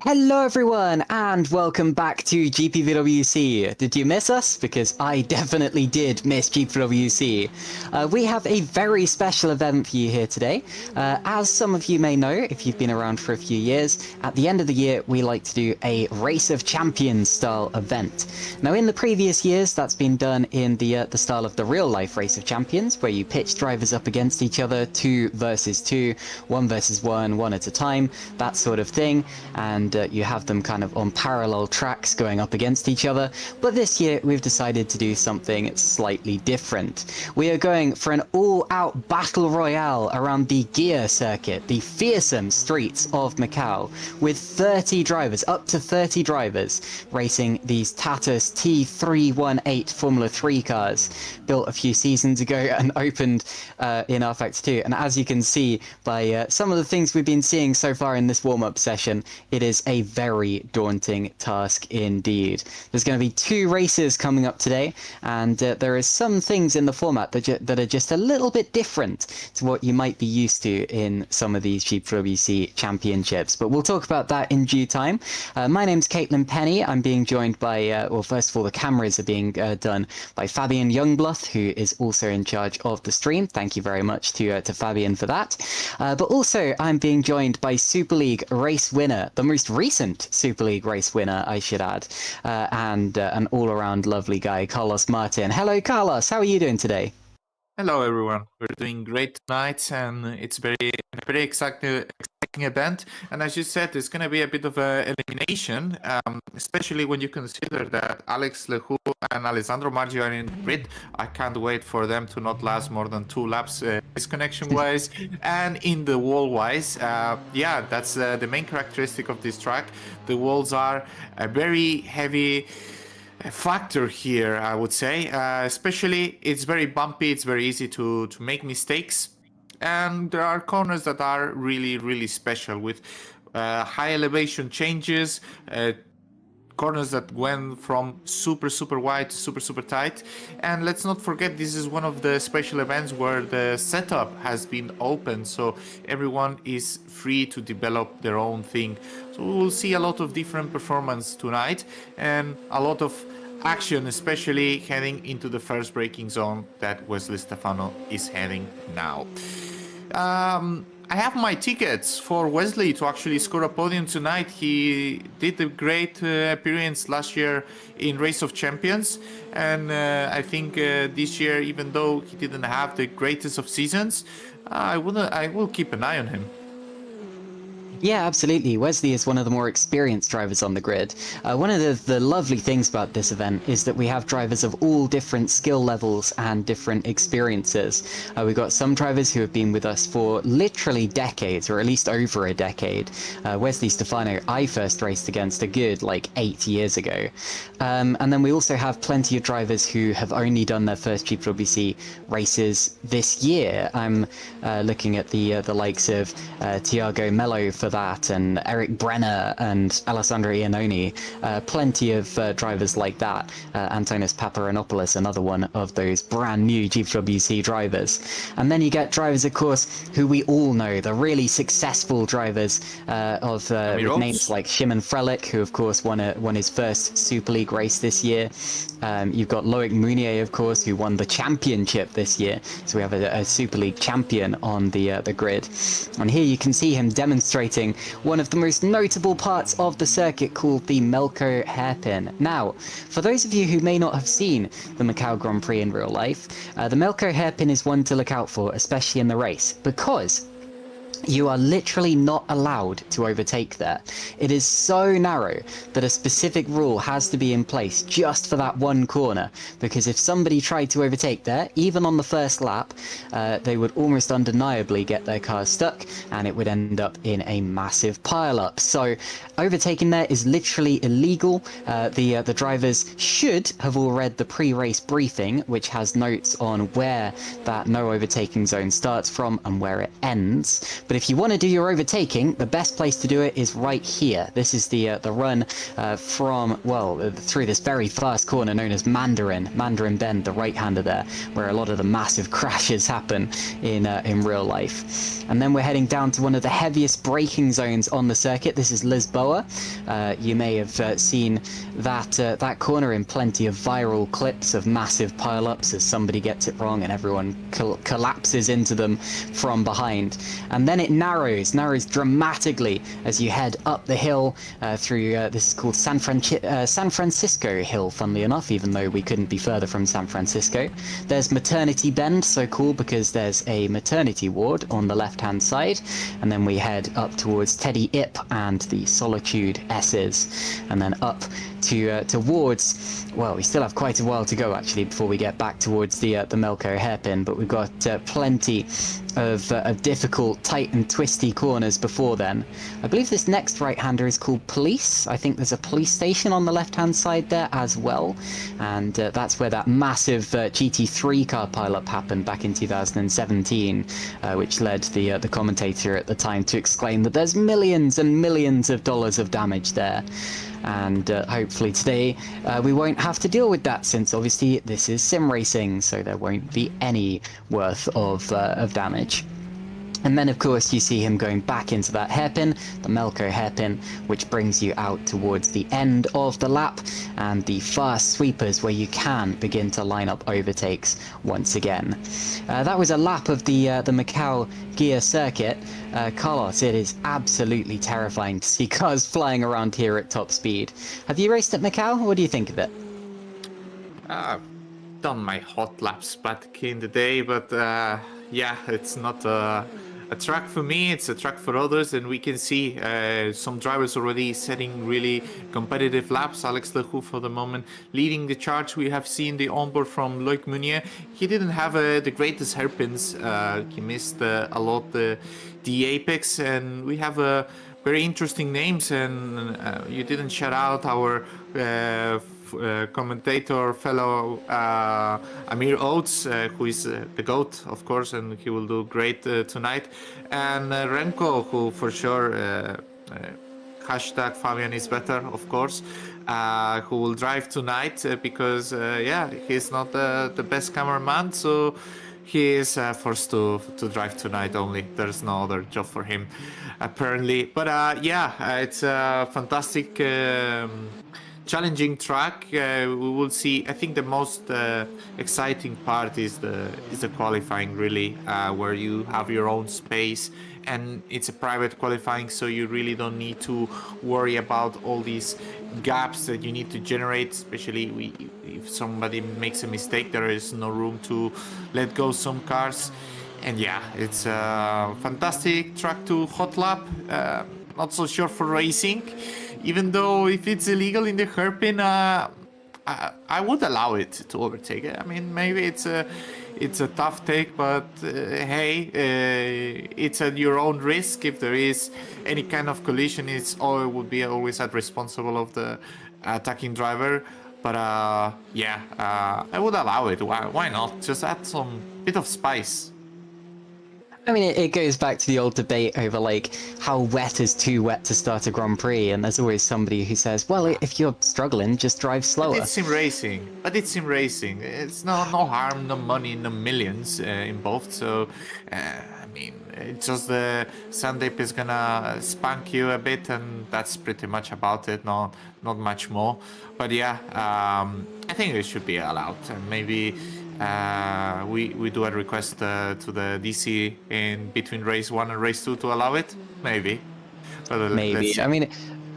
Hello everyone and welcome back to GPVWC. Did you miss us? Because I definitely did miss GPVWC. We have a very special event for you here today. As some of you may know, if you've been around for a few years, at the end of the year we like to do a Race of Champions style event. Now in the previous years that's been done in the style of the real life Race of Champions, where you pitch drivers up against each other, 2 versus 2, 1 versus 1, one at a time, that sort of thing, and you have them kind of on parallel tracks going up against each other. But this year we've decided to do something slightly different. We are going for an all-out battle royale around the gear circuit, the fearsome streets of Macau, with 30 drivers, up to 30 drivers, racing these Tatus T318 Formula 3 cars, built a few seasons ago and opened in RFX 2. And as you can see by some of the things we've been seeing so far in this warm-up session, it is a very daunting task indeed. There's going to be 2 races coming up today, and there is some things in the format that are just a little bit different to what you might be used to in some of these GPWC championships, but we'll talk about that in due time. My name's Caitlin Penny. I'm being joined by, well, first of all, the cameras are being done by Fabian Jungbluth, who is also in charge of the stream. Thank you very much to Fabian for that. But also, I'm being joined by Super League race winner, the most recent Super League race winner, I should add, and an all-around lovely guy, Carlos Martin. Hello, Carlos. How are you doing today? Hello, everyone. We're doing great tonight, and it's very exciting event. And as you said, it's going to be a bit of an elimination, especially when you consider that Alex Lehoux and Alessandro Margio are in the grid. I can't wait for them to not last more than 2 laps, disconnection-wise and in the wall-wise. Yeah, that's the main characteristic of this track. The walls are a very heavy factor here, I would say. Especially, it's very bumpy, it's very easy to make mistakes, and there are corners that are really special with high elevation changes, corners that went from super wide to super tight. And let's not forget, this is one of the special events where the setup has been open, so everyone is free to develop their own thing. So we will see a lot of different performance tonight and a lot of action, especially heading into the first braking zone that Wesley Stefano is heading now. I have my tickets for Wesley to actually score a podium tonight. He did a great appearance last year in Race of Champions, and I think this year, even though he didn't have the greatest of seasons, I will keep an eye on him. Yeah, absolutely. Wesley is one of the more experienced drivers on the grid. One of the lovely things about this event is that we have drivers of all different skill levels and different experiences. We've got some drivers who have been with us for literally decades, or at least over a decade. Wesley Stefano, I first raced against a good 8 years ago. And then we also have plenty of drivers who have only done their first GPWC races this year. I'm looking at the likes of Tiago Mello for that, and Eric Brenner and Alessandro Iannoni, plenty of drivers like that. Antonis Paparanopoulos, another one of those brand new GPWC drivers. And then you get drivers, of course, who we all know, the really successful drivers with names like Shimon Frelich, who of course won his first Super League race this year. You've got Loic Mounier, of course, who won the championship this year. So we have a Super League champion on the grid. And here you can see him demonstrating one of the most notable parts of the circuit, called the Melco hairpin. Now, for those of you who may not have seen the Macau Grand Prix in real life, the Melco hairpin is one to look out for, especially in the race, because you are literally not allowed to overtake there. It is so narrow that a specific rule has to be in place just for that one corner, because if somebody tried to overtake there, even on the first lap, they would almost undeniably get their car stuck, and it would end up in a massive pile-up. So overtaking there is literally illegal. The drivers should have all read the pre-race briefing, which has notes on where that no overtaking zone starts from and where it ends. But if you want to do your overtaking, the best place to do it is right here. This is the run from, well, through this very first corner known as Mandarin Bend, the right-hander there, where a lot of the massive crashes happen in real life. And then we're heading down to one of the heaviest braking zones on the circuit. This is Lisboa. You may have seen that corner in plenty of viral clips of massive pile-ups as somebody gets it wrong and everyone collapses into them from behind. And then it narrows dramatically as you head up the hill through, this is called San Francisco Hill, funnily enough, even though we couldn't be further from San Francisco. There's Maternity Bend, so cool because there's a maternity ward on the left-hand side, and then we head up towards Teddy Ip and the Solitude S's, and then up towards, well, we still have quite a while to go actually before we get back towards the Melco hairpin, but we've got plenty of difficult, tight and twisty corners before then. I believe this next right-hander is called Police. I think there's a police station on the left-hand side there as well, and that's where that massive GT3 car pileup happened back in 2017, which led the commentator at the time to exclaim that there's millions and millions of dollars of damage there. And hopefully today we won't have to deal with that, since obviously this is sim racing, so there won't be any worth of damage. And then of course you see him going back into that hairpin, the Melco hairpin, which brings you out towards the end of the lap and the fast sweepers where you can begin to line up overtakes once again. That was a lap of the Macau gear circuit. Carlos, it is absolutely terrifying to see cars flying around here at top speed. Have you raced at Macau? What do you think of it? I've done my hot laps back in the day, but yeah, it's not a track for me, it's a track for others, and we can see some drivers already setting really competitive laps. Alex Lehoux for the moment leading the charge. We have seen the onboard from Loic Meunier. He didn't have the greatest hairpins. He missed a lot the apex, and we have very interesting names, and you didn't shout out our commentator fellow Amir Oates, who is the GOAT, of course, and he will do great tonight, and Remco, who for sure hashtag Fabian is better, of course, who will drive tonight because yeah, he's not the best cameraman, so he is forced to drive tonight only. There's no other job for him apparently. But yeah, it's a fantastic challenging track. We will see. I think the most exciting part is the qualifying, really, where you have your own space, and it's a private qualifying, so you really don't need to worry about all these gaps that you need to generate. Especially if somebody makes a mistake, there is no room to let go some cars. And yeah, it's a fantastic track to hot lap. Not so sure for racing. Even though if it's illegal in the hairpin, I would allow it to overtake it. I mean, maybe it's a tough take, but hey, it's at your own risk. If there is any kind of collision, it would be always at responsible of the attacking driver. But yeah, I would allow it. Why not? Just add some bit of spice. I mean, it goes back to the old debate over, like, how wet is too wet to start a Grand Prix, and there's always somebody who says, well, if you're struggling, just drive slower. But it's sim racing. It's no harm, no money, no millions involved, so, I mean, it's just the sand dip is gonna spank you a bit, and that's pretty much about it, not much more. But yeah, I think it should be allowed, and maybe we do a request to the DC in between race 1 and race 2 to allow it. Maybe. But maybe. I mean,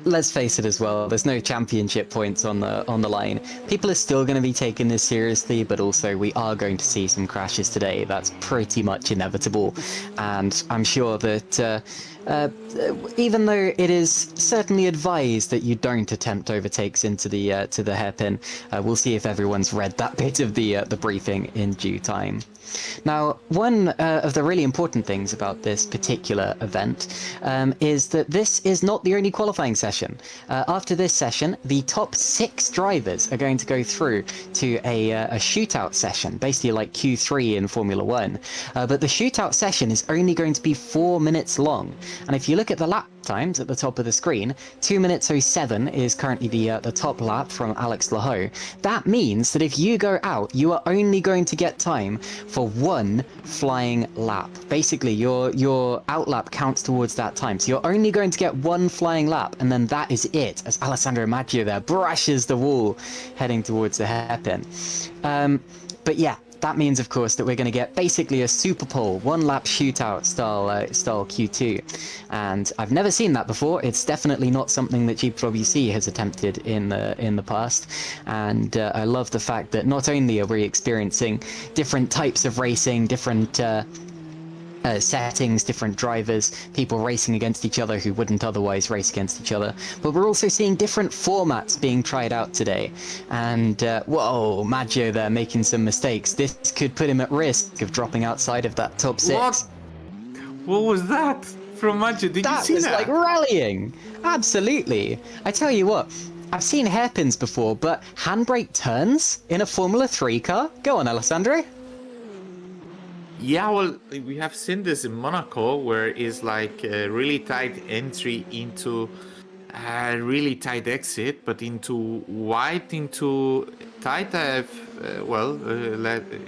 let's face it as well. There's no championship points on the line. People are still going to be taking this seriously, but also we are going to see some crashes today. That's pretty much inevitable, and I'm sure that. Even though it is certainly advised that you don't attempt overtakes into the to the hairpin, we'll see if everyone's read that bit of the briefing in due time. Now, one of the really important things about this particular event is that this is not the only qualifying session session. After this session, the top 6 drivers are going to go through to a shootout session, basically like Q3 in Formula 1. But the shootout session is only going to be 4 minutes long. And if you look at the lap times at the top of the screen, 2 minutes 07 is currently the top lap from Alex Laho. That means that if you go out, you are only going to get time for 1 flying lap. Basically, your out lap counts towards that time. So you're only going to get 1 flying lap, and then that is it, as Alessandro Maggio there brushes the wall, heading towards the hairpin. But yeah, that means, of course, that we're going to get basically a super pole, 1-lap shootout style Q2. And I've never seen that before. It's definitely not something that GPVWC has attempted in the past. And I love the fact that not only are we experiencing different types of racing, different settings, different drivers, people racing against each other who wouldn't otherwise race against each other, but we're also seeing different formats being tried out today. And whoa, Maggio there making some mistakes. This could put him at risk of dropping outside of that top 6. What was that from Maggio? Did you see that? That was like rallying. Absolutely. I tell you what, I've seen hairpins before, but handbrake turns in a Formula 3 car? Go on, Alessandro. Yeah, well, we have seen this in Monaco, where it's like a really tight entry into a really tight exit, but into wide, into tight.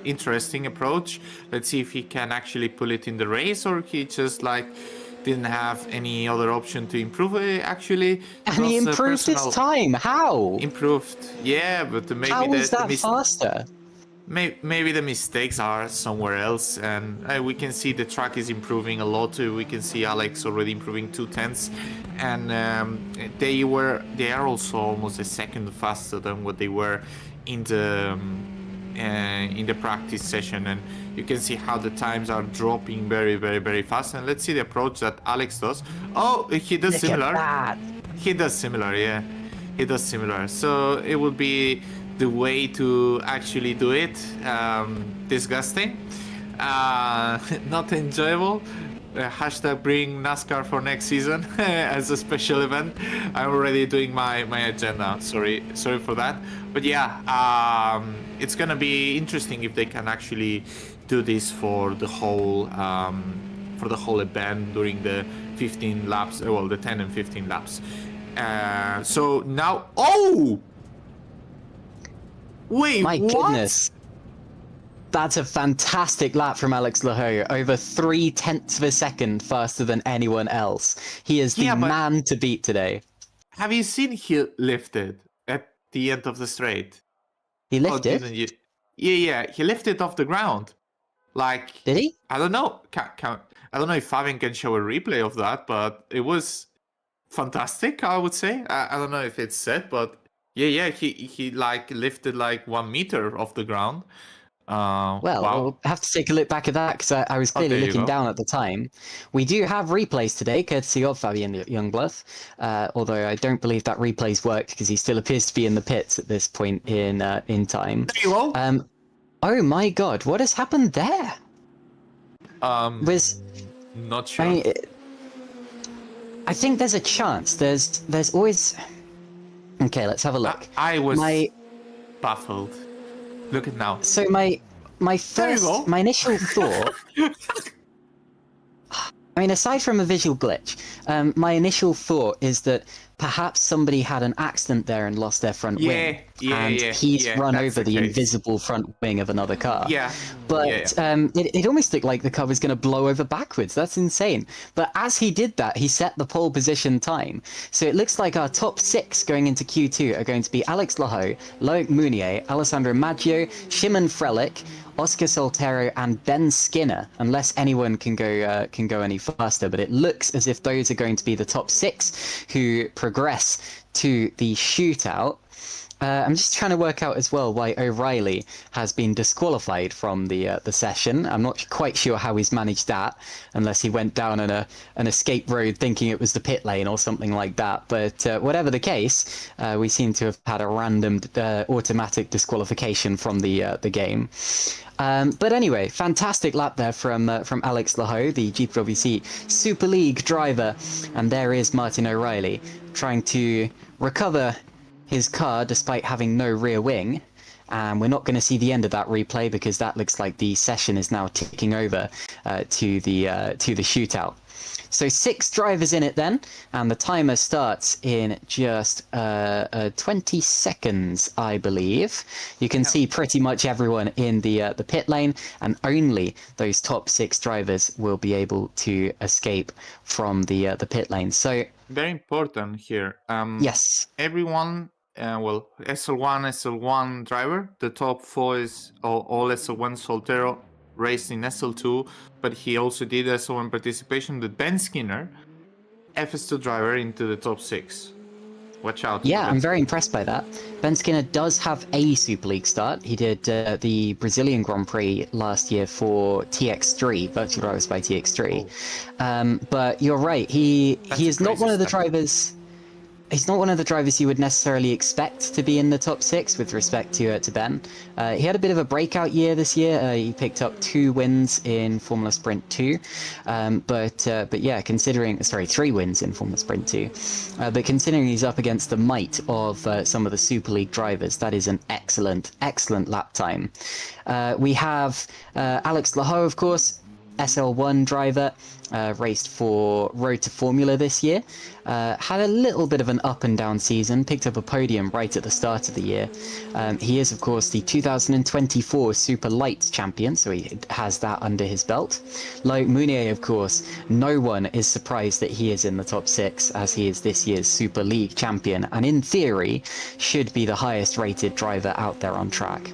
Interesting approach. Let's see if he can actually pull it in the race, or he just like didn't have any other option to improve it. Actually, and he improved his time. How? Improved, yeah, but maybe how is that faster? Maybe the mistakes are somewhere else, and we can see the track is improving a lot. We can see Alex already improving 2/10, and they are also almost a second faster than what they were in the practice session, and you can see how the times are dropping very, very, very fast. And let's see the approach that Alex does. Oh, he does similar. He does similar, yeah. He does similar. So it would be the way to actually do it. Disgusting, not enjoyable. Hashtag bring NASCAR for next season as a special event. I'm already doing my agenda. Sorry for that. But yeah, it's gonna be interesting if they can actually do this for the whole event during the 15 laps. Well, the 10 and 15 laps. So now, oh. Wait, my goodness. That's a fantastic lap from Alex Laho, over 0.3 of a second faster than anyone else. He is the man to beat today. Have you seen he lifted at the end of the straight? He lifted? Yeah, he lifted off the ground. Like, did he? I don't know. I don't know if Fabian can show a replay of that, but it was fantastic, I would say. I don't know if it's set, but yeah, he like lifted like 1 meter off the ground. Well, wow. We'll have to take a look back at that, because I was clearly looking down at the time. We do have replays today, courtesy of Fabian Jungbluth, although I don't believe that replay's worked, because he still appears to be in the pits at this point in time. There you go. Oh my god, what has happened there? Not sure. I think there's a chance. There's always... Okay, let's have a look. I was baffled. Look at now. So my initial thought... I mean, aside from a visual glitch, my initial thought is that perhaps somebody had an accident there and lost their front wing. He's run over the invisible front wing of another car. But it almost looked like the car was going to blow over backwards. That's insane. But as he did that, he set the pole position time. So it looks like our top 6 going into Q2 are going to be Alex Laho, Loic Mounier, Alessandro Maggio, Shimon Frelick, Oscar Soltero, and Ben Skinner, unless anyone can go any faster. But it looks as if those are going to be the top 6 who progress to the shootout. I'm just trying to work out as well why O'Reilly has been disqualified from the session. I'm not quite sure how he's managed that, unless he went down an escape road thinking it was the pit lane or something like that. But whatever the case, we seem to have had a random automatic disqualification from the game. But anyway, fantastic lap there from Alex Laho, the GPWC Super League driver, and there is Martin O'Reilly trying to recover his car despite having no rear wing, and we're not going to see the end of that replay because that looks like the session is now ticking over to the shootout. So 6 drivers in it then, and the timer starts in just 20 seconds, I believe. You can see pretty much everyone in the pit lane, and only those top 6 drivers will be able to escape from the pit lane. So very important here. yes, Everyone, well, SL1 driver. The top 4 is all SL1. Soltero raced in SL2, but he also did SL1 participation. The Ben Skinner, FS2 driver, into the top 6. Watch out. yeah, I'm very impressed by that. Ben Skinner does have a Super League start. He did the Brazilian Grand Prix last year for TX3, Virtual Drivers by TX3. But you're right, he is not one of the drivers. He's not one of the drivers you would necessarily expect to be in the top 6 with respect to Ben. He had a bit of a breakout year this year. He picked up 2 wins in Formula Sprint 2. But yeah, considering... Sorry, 3 wins in Formula Sprint 2. But considering he's up against the might of some of the Super League drivers, that is an excellent, excellent lap time. We have Alex Laho, of course, SL1 driver, raced for Road to Formula this year. Had a little bit of an up and down season, picked up a podium right at the start of the year. He is, of course, the 2024 Super Lights champion, so he has that under his belt. Like Mounier, of course, no one is surprised that he is in the top 6, as he is this year's Super League champion, and in theory, should be the highest rated driver out there on track.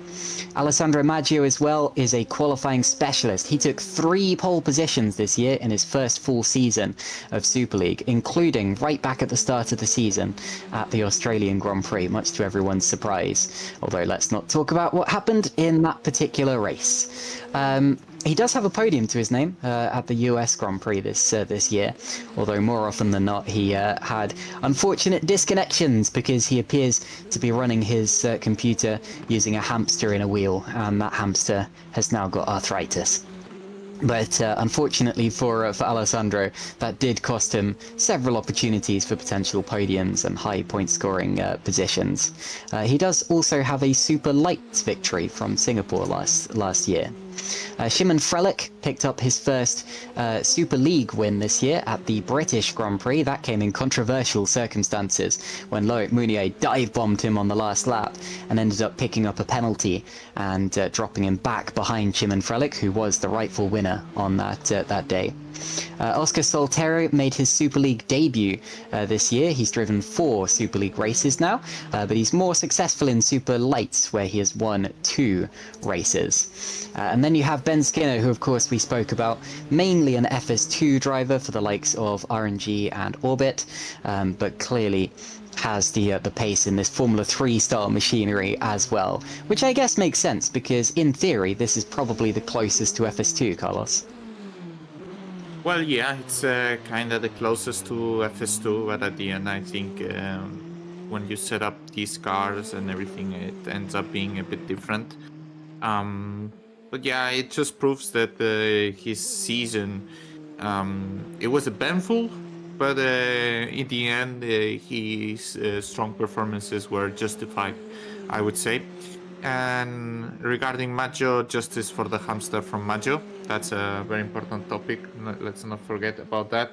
Alessandro Maggio as well is a qualifying specialist. He took 3 pole positions this year in his first full season of Super League, including right back at the start of the season at the Australian Grand Prix, much to everyone's surprise. Although let's not talk about what happened in that particular race. He does have a podium to his name at the US Grand Prix this year, although more often than not he had unfortunate disconnections because he appears to be running his computer using a hamster in a wheel, and that hamster has now got arthritis. But unfortunately for Alessandro, that did cost him several opportunities for potential podiums and high point scoring positions. He does also have a Super Lights victory from Singapore last year. Shimon Frelick picked up his first Super League win this year at the British Grand Prix. That came in controversial circumstances when Loic Mounier dive-bombed him on the last lap and ended up picking up a penalty and dropping him back behind Shimon Frelick, who was the rightful winner on that day. Oscar Soltero made his Super League debut this year. He's driven 4 Super League races now, but he's more successful in Super Lights, where he has won 2 races. And then you have Ben Skinner, who of course we spoke about, mainly an FS2 driver for the likes of RNG and Orbit, but clearly has the pace in this Formula 3 style machinery as well, which I guess makes sense because in theory this is probably the closest to FS2, Carlos. Well, yeah, it's kind of the closest to FS2, but at the end, I think when you set up these cars and everything, it ends up being a bit different. But yeah, it just proves that his season, it was eventful, but in the end, his strong performances were justified, I would say. And regarding Maggio, justice for the hamster from Maggio. That's a very important topic. Let's not forget about that.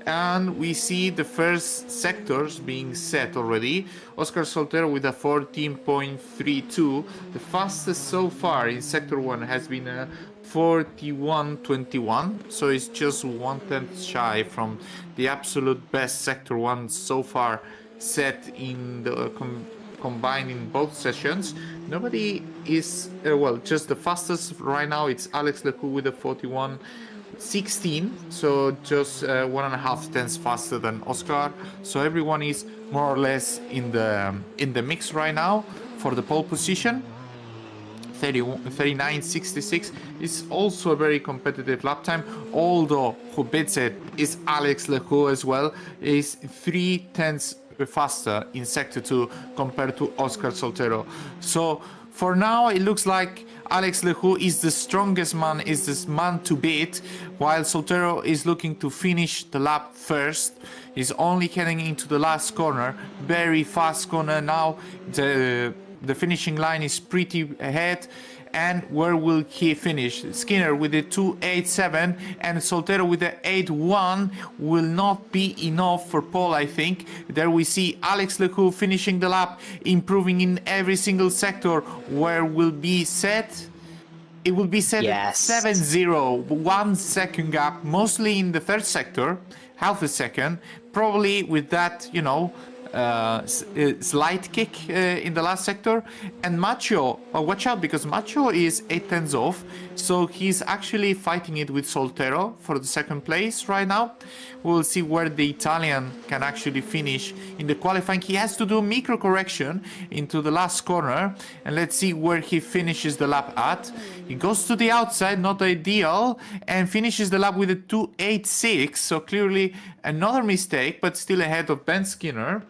And we see the first sectors being set already. Oscar Soltero with a 14.32. The fastest so far in Sector 1 has been a 41.21. So it's just 1/10 shy from the absolute best Sector 1 so far set in the combined in both sessions. Nobody is, well, just the fastest right now, it's Alex Lecou with a 41. 16, so just 1.5 tenths faster than Oscar. So everyone is more or less in the mix right now for the pole position. 39.66 is also a very competitive lap time, although who beats it is Alex Lehoux as well, is 3 tenths faster in sector 2 compared to Oscar Soltero. So for now it looks like Alex Lehoux is the strongest man, is this man to beat, while Soltero is looking to finish the lap first. He's only heading into the last corner, very fast corner now. The finishing line is pretty ahead. And where will he finish? Skinner with the 2.87 and Soltero with the 8.1 will not be enough for pole, I think. There we see Alex Lehoux finishing the lap, improving in every single sector. Where will be set? It will be set at 7.0, 1 second gap, mostly in the third sector, half a second, probably with that, you know, slight kick in the last sector. And Macho, watch out, because Macho is 8 tenths off, so he's actually fighting it with Soltero for the second place right now. We'll see where the Italian can actually finish in the qualifying. He has to do micro correction into the last corner, and let's see where he finishes the lap at. He goes to the outside, not ideal, and finishes the lap with a 2.86, so clearly another mistake, but still ahead of Ben Skinner.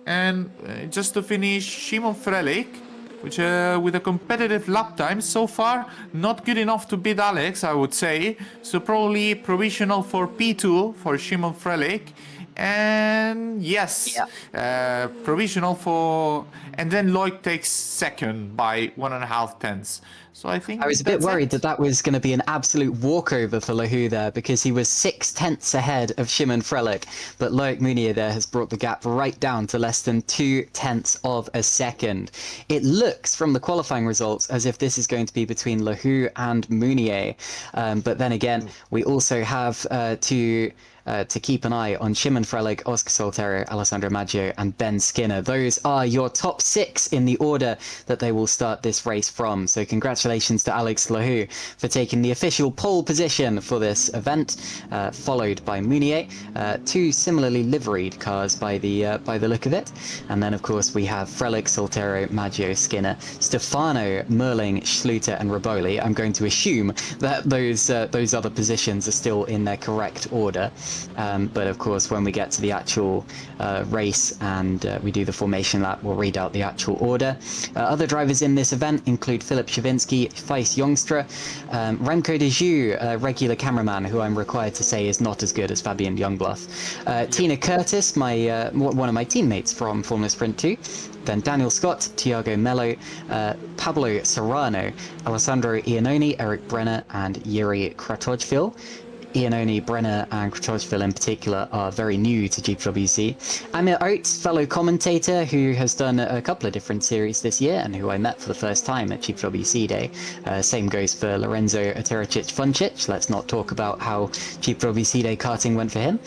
And just to finish, Szymon Frelik, which with a competitive lap time so far, not good enough to beat Alex, I would say. So probably provisional for P2 for Szymon Frelik. And yes, provisional for, and then Loic takes second by 1.5 tenths. So I think I was a bit worried that was going to be an absolute walkover for Lehoux there, because he was 6 tenths ahead of Szymon Frelik, but Loic Mounier there has brought the gap right down to less than 2 tenths of a second. It looks from the qualifying results as if this is going to be between Lehoux and Mounier, but then again, we also have to keep an eye on Szymon Frelik, Oscar Soltero, Alessandro Maggio, and Ben Skinner. Those are your top 6 in the order that they will start this race from. So congratulations to Alex Lehoux for taking the official pole position for this event, followed by Mounier. 2 similarly liveried cars by the look of it. And then, of course, we have Frelik, Soltero, Maggio, Skinner, Stefano, Merling, Schluter, and Riboli. I'm going to assume that those other positions are still in their correct order. But of course, when we get to the actual race and we do the formation lap, we'll read out the actual order. Other drivers in this event include Philip Shavinsky, Thijs Jongstra, Remco de Joux, a regular cameraman who I'm required to say is not as good as Fabian Jungbluth, Tina Curtis, one of my teammates from Formula Sprint 2, then Daniel Scott, Thiago Mello, Pablo Serrano, Alessandro Iannone, Eric Brenner, and Yuri Kratojvil. Iannone, Brenner, and Kratojvil in particular are very new to GPWC. Amir Oates, fellow commentator who has done a couple of different series this year and who I met for the first time at GPWC Day. Same goes for Lorenzo Atericic-Funcic. Let's not talk about how GPWC Day karting went for him.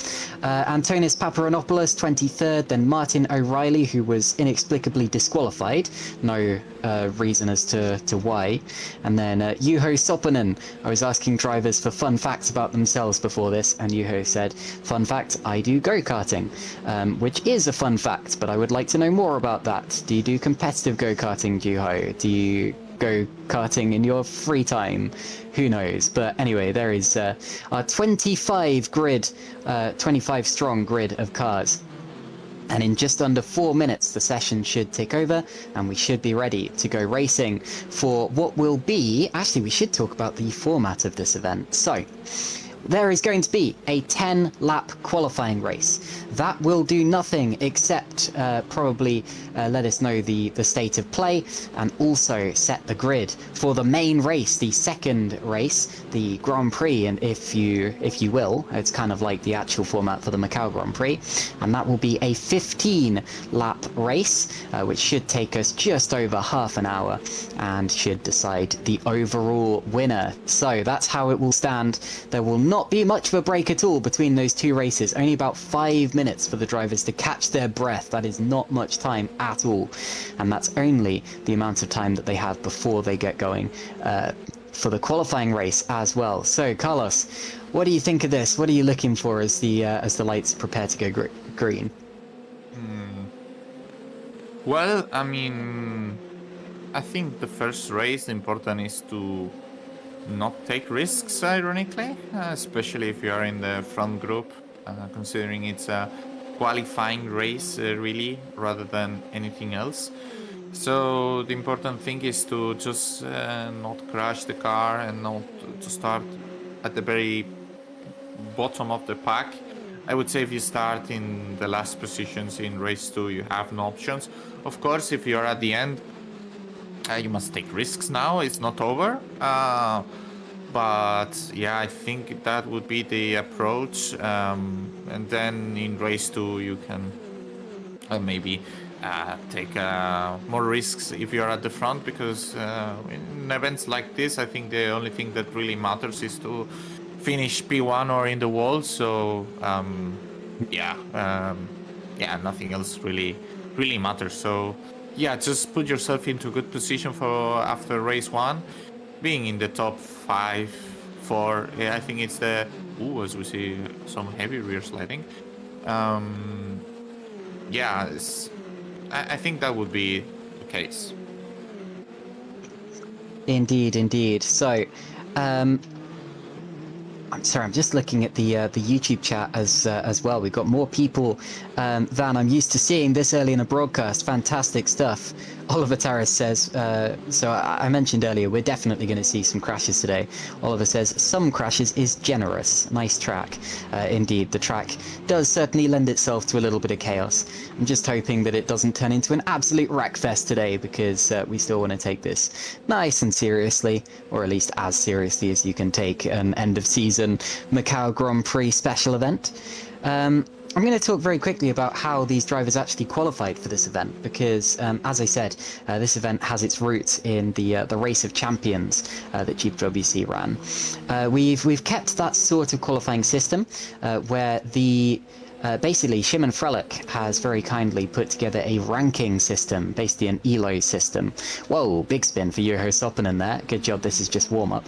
Antonis Paparanopoulos, 23rd, then Martin O'Reilly, who was inexplicably disqualified. No reason as to why. And then Juho Sopanen. I was asking drivers for fun facts about themselves before this, and Juho said, fun fact, I do go-karting, which is a fun fact, but I would like to know more about that. Do you do competitive go-karting, Juho? Do you go-karting in your free time? Who knows? But anyway, there is our 25 strong grid of cars. And in just under 4 minutes, the session should take over, and we should be ready to go racing for what will be... Actually, we should talk about the format of this event. So, there is going to be a 10-lap qualifying race. That will do nothing except probably let us know the state of play and also set the grid for the main race, the second race, the Grand Prix, and if you will, it's kind of like the actual format for the Macau Grand Prix, and that will be a 15-lap race, which should take us just over half an hour and should decide the overall winner. So that's how it will stand. There will not be much of a break at all between those two races, only about 5 minutes for the drivers to catch their breath. That is not much time at all, and that's only the amount of time that they have before they get going for the qualifying race as well. So Carlos, What do you think of this? What are you looking for as the lights prepare to go green? Well, I mean, I think the first race, the important is to not take risks, ironically, especially if you are in the front group, considering it's a qualifying race, really, rather than anything else. So the important thing is to just not crash the car and not to start at the very bottom of the pack. I would say if you start in the last positions in race 2, you have no options. Of course, if you're at the end, you must take risks now. It's not over. But yeah, I think that would be the approach. And then in race 2, you can maybe take more risks if you're at the front, because in events like this, I think the only thing that really matters is to finish P1 or in the wall. So yeah, nothing else really matters. So yeah, just put yourself into a good position for after race 1, being in the top 5, 4. Yeah, I think it's the as we see some heavy rear sliding. Yeah, I think that would be the case. Indeed. So, I'm sorry, I'm just looking at the YouTube chat as well. We've got more people than I'm used to seeing this early in a broadcast. Fantastic stuff. Oliver Terrace says, so I mentioned earlier, we're definitely going to see some crashes today. Oliver says, some crashes is generous. Nice track. Indeed, the track does certainly lend itself to a little bit of chaos. I'm just hoping that it doesn't turn into an absolute wreck fest today, because we still want to take this nice and seriously, or at least as seriously as you can take an end of season Macau Grand Prix special event. I'm going to talk very quickly about how these drivers actually qualified for this event, because, as I said, this event has its roots in the Race of Champions that GPVWC ran. We've kept that sort of qualifying system where the basically, Shimon Frelick has very kindly put together a ranking system, basically an ELO system. Whoa, big spin for Juho Soppinen there. Good job, this is just warm-up.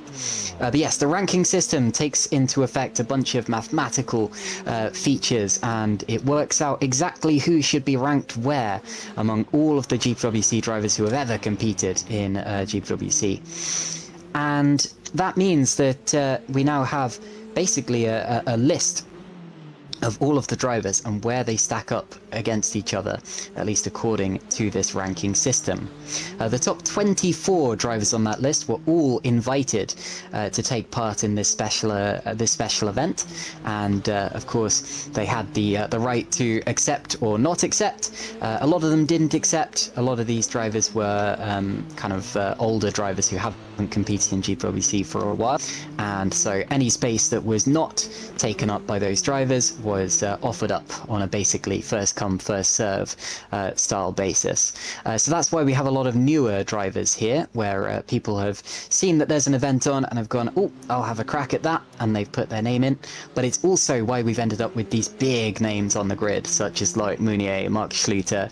But yes, the ranking system takes into effect a bunch of mathematical features, and it works out exactly who should be ranked where among all of the GPWC drivers who have ever competed in GPWC. And that means that we now have basically a list of all of the drivers and where they stack up against each other, at least according to this ranking system. The top 24 drivers on that list were all invited to take part in this special event, and of course they had the right to accept or not accept. A lot of them didn't accept. A lot of these drivers were kind of older drivers who haven't competed in GPWC for a while, and so any space that was not taken up by those drivers was offered up on a basically first come first serve style basis. So that's why we have a lot of newer drivers here, where people have seen that there's an event on and have gone, oh, I'll have a crack at that, and they've put their name in. But it's also why we've ended up with these big names on the grid, such as Loic Mounier, Mark Schluter,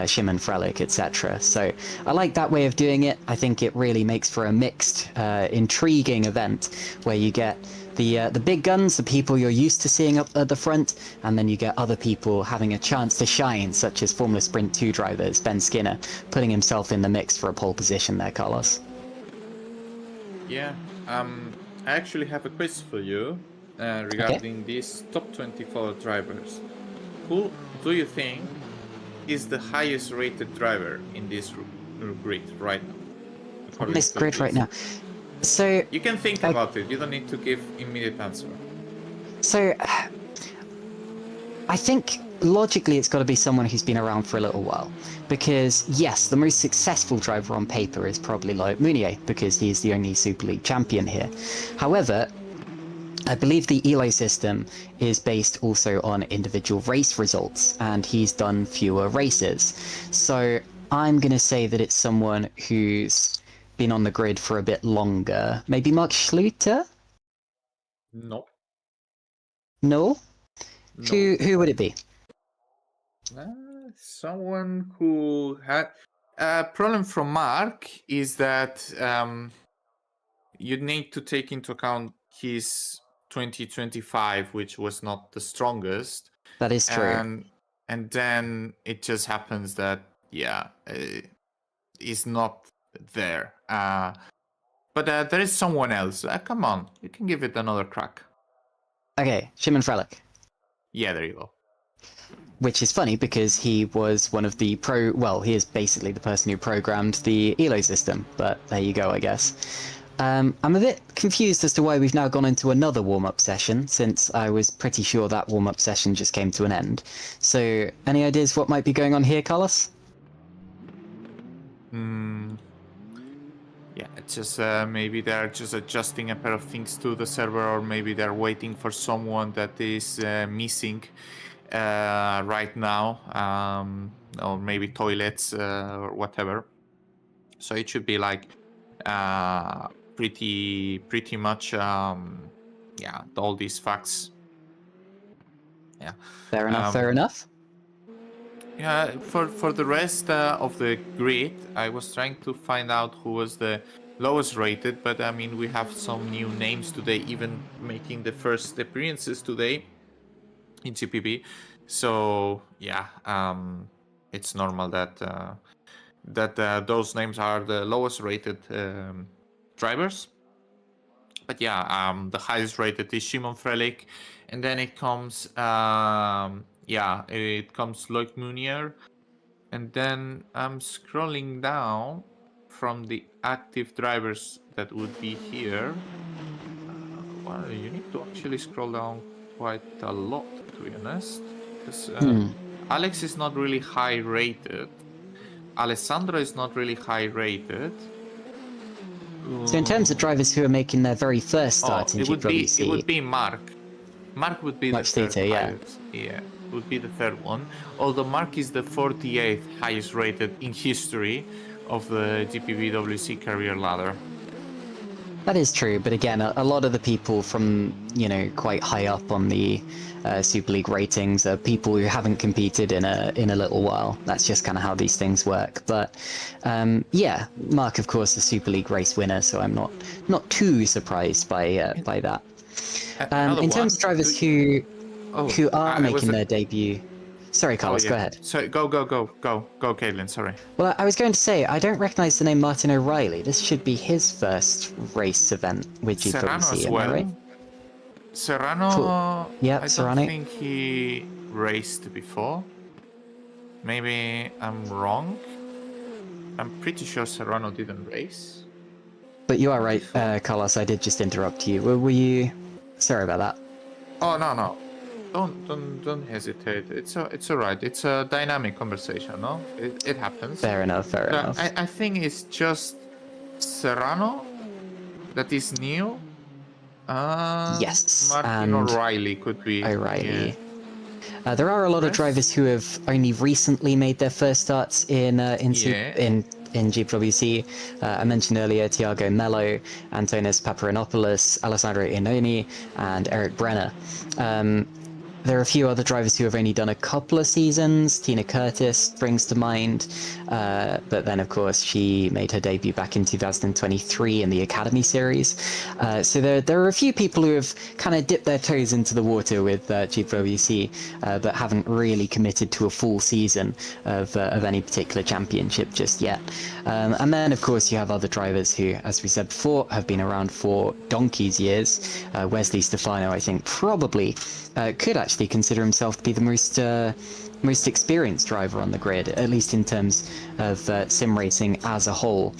Shimon Frelick, etc. So I like that way of doing it. I think it really makes for a mixed, intriguing event where you get the big guns, the people you're used to seeing up at the front, and then you get other people having a chance to shine, such as Formula Sprint 2 drivers, Ben Skinner, putting himself in the mix for a pole position there, Carlos. Yeah, I actually have a quiz for you regarding these top 24 drivers. Who do you think is the highest rated driver in this grid right now? On this grid right now. So you can think about it. You don't need to give immediate answer. So I think logically it's got to be someone who's been around for a little while, because yes, the most successful driver on paper is probably Loic Mounier, because he's the only Super League champion here. However, I believe the ELO system is based also on individual race results, and he's done fewer races. So I'm going to say that it's someone who's been on the grid for a bit longer. Maybe Mark Schluter? No. No? Who would it be? Someone who had a problem from Mark is that you need to take into account his 2025, which was not the strongest, That is true. and then it just happens that is not there. But there is someone else. Come on, you can give it another crack. Okay, Shimon Frelick. Yeah, there you go. Which is funny because he was one of the he is basically the person who programmed the ELO system, but there you go, I guess. I'm a bit confused as to why we've now gone into another warm-up session, since I was pretty sure that warm-up session just came to an end. So, any ideas what might be going on here, Carlos? Yeah, it's just maybe they're just adjusting a pair of things to the server, or maybe they're waiting for someone that is missing right now, or maybe toilets or whatever. So it should be like pretty much all these facts. Yeah. Fair enough, fair enough. Yeah, for the rest of the grid, I was trying to find out who was the lowest rated, but I mean, we have some new names today, even making the first appearances today in GPV. So yeah, it's normal that those names are the lowest rated drivers. But yeah, the highest rated is Shimon Frelick, and then it comes it comes Loic Munier, and then I'm scrolling down from the active drivers that would be here. Well, you need to actually scroll down quite a lot, to be honest, because Alex is not really high rated. Alessandro is not really high rated. So in terms of drivers who are making their very first start in GPWC... It would be Mark. Mark would be the third highest. Yeah, would be the third one. Although Mark is the 48th highest rated in history of the GPVWC career ladder. That is true, but again, a lot of the people from, quite high up on the Super League ratings are people who haven't competed in a little while. That's just kind of how these things work. But Mark, of course, a Super League race winner, so I'm not too surprised by that. In terms of drivers who are making their debut. Sorry, Carlos, go ahead. Sorry, go, Caitlin, sorry. Well, I was going to say, I don't recognize the name Martin O'Reilly. This should be his first race event with GPVC, am I right? Serrano, cool. Yeah, Serrano. I don't think he raced before. Maybe I'm wrong. I'm pretty sure Serrano didn't race. But you are right, Carlos, I did just interrupt you. Were you... Sorry about that. Oh, no. Don't hesitate. It's alright. It's a dynamic conversation, no? It happens. Fair enough. I think it's just Serrano that is new. Yes. Martin O'Reilly could be. O'Reilly. Yeah. There are a lot of drivers who have only recently made their first starts in GPWC. I mentioned earlier Thiago Mello, Antonis Paparanopoulos, Alessandro Iannoni, and Eric Brenner. There are a few other drivers who have only done a couple of seasons. Tina Curtis springs to mind, but then of course she made her debut back in 2023 in the Academy Series. So there are a few people who have kind of dipped their toes into the water with GPWC, but haven't really committed to a full season of any particular championship just yet. And then of course you have other drivers who, as we said before, have been around for donkey's years. Wesley Stefano, I think, probably could actually consider himself to be the most experienced driver on the grid, at least in terms of sim racing as a whole.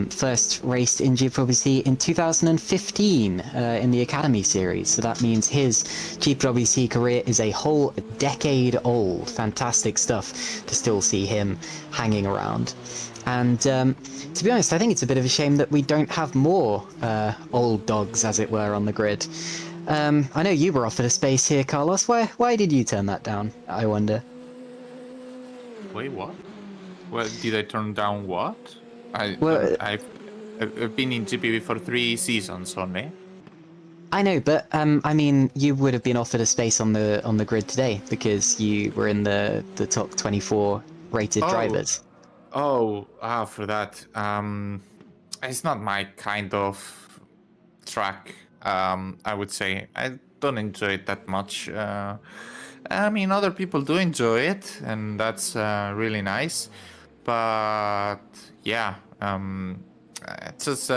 First raced in GPWC in 2015 in the Academy Series, so that means his GPWC career is a whole decade old. Fantastic stuff to still see him hanging around. And to be honest, I think it's a bit of a shame that we don't have more old dogs, as it were, on the grid. I know you were offered a space here, Carlos. Why did you turn that down, I wonder? Wait, what? Well, did I turn down what? I've been in GPV for 3 seasons only. I know, but I mean, you would have been offered a space on the grid today because you were in the top 24 rated drivers. For that. It's not my kind of track. I would say I don't enjoy it that much. I mean, other people do enjoy it, and that's really nice. But yeah, it's just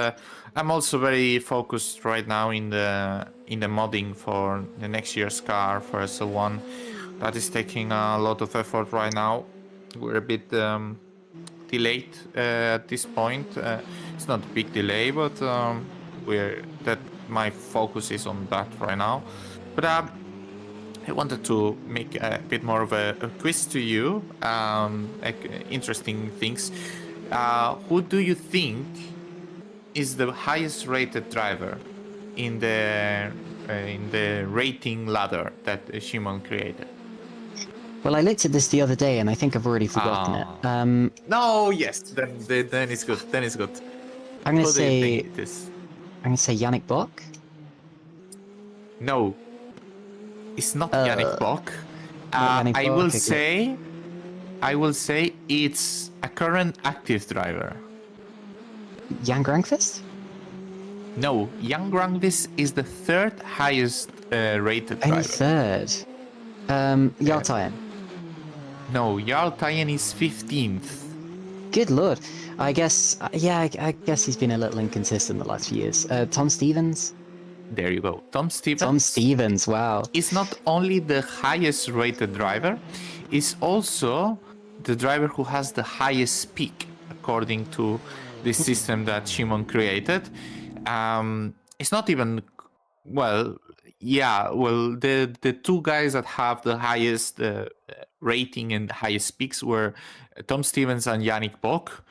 I'm also very focused right now in the modding for the next year's car for SL1. That is taking a lot of effort right now. We're a bit delayed at this point. It's not a big delay, but my focus is on that right now. But I wanted to make a bit more of a quiz to you. Interesting things. Who do you think is the highest rated driver in the rating ladder that Shimon created? Well, I looked at this the other day, and I think I've already forgotten it. No, yes, then it's good. Then it's good. I'm gonna Who do you say think it is? I'm gonna say Yannick Bock. No, it's not Yannick Bock. Yannick I Bock, will okay. say it's a current active driver. Jan Grankvist? No, Jan Grankvist is the third highest rated driver. Only third. Jarl Tyen. No, Jarl Tyen is 15th. Good lord. I guess, yeah, I guess he's been a little inconsistent the last few years. Tom Stevens? There you go. Tom Stevens. Tom Stevens, wow. Is not only the highest rated driver, is also the driver who has the highest peak, according to the system that Shimon created. It's not even, well, yeah, well, the two guys that have the highest rating and the highest peaks were Tom Stevens and Yannick Bock.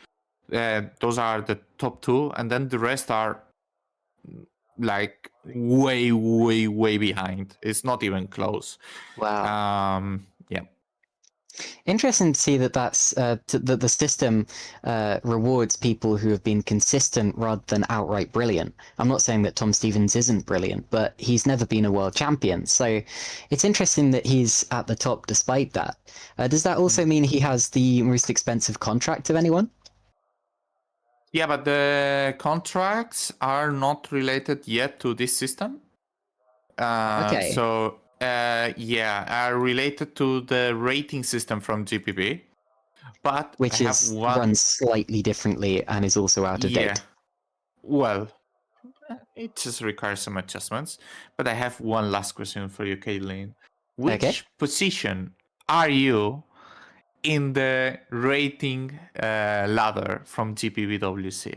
Those are the top two, and then the rest are like way behind. It's not even close. Wow. Yeah. Interesting to see that that the system rewards people who have been consistent rather than outright brilliant. I'm not saying that Tom Stevens isn't brilliant, but he's never been a world champion. So it's interesting that he's at the top despite that. Does that also mean he has the most expensive contract of anyone? Yeah, but the contracts are not related yet to this system. Okay. So, yeah, are related to the rating system from GPV. But Which runs slightly differently and is also out of date. Well, it just requires some adjustments. But I have one last question for you, Caitlin. Which position are you in the rating ladder from GPVWC?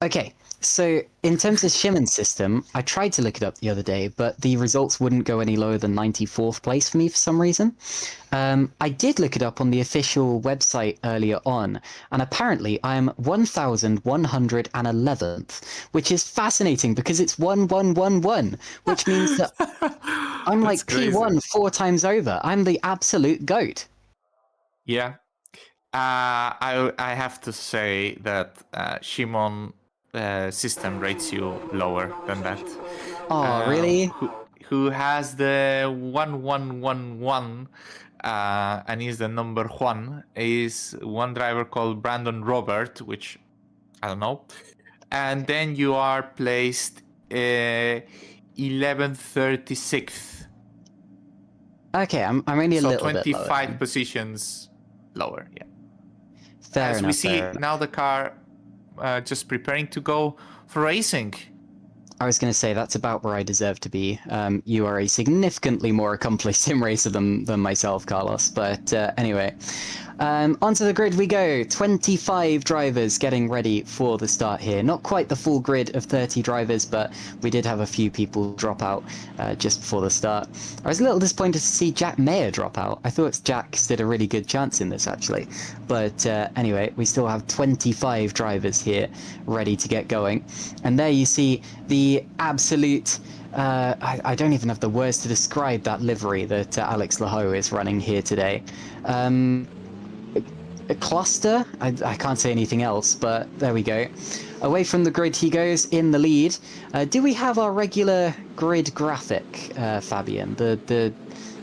Okay, so in terms of Shimon's system, I tried to look it up the other day, but the results wouldn't go any lower than 94th place for me for some reason. I did look it up on the official website earlier on, and apparently I'm 1,111th, which is fascinating because it's 1111, which means that I'm like P1 4 times over. I'm the absolute GOAT. Yeah. I have to say that Shimon system rates you lower than that. Oh, really? Who has the 1111 and is the number one is one driver called Brandon Robert, which I don't know. And then you are placed 1136th. Okay, I'm only a little bit lower. So 25 positions lower, yeah. Fair enough, we see now the car just preparing to go for racing. I was going to say that's about where I deserve to be. You are a significantly more accomplished sim racer than myself, Carlos. But anyway, onto the grid we go. 25 drivers getting ready for the start here. Not quite the full grid of 30 drivers, but we did have a few people drop out just before the start. I was a little disappointed to see Jack Mayer drop out. I thought Jack stood a really good chance in this, actually. But anyway, we still have 25 drivers here ready to get going. And there you see the absolute, I don't even have the words to describe that livery that Alex Laho is running here today. A cluster? I can't say anything else, but there we go. Away from the grid he goes, in the lead. Do we have our regular grid graphic, Fabian? The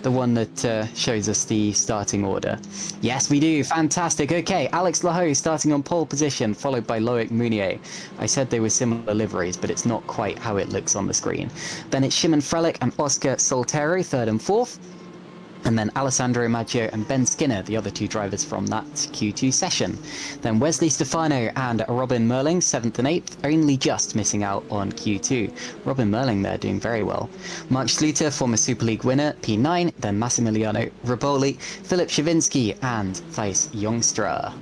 the one that shows us the starting order? Yes, we do. Fantastic. Okay, Alex Lahoe starting on pole position, followed by Loic Mounier. I said they were similar liveries, but it's not quite how it looks on the screen. Then it's Shimon Frelick and Oscar Soltero, third and fourth. And then Alessandro Maggio and Ben Skinner, the other two drivers from that Q2 session. Then Wesley Stefano and Robin Merling, 7th and 8th, only just missing out on Q2. Robin Merling there doing very well. Mark Schluter, former Super League winner, P9, then Massimiliano Riboli, Philip Shavinsky and Thijs Jongstra.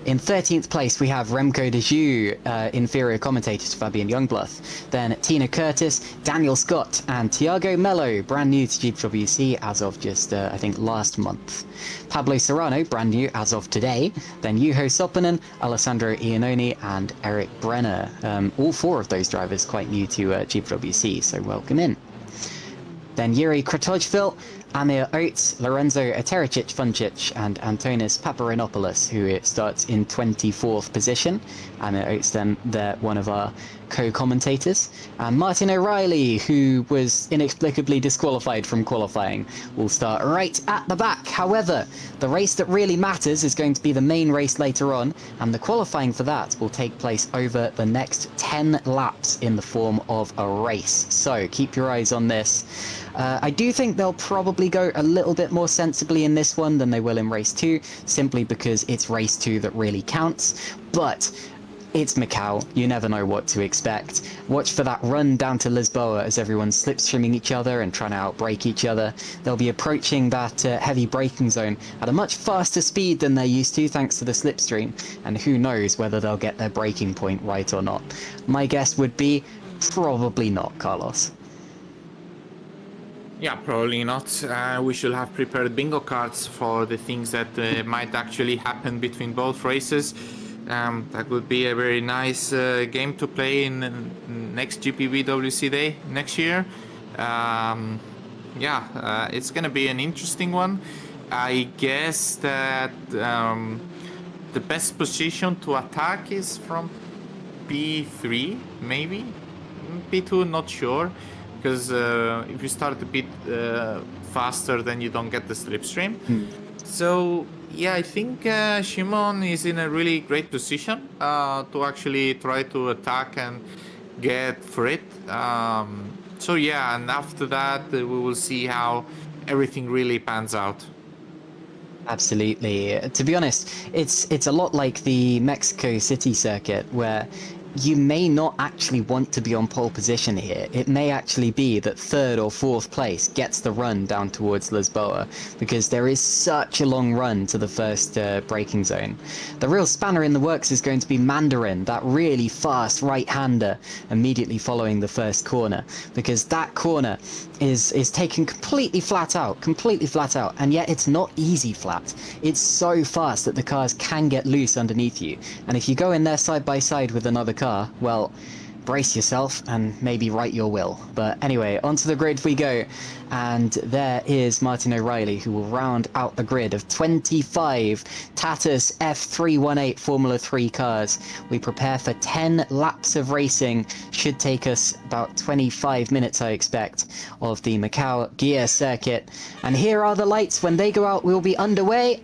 In 13th place, we have Remco de Joux, inferior commentator to Fabian Jungbluth. Then Tina Curtis, Daniel Scott, and Thiago Mello, brand new to GPVWC as of just, I think, last month. Pablo Serrano, brand new as of today. Then Juho Soppanen, Alessandro Iannoni, and Eric Brenner. All four of those drivers quite new to GPVWC, so welcome in. Then Yuri Kratojvil, Amir Oates, Lorenzo Etericic-Funcic, and Antonis Paparinopoulos, who starts in 24th position. Amir Oates then, they're one of our co-commentators. And Martin O'Reilly, who was inexplicably disqualified from qualifying, will start right at the back. However, the race that really matters is going to be the main race later on, and the qualifying for that will take place over the next 10 laps in the form of a race. So keep your eyes on this. I do think they'll probably go a little bit more sensibly in this one than they will in race 2, simply because it's race 2 that really counts. But it's Macau, you never know what to expect. Watch for that run down to Lisboa as everyone's slipstreaming each other and trying to outbrake each other. They'll be approaching that heavy braking zone at a much faster speed than they're used to thanks to the slipstream, and who knows whether they'll get their braking point right or not. My guess would be probably not, Carlos. Yeah, probably not. We should have prepared bingo cards for the things that might actually happen between both races. That would be a very nice game to play in next GPVWC day next year. It's going to be an interesting one. I guess that the best position to attack is from P3, maybe? P2, not sure. Because if you start a bit faster, then you don't get the slipstream. So, yeah, I think Shimon is in a really great position to actually try to attack and get for it. So, yeah, and after that, we will see how everything really pans out. Absolutely. To be honest, it's a lot like the Mexico City circuit, where you may not actually want to be on pole position here. It may actually be that 3rd or 4th place gets the run down towards Lisboa, because there is such a long run to the first braking zone. The real spanner in the works is going to be Mandarin, that really fast right-hander immediately following the first corner, because that corner is taken completely flat out, and yet it's not easy flat. It's so fast that the cars can get loose underneath you, and if you go in there side by side with another car, well, brace yourself and maybe write your will. But anyway, onto the grid we go, and there is Martin O'Reilly, who will round out the grid of 25 Tatus F318 Formula 3 cars. We prepare for 10 laps of racing. Should take us about 25 minutes, I expect, of the Macau Gear circuit. And here are the lights. When they go out, we'll be underway.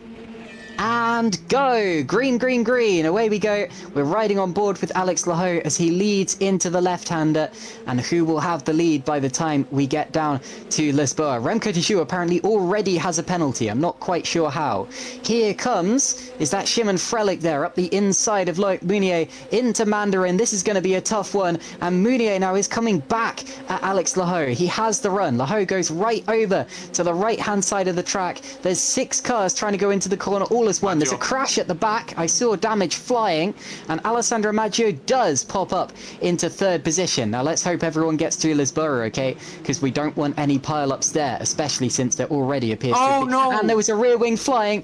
And go! Green, green, green! Away we go. We're riding on board with Alex Lahoe as he leads into the left-hander. And who will have the lead by the time we get down to Lisboa? Remco de Joux apparently already has a penalty. I'm not quite sure how. Here comes, is that Shimon Frelick there up the inside of Loic Mounier into Mandarin. This is going to be a tough one. And Mounier now is coming back at Alex Lahoe. He has the run. Lahoe goes right over to the right-hand side of the track. There's 6 cars trying to go into the corner all as one. There's a crash at the back. I saw damage flying, and Alessandro Maggio does pop up into 3rd position. Now let's hope everyone gets to Lisboa, okay? Because we don't want any pile-ups there, especially since there already appears to be. No! And there was a rear wing flying.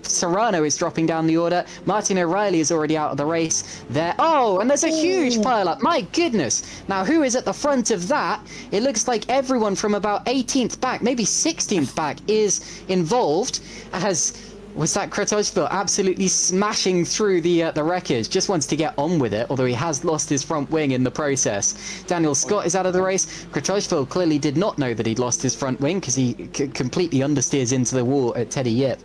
Serrano is dropping down the order. Martin O'Reilly is already out of the race there. Oh, and there's a huge pile-up. My goodness. Now, who is at the front of that? It looks like everyone from about 18th back, maybe 16th back, is involved, as Was that Kratochvil absolutely smashing through the wreckage? Just wants to get on with it, although he has lost his front wing in the process. Daniel Scott is out of the race. Kratochvil clearly did not know that he'd lost his front wing because he completely understeers into the wall at Teddy Yip.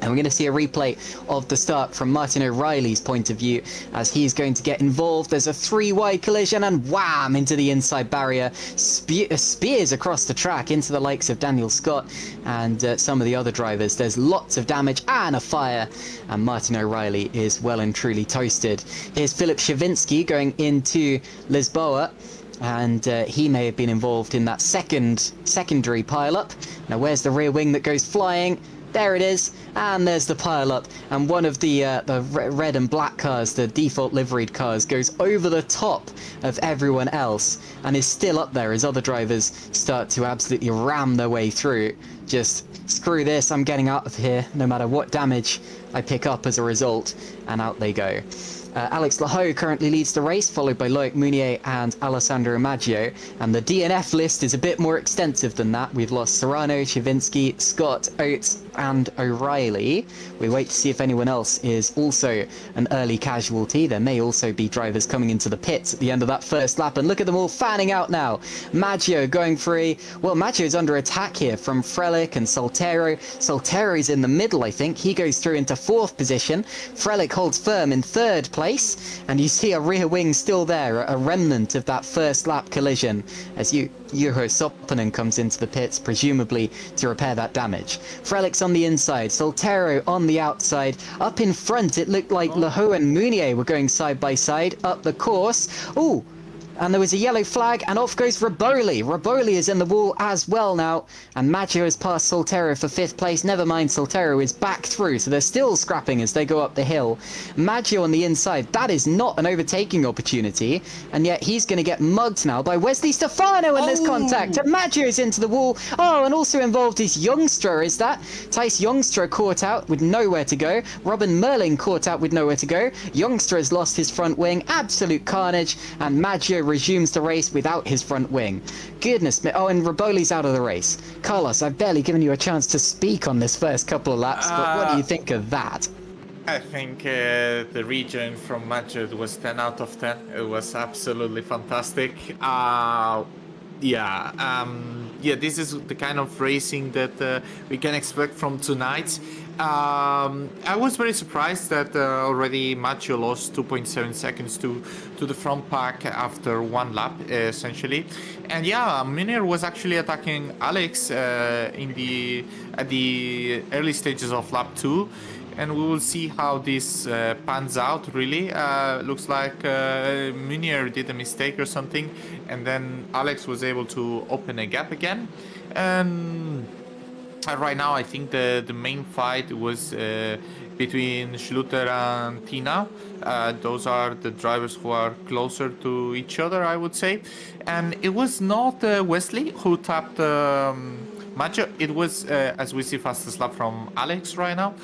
And we're going to see a replay of the start from Martin O'Reilly's point of view as he's going to get involved. There's a three-wide collision and wham into the inside barrier. Spears across the track into the likes of Daniel Scott and some of the other drivers. There's lots of damage and a fire. And Martin O'Reilly is well and truly toasted. Here's Filip Szywiński going into Lisboa. And he may have been involved in that secondary pile-up. Now where's the rear wing that goes flying? There it is, and there's the pile-up, and one of the red and black cars, the default liveried cars, goes over the top of everyone else and is still up there as other drivers start to absolutely ram their way through. Just screw this, I'm getting out of here, no matter what damage I pick up as a result, and out they go. Alex Lahoe currently leads the race, followed by Loic Mounier and Alessandro Maggio. And the DNF list is a bit more extensive than that. We've lost Serrano, Szywiński, Scott, Oates, and O'Reilly. We wait to see if anyone else is also an early casualty. There may also be drivers coming into the pits at the end of that first lap. And look at them all fanning out now. Maggio going free. Well, Maggio's under attack here from Frelick and Soltero. Soltero's in the middle, I think. He goes through into 4th position. Frelick holds firm in 3rd place. And you see a rear wing still there, a remnant of that first lap collision as Juho Soppanen comes into the pits, presumably to repair that damage. Frelick's on the inside, Soltero on the outside. Up in front, it looked like Lahoe and Mounier were going side by side up the course. Ooh! And there was a yellow flag, and off goes Raboli. Raboli is in the wall as well now, and Maggio has passed Soltero for 5th place. Never mind, Soltero is back through, so they're still scrapping as they go up the hill. Maggio on the inside, that is not an overtaking opportunity, and yet he's going to get mugged now by Wesley Stefano in this contact. And Maggio's into the wall. Oh, and also involved is Youngstra, is that? Thijs Youngstra caught out with nowhere to go. Robin Merling caught out with nowhere to go. Youngstra has lost his front wing. Absolute carnage, and Maggio resumes the race without his front wing. Goodness me. Oh, and Raboli's out of the race. Carlos, I've barely given you a chance to speak on this first couple of laps, but what do you think of that? I think the region from Madrid was 10 out of 10. It was absolutely fantastic. This is the kind of racing that we can expect from tonight. I was very surprised that already Maggio lost 2.7 seconds to the front pack after one lap, essentially. And yeah, Mounier was actually attacking Alex at the early stages of lap 2. And we will see how this pans out, really. Looks like Mounier did a mistake or something, and then Alex was able to open a gap again. And right now, I think the main fight was between Schluter and Tina. Those are the drivers who are closer to each other, I would say. And it was not Wesley who tapped Maggio. It was, as we see, fastest lap from Alex right now.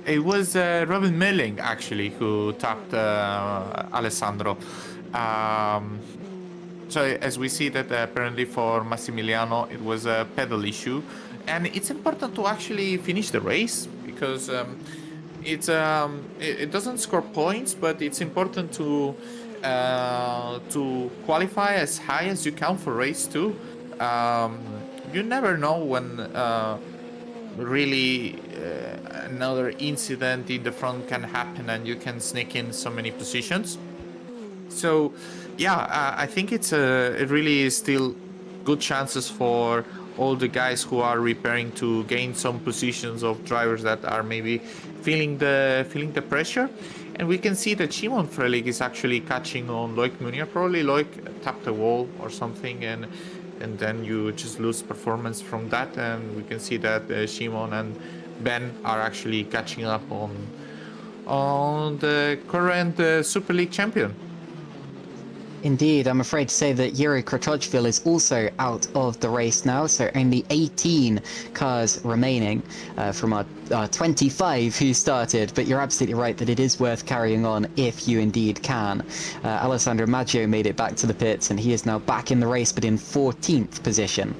It was Robin Merling, actually, who tapped Alessandro. So as we see that apparently for Massimiliano, it was a pedal issue. And it's important to actually finish the race because it doesn't score points, but it's important to qualify as high as you can for race 2. You never know when really another incident in the front can happen and you can sneak in so many positions. So yeah, I think it really is still good chances for all the guys who are repairing to gain some positions of drivers that are maybe feeling the pressure. And we can see that Shimon Frelick is actually catching on Loic Mounier. Probably Loic tapped a wall or something, and then you just lose performance from that. And we can see that Shimon and Ben are actually catching up on the current Super League champion. Indeed, I'm afraid to say that Yuri Kratochvil is also out of the race now, so only 18 cars remaining from our 25 who started, but you're absolutely right that it is worth carrying on if you indeed can. Alessandro Maggio made it back to the pits, and he is now back in the race, but in 14th position.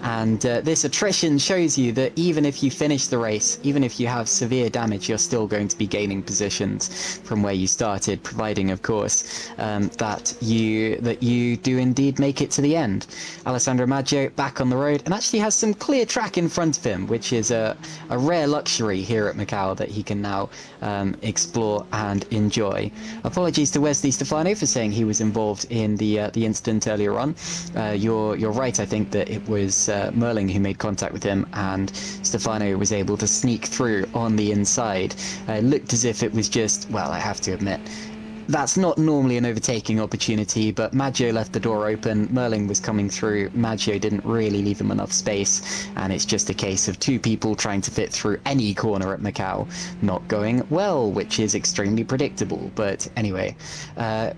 And this attrition shows you that even if you finish the race, even if you have severe damage, you're still going to be gaining positions from where you started, providing, of course, that you do indeed make it to the end. Alessandro Maggio back on the road and actually has some clear track in front of him, which is a rare luxury here at Macau that he can now explore and enjoy. Apologies to Wesley Stefano for saying he was involved in the incident earlier on. You're right, I think that it was Merling who made contact with him, and Stefano was able to sneak through on the inside. It looked as if it was just, well, I have to admit, that's not normally an overtaking opportunity, but Maggio left the door open, Merling was coming through, Maggio didn't really leave him enough space, and it's just a case of two people trying to fit through any corner at Macau not going well, which is extremely predictable. But anyway,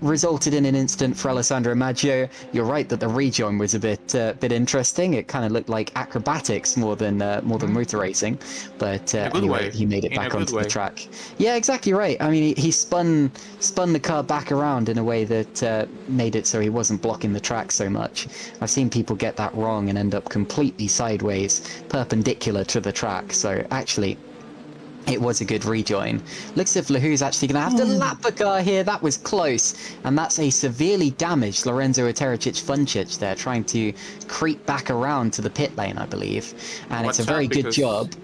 resulted in an incident for Alessandro Maggio. You're right that the rejoin was a bit interesting. It kind of looked like acrobatics more than motor racing, but anyway, he made it back onto the track. Yeah, exactly right. I mean, he spun the car back around in a way that made it so he wasn't blocking the track so much. I've seen people get that wrong and end up completely sideways, perpendicular to the track. So actually, it was a good rejoin. Looks as if Lahou's actually going to have to lap the car here. That was close. And that's a severely damaged Lorenzo Otericic-Funcic there, trying to creep back around to the pit lane, I believe. And it's a very good job.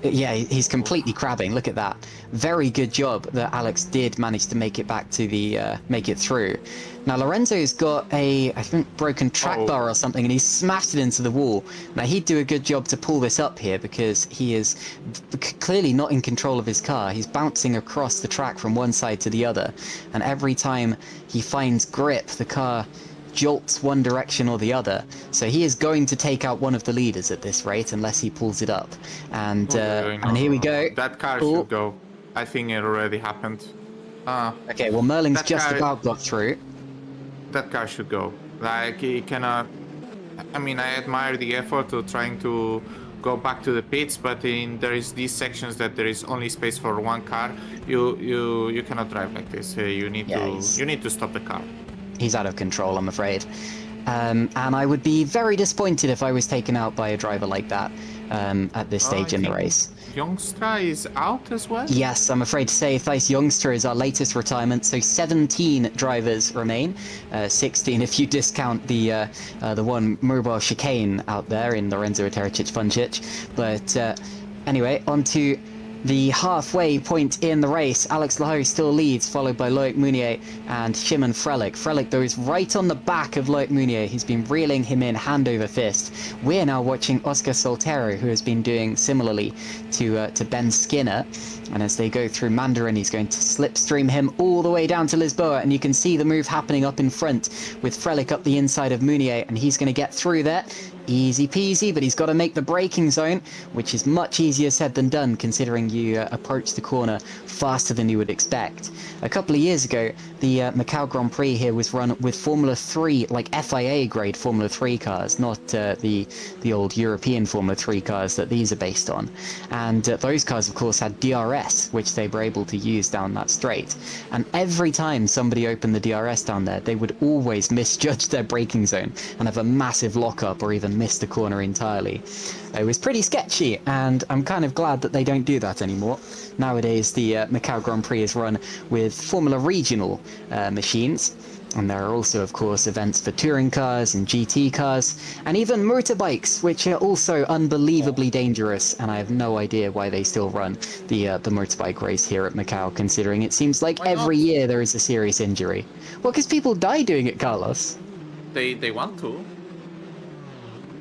Yeah, he's completely crabbing. Look at that. Very good job that Alex did manage to make it back to the make it through. Now Lorenzo's got a, I think, broken track bar or something, and he's smashed it into the wall. Now he'd do a good job to pull this up here because he is clearly not in control of his car. He's bouncing across the track from one side to the other, and every time he finds grip, the car jolts one direction or the other. So he is going to take out one of the leaders at this rate unless he pulls it up. And here we go. That car should go. I think it already happened. Okay, well Merling's just about got through. That car should go. Like, he cannot... I mean, I admire the effort of trying to go back to the pits, but there is these sections that there is only space for one car. You cannot drive like this. You need to stop the car. He's out of control, I'm afraid. And I would be very disappointed if I was taken out by a driver like that at this stage in the race. Youngstra is out as well? Yes, I'm afraid to say Thijs Youngstra is our latest retirement, so 17 drivers remain. 16 if you discount the one mobile chicane out there in Lorenzo Otericic-Funcic. But anyway, on to the halfway point in the race. Alex Lahou still leads, followed by Loic Mounier and Shimon Frelich. Frelich, though, is right on the back of Loic Mounier. He's been reeling him in hand over fist. We're now watching Oscar Soltero, who has been doing similarly to Ben Skinner. And as they go through Mandarin, he's going to slipstream him all the way down to Lisboa. And you can see the move happening up in front with Frelich up the inside of Mounier. And he's going to get through there. Easy peasy, but he's got to make the braking zone, which is much easier said than done, considering you approach the corner faster than you would expect. A couple of years ago, the Macau Grand Prix here was run with Formula 3, like FIA grade Formula 3 cars, not the old European Formula 3 cars that these are based on. And those cars, of course, had DRS, which they were able to use down that straight. And every time somebody opened the DRS down there, they would always misjudge their braking zone and have a massive lockup or even miss the corner entirely. It was pretty sketchy, and I'm kind of glad that they don't do that anymore. Nowadays, the Macau Grand Prix is run with Formula Regional machines, and there are also, of course, events for touring cars and GT cars, and even motorbikes, which are also unbelievably dangerous, and I have no idea why they still run the motorbike race here at Macau, considering it seems like every year there is a serious injury. Well, because people die doing it, Carlos. They want to.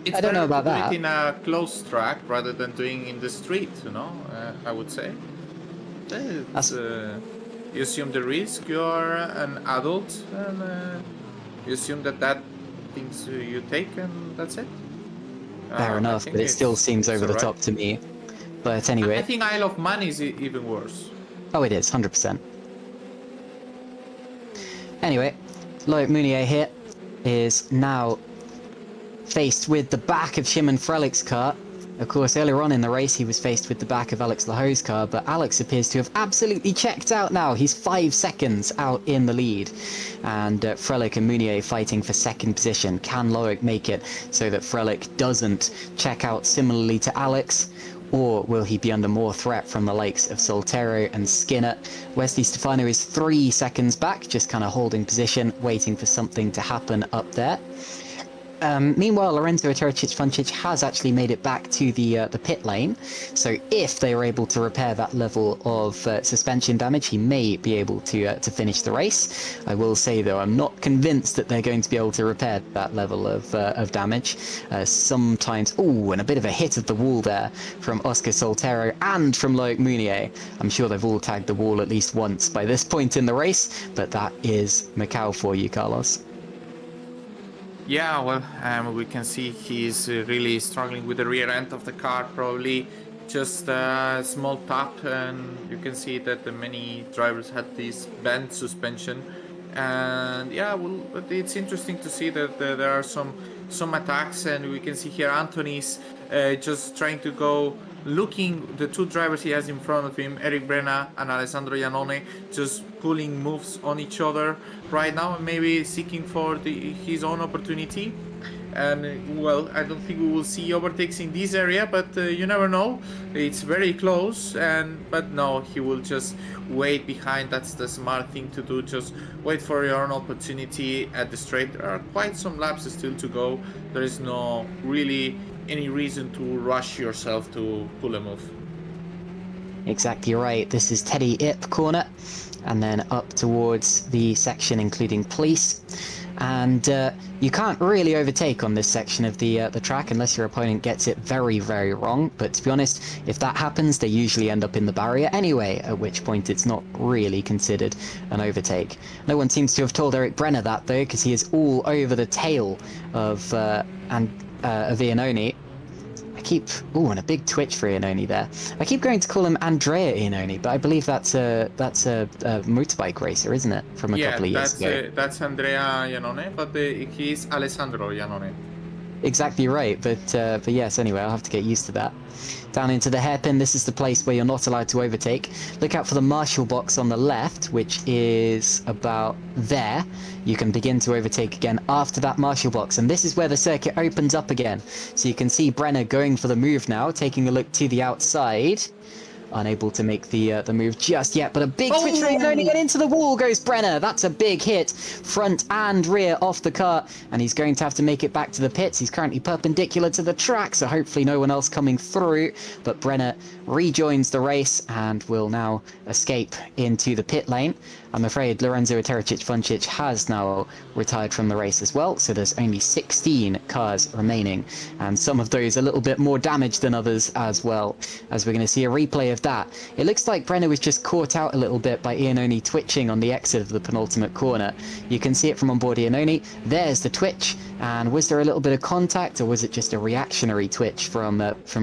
It's I don't know about better to that. do it in a closed track rather than doing in the street, you know, I would say. You assume the risk, you're an adult, and you assume that things you take, and that's it. Fair enough, but it still seems over the top to me. But anyway. I think Isle of Man is even worse. Oh, it is, 100%. Anyway, Loic Mounier here is now faced with the back of Shimon Frelich's car, Of course, earlier on in the race, he was faced with the back of Alex Laho's car, but Alex appears to have absolutely checked out now. He's 5 seconds out in the lead. And Frelick and Mounier fighting for second position. Can Loic make it so that Frelick doesn't check out similarly to Alex? Or will he be under more threat from the likes of Soltero and Skinner? Wesley Stefano is 3 seconds back, just kind of holding position, waiting for something to happen up there. Meanwhile, Lorenzo Tericic-Funcic has actually made it back to the pit lane, so if they are able to repair that level of suspension damage, he may be able to finish the race. I will say, though, I'm not convinced that they're going to be able to repair that level of damage. Sometimes... Ooh, and a bit of a hit of the wall there from Oscar Soltero and from Loic Mounier. I'm sure they've all tagged the wall at least once by this point in the race, but that is Macau for you, Carlos. Yeah, well, we can see he's really struggling with the rear end of the car, probably just a small tap, and you can see that many drivers had this bent suspension. And yeah, well, but it's interesting to see that there are some attacks, and we can see here Anthony's just trying to go looking the 2 drivers he has in front of him, Eric Brenna and Alessandro Iannone, just pulling moves on each other right now and maybe seeking for his own opportunity. And well, I don't think we will see overtakes in this area, but you never know. It's very close, but no, he will just wait behind. That's the smart thing to do. Just wait for your own opportunity at the straight. There are quite some laps still to go. There is no really any reason to rush yourself to pull a move. Exactly right. This is Teddy Ip corner, and then up towards the section including police. And you can't really overtake on this section of the track unless your opponent gets it very, very wrong. But to be honest, if that happens, they usually end up in the barrier anyway, at which point it's not really considered an overtake. No one seems to have told Eric Brenner that, though, because he is all over the tail of Iannone. And a big twitch for Iannone there. I keep going to call him Andrea Iannone, but I believe that's a motorbike racer, isn't it? From a couple of years ago. That's Andrea Iannone, but he's Alessandro Iannone. Exactly right, but yes, anyway, I'll have to get used to that. Down into the hairpin, this is the place where you're not allowed to overtake. Look out for the marshal box on the left, which is about there. You can begin to overtake again after that marshal box, and this is where the circuit opens up again. So you can see Brenner going for the move now, taking a look to the outside. Unable to make the move just yet, but a big twitch rate, and only get into the wall goes Brenner. That's a big hit, front and rear off the car, and he's going to have to make it back to the pits. He's currently perpendicular to the track, so hopefully no one else coming through, but Brenner rejoins the race and will now escape into the pit lane. I'm afraid Lorenzo Tericic-Funcic has now retired from the race as well, so there's only 16 cars remaining, and some of those a little bit more damaged than others as well, as we're going to see a replay of that. It looks like Brenner was just caught out a little bit by Iannone twitching on the exit of the penultimate corner. You can see it from on board Iannone. There's the twitch, and was there a little bit of contact, or was it just a reactionary twitch from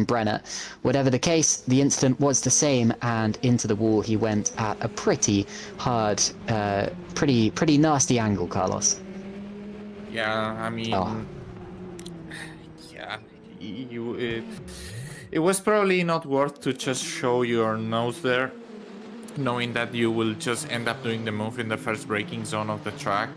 Brenner? Whatever the case, the incident was the same, and into the wall he went at a pretty hard, pretty nasty angle, Carlos. Yeah, I mean, yeah, it was probably not worth to just show your nose there, knowing that you will just end up doing the move in the first braking zone of the track.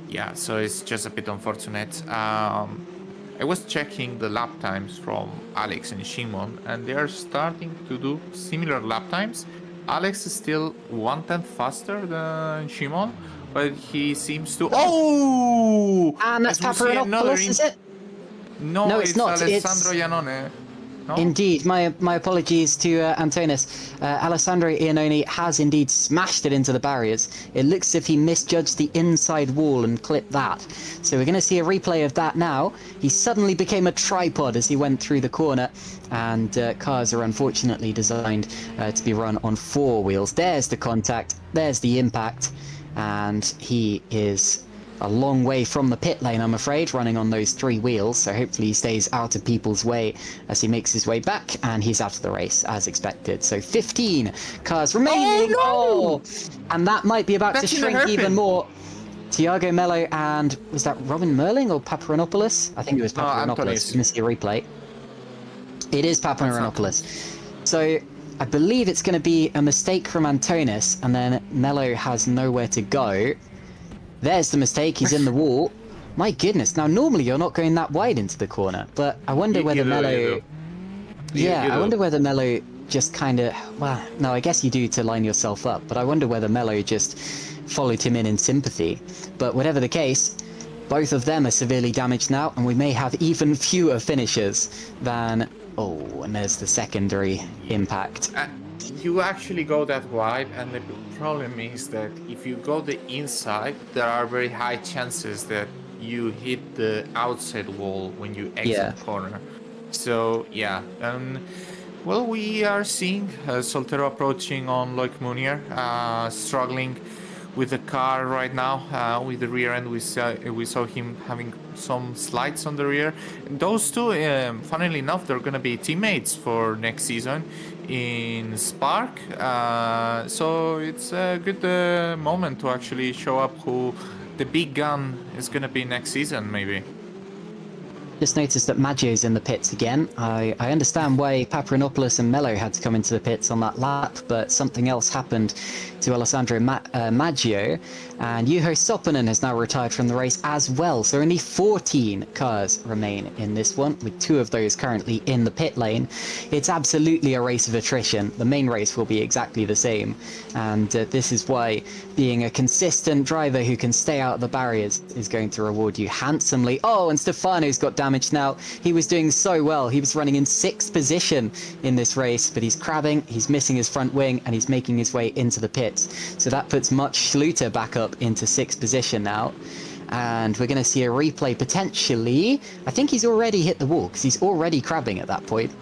Yeah, so it's just a bit unfortunate. I was checking the lap times from Alex and Shimon, and they are starting to do similar lap times. Alex is still 1/10 faster than Shimon, but he seems to... And that's Paparanopoulos, is it? No, it's not. Alessandro Iannone. No? Indeed, my apologies to Antonis. Alessandro Iannone has indeed smashed it into the barriers. It looks as if he misjudged the inside wall and clipped that. So we're going to see a replay of that now. He suddenly became a tripod as he went through the corner, and cars are unfortunately designed to be run on 4 wheels. There's the contact, there's the impact, and he is a long way from the pit lane, I'm afraid, running on those 3 wheels, so hopefully he stays out of people's way as he makes his way back, and he's out of the race, as expected. So 15 cars remaining! Oh, no! And that might be about to shrink even more. Tiago Mello and, was that Robin Merling or Paparanopoulos? I think it was Paparanopoulos. We're going to see a replay. It is What's up? Papanopoulos. So I believe it's going to be a mistake from Antonis, and then Mello has nowhere to go. There's the mistake. He's in the wall. My goodness. Now, normally you're not going that wide into the corner, but I wonder whether Mello... Yeah, I wonder whether Mello just kind of... Well, no, I guess you do to line yourself up, but I wonder whether Mello just followed him in sympathy. But whatever the case, both of them are severely damaged now, and we may have even fewer finishers than... Oh, and there's the secondary impact. You actually go that wide, and the problem is that if you go the inside, there are very high chances that you hit the outside wall when you exit the corner. So yeah, well, we are seeing Soltero approaching on Loic Munier, struggling with the car right now. With the rear end, we saw him having some slides on the rear. Those two, funnily enough, they're going to be teammates for next season in Spark. So it's a good moment to actually show up who the big gun is going to be next season, maybe. Just noticed that Maggio's in the pits again. I understand why Papanopoulos and Mello had to come into the pits on that lap, but something else happened to Alessandro Maggio, and Juho Soppanen has now retired from the race as well. So only 14 cars remain in this one, with 2 of those currently in the pit lane. It's absolutely a race of attrition. The main race will be exactly the same, and this is why being a consistent driver who can stay out of the barriers is going to reward you handsomely. Oh, and Stefano's got damaged now. He was doing so well. He was running in 6th position in this race, but he's crabbing, he's missing his front wing, and he's making his way into the pits. So that puts Much Schluter back up into 6th position now. And we're going to see a replay potentially. I think he's already hit the wall, because he's already crabbing at that point.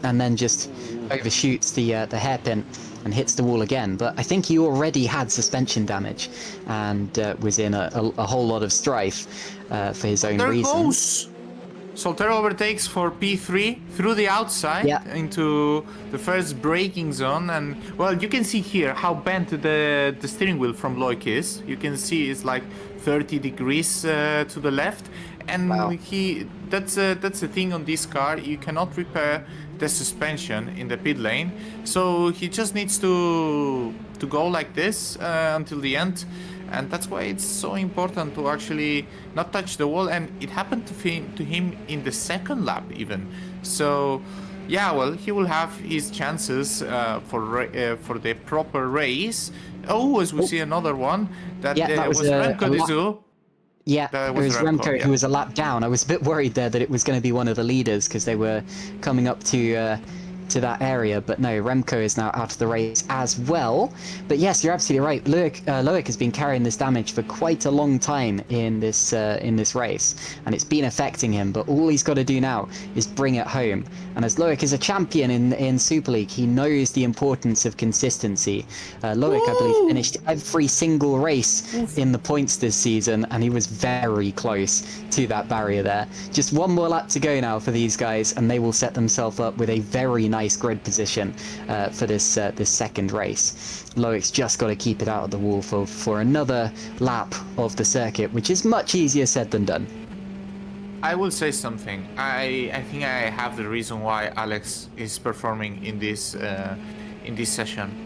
And then just overshoots the hairpin and hits the wall again. But I think he already had suspension damage and was in a whole lot of strife for his own reasons. Soltero overtakes for P3 through the outside into the first braking zone, and well, you can see here how bent the steering wheel from Loic is. You can see it's like 30 degrees to the left, and that's the thing on this car. You cannot repair the suspension in the pit lane, so he just needs to go like this until the end. And that's why it's so important to actually not touch the wall. And it happened to him in the second lap even. So, yeah, well, he will have his chances for the proper race. Oh, as we see another one. That was Remco Dizou. Yeah, it was Remco who was a lap down. I was a bit worried there that it was going to be one of the leaders because they were coming up to that area, but no, Remco is now out of the race as well. But yes, you're absolutely right. Loic has been carrying this damage for quite a long time in this race, and it's been affecting him. But all he's got to do now is bring it home. And as Loic is a champion in Super League, he knows the importance of consistency. Loic, I believe, finished every single race in the points this season, and he was very close to that barrier there. Just one more lap to go now for these guys, and they will set themselves up with a very nice grid position for this second race. Loic's just got to keep it out of the wall for another lap of the circuit, which is much easier said than done. I will say something. I think I have the reason why Alex is performing in this session.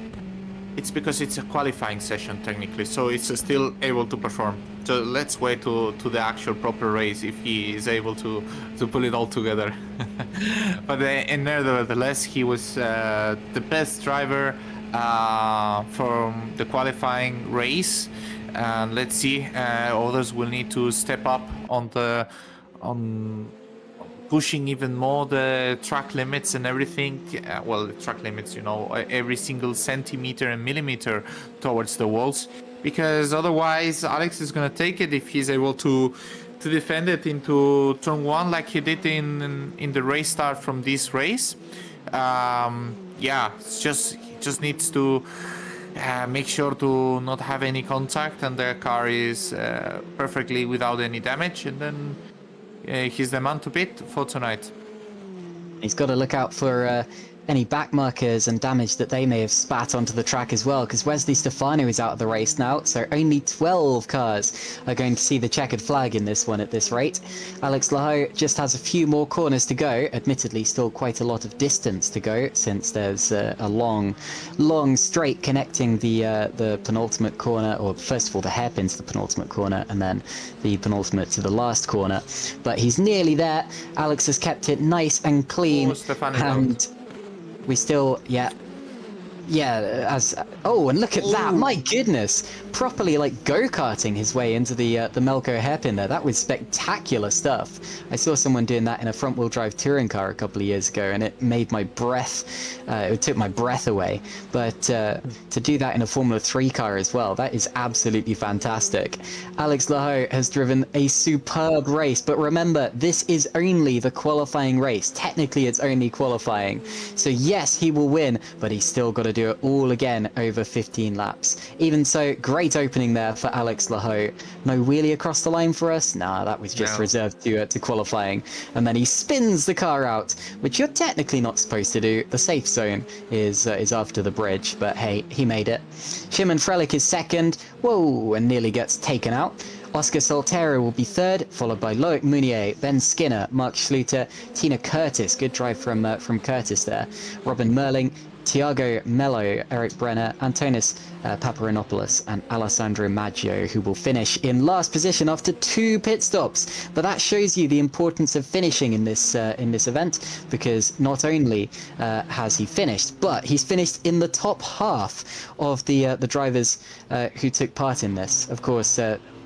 It's because it's a qualifying session technically, so it's still able to perform. So let's wait to the actual proper race if he is able to pull it all together. But nevertheless, he was the best driver from the qualifying race. And let's see, others will need to step up on pushing even more the track limits and everything. Well, the track limits, you know, every single centimeter and millimeter towards the walls, because otherwise Alex is gonna take it if he's able to defend it into turn 1 like he did in the race start from this race. Yeah, he just needs to make sure to not have any contact, and the car is perfectly without any damage, and then he's the man to beat for tonight. He's got to look out for any back markers and damage that they may have spat onto the track as well, because Wesley Stefano is out of the race now, so only 12 cars are going to see the checkered flag in this one at this rate. Alex Laho just has a few more corners to go, admittedly still quite a lot of distance to go, since there's a long straight connecting the penultimate corner, or first of all the hairpin to the penultimate corner, and then the penultimate to the last corner. But he's nearly there. Alex has kept it nice and clean, and we still, yeah, and look at that, my goodness, properly like go-karting his way into the Melco hairpin there. That was spectacular stuff. I saw someone doing that in a front-wheel drive touring car a couple of years ago, and it made my breath, it took my breath away. But to do that in a Formula 3 car as well, that is absolutely fantastic. Alex Laho has driven a superb race, but remember, this is only the qualifying race. Technically, it's only qualifying. So yes, he will win, but he's still got to do it all again over 15 laps. Even so, great opening there for Alex Laho. No wheelie across the line for us? Nah, that was just reserved to qualifying. And then he spins the car out, which you're technically not supposed to do. The safe zone is after the bridge, but hey, he made it. Shimon Frelich is second. Whoa, and nearly gets taken out. Oscar Soltero will be third, followed by Loic Mounier, Ben Skinner, Mark Schluter, Tina Curtis. Good drive from Curtis there. Robin Merling, Tiago Mello, Eric Brenner, Antonis Paparanopoulos, and Alessandro Maggio, who will finish in last position after 2 pit stops. But that shows you the importance of finishing in this event, because not only has he finished, but he's finished in the top half of the drivers who took part in this. Of course,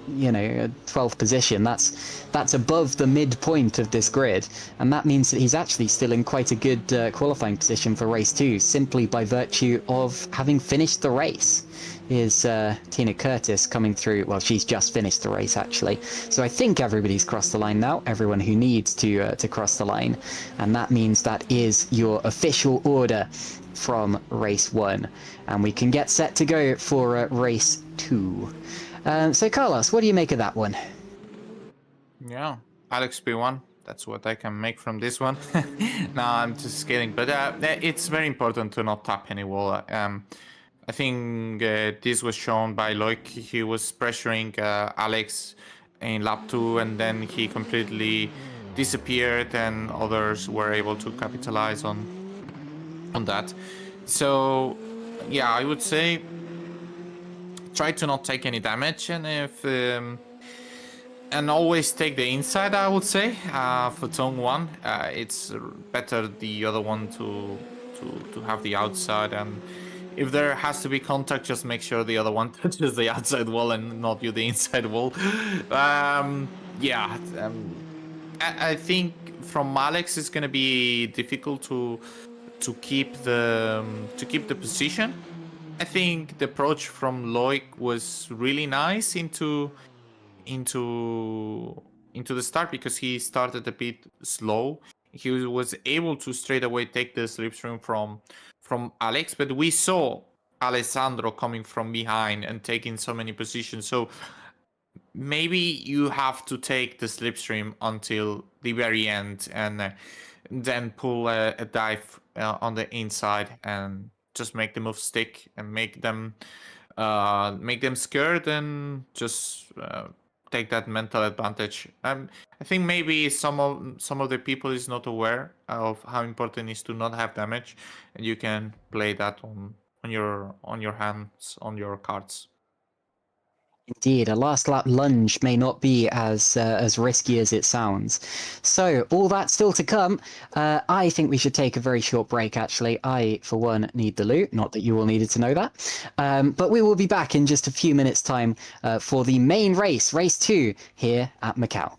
12th position, that's above the midpoint of this grid, and that means that he's actually still in quite a good qualifying position for race 2, simply by virtue of having finished the race. Is Tina Curtis coming through? Well, she's just finished the race actually, so I think everybody's crossed the line now, everyone who needs to cross the line, and that means that is your official order from race 1, and we can get set to go for race 2. So Carlos, what do you make of that one? Yeah, Alex P1. That's what I can make from this one. No, I'm just kidding. But it's very important to not tap any wall. I think this was shown by Loic. He was pressuring Alex in lap 2, and then he completely disappeared, and others were able to capitalize on that. So, yeah, I would say try to not take any damage, and and always take the inside, I would say, for turn 1. It's better the other one to have the outside, and if there has to be contact, just make sure the other one touches the outside wall and not you the inside wall. I think from Alex it's gonna be difficult to keep the position. I think the approach from Loic was really nice into the start, because he started a bit slow. He was able to straight away take the slipstream from Alex, but we saw Alessandro coming from behind and taking so many positions. So maybe you have to take the slipstream until the very end, and then pull a dive on the inside and just make the move stick and make them scared, and just take that mental advantage. I think maybe some of the people is not aware of how important it is to not have damage, and you can play that on your hands, on your cards. Indeed, a last lap lunge may not be as risky as it sounds. So, all that still to come. I think we should take a very short break, actually. I, for one, need the loot. Not that you all needed to know that. But we will be back in just a few minutes' time for the main race, race 2, here at Macau.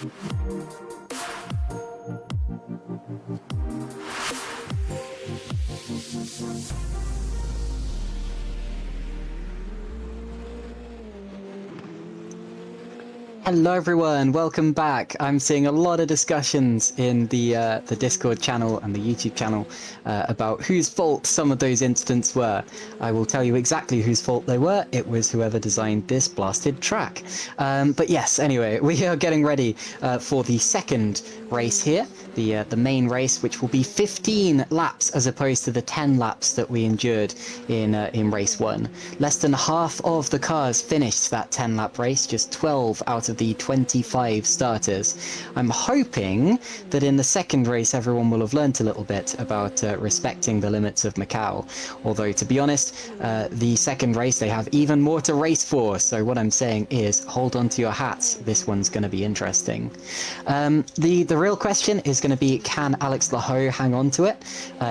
Hello everyone, welcome back. I'm seeing a lot of discussions in the Discord channel and the YouTube channel about whose fault some of those incidents were. I will tell you exactly whose fault they were. It was whoever designed this blasted track. But yes, anyway, we are getting ready for the second race here, the main race, which will be 15 laps as opposed to the 10 laps that we endured in race 1. Less than half of the cars finished that 10-lap race, just 12 out of the 25 starters. I'm hoping that in the second race everyone will have learnt a little bit about respecting the limits of Macau. Although, to be honest, the second race they have even more to race for, so what I'm saying is hold on to your hats, this one's going to be interesting. The real question is going to be, can Alex Laho hang on to it?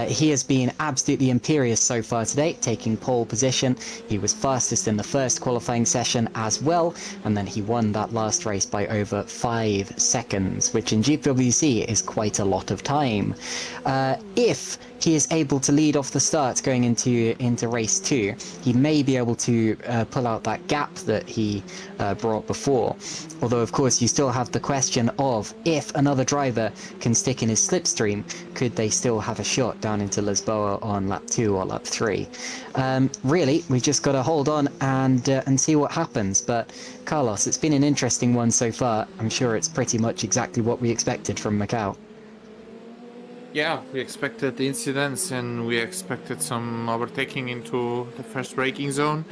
He has been absolutely imperious so far today, taking pole position. He was fastest in the first qualifying session as well, and then he won that last race by over 5 seconds, which in GPVWC is quite a lot of time. If he is able to lead off the start going into race 2, he may be able to pull out that gap that he brought before. Although, of course, you still have the question of if another driver can stick in his slipstream, could they still have a shot down into Lisboa on lap 2 or lap 3? Really, we've just got to hold on and see what happens. But Carlos, it's been an interesting one so far. I'm sure it's pretty much exactly what we expected from Macau. Yeah, we expected the incidents and we expected some overtaking into the first braking zone.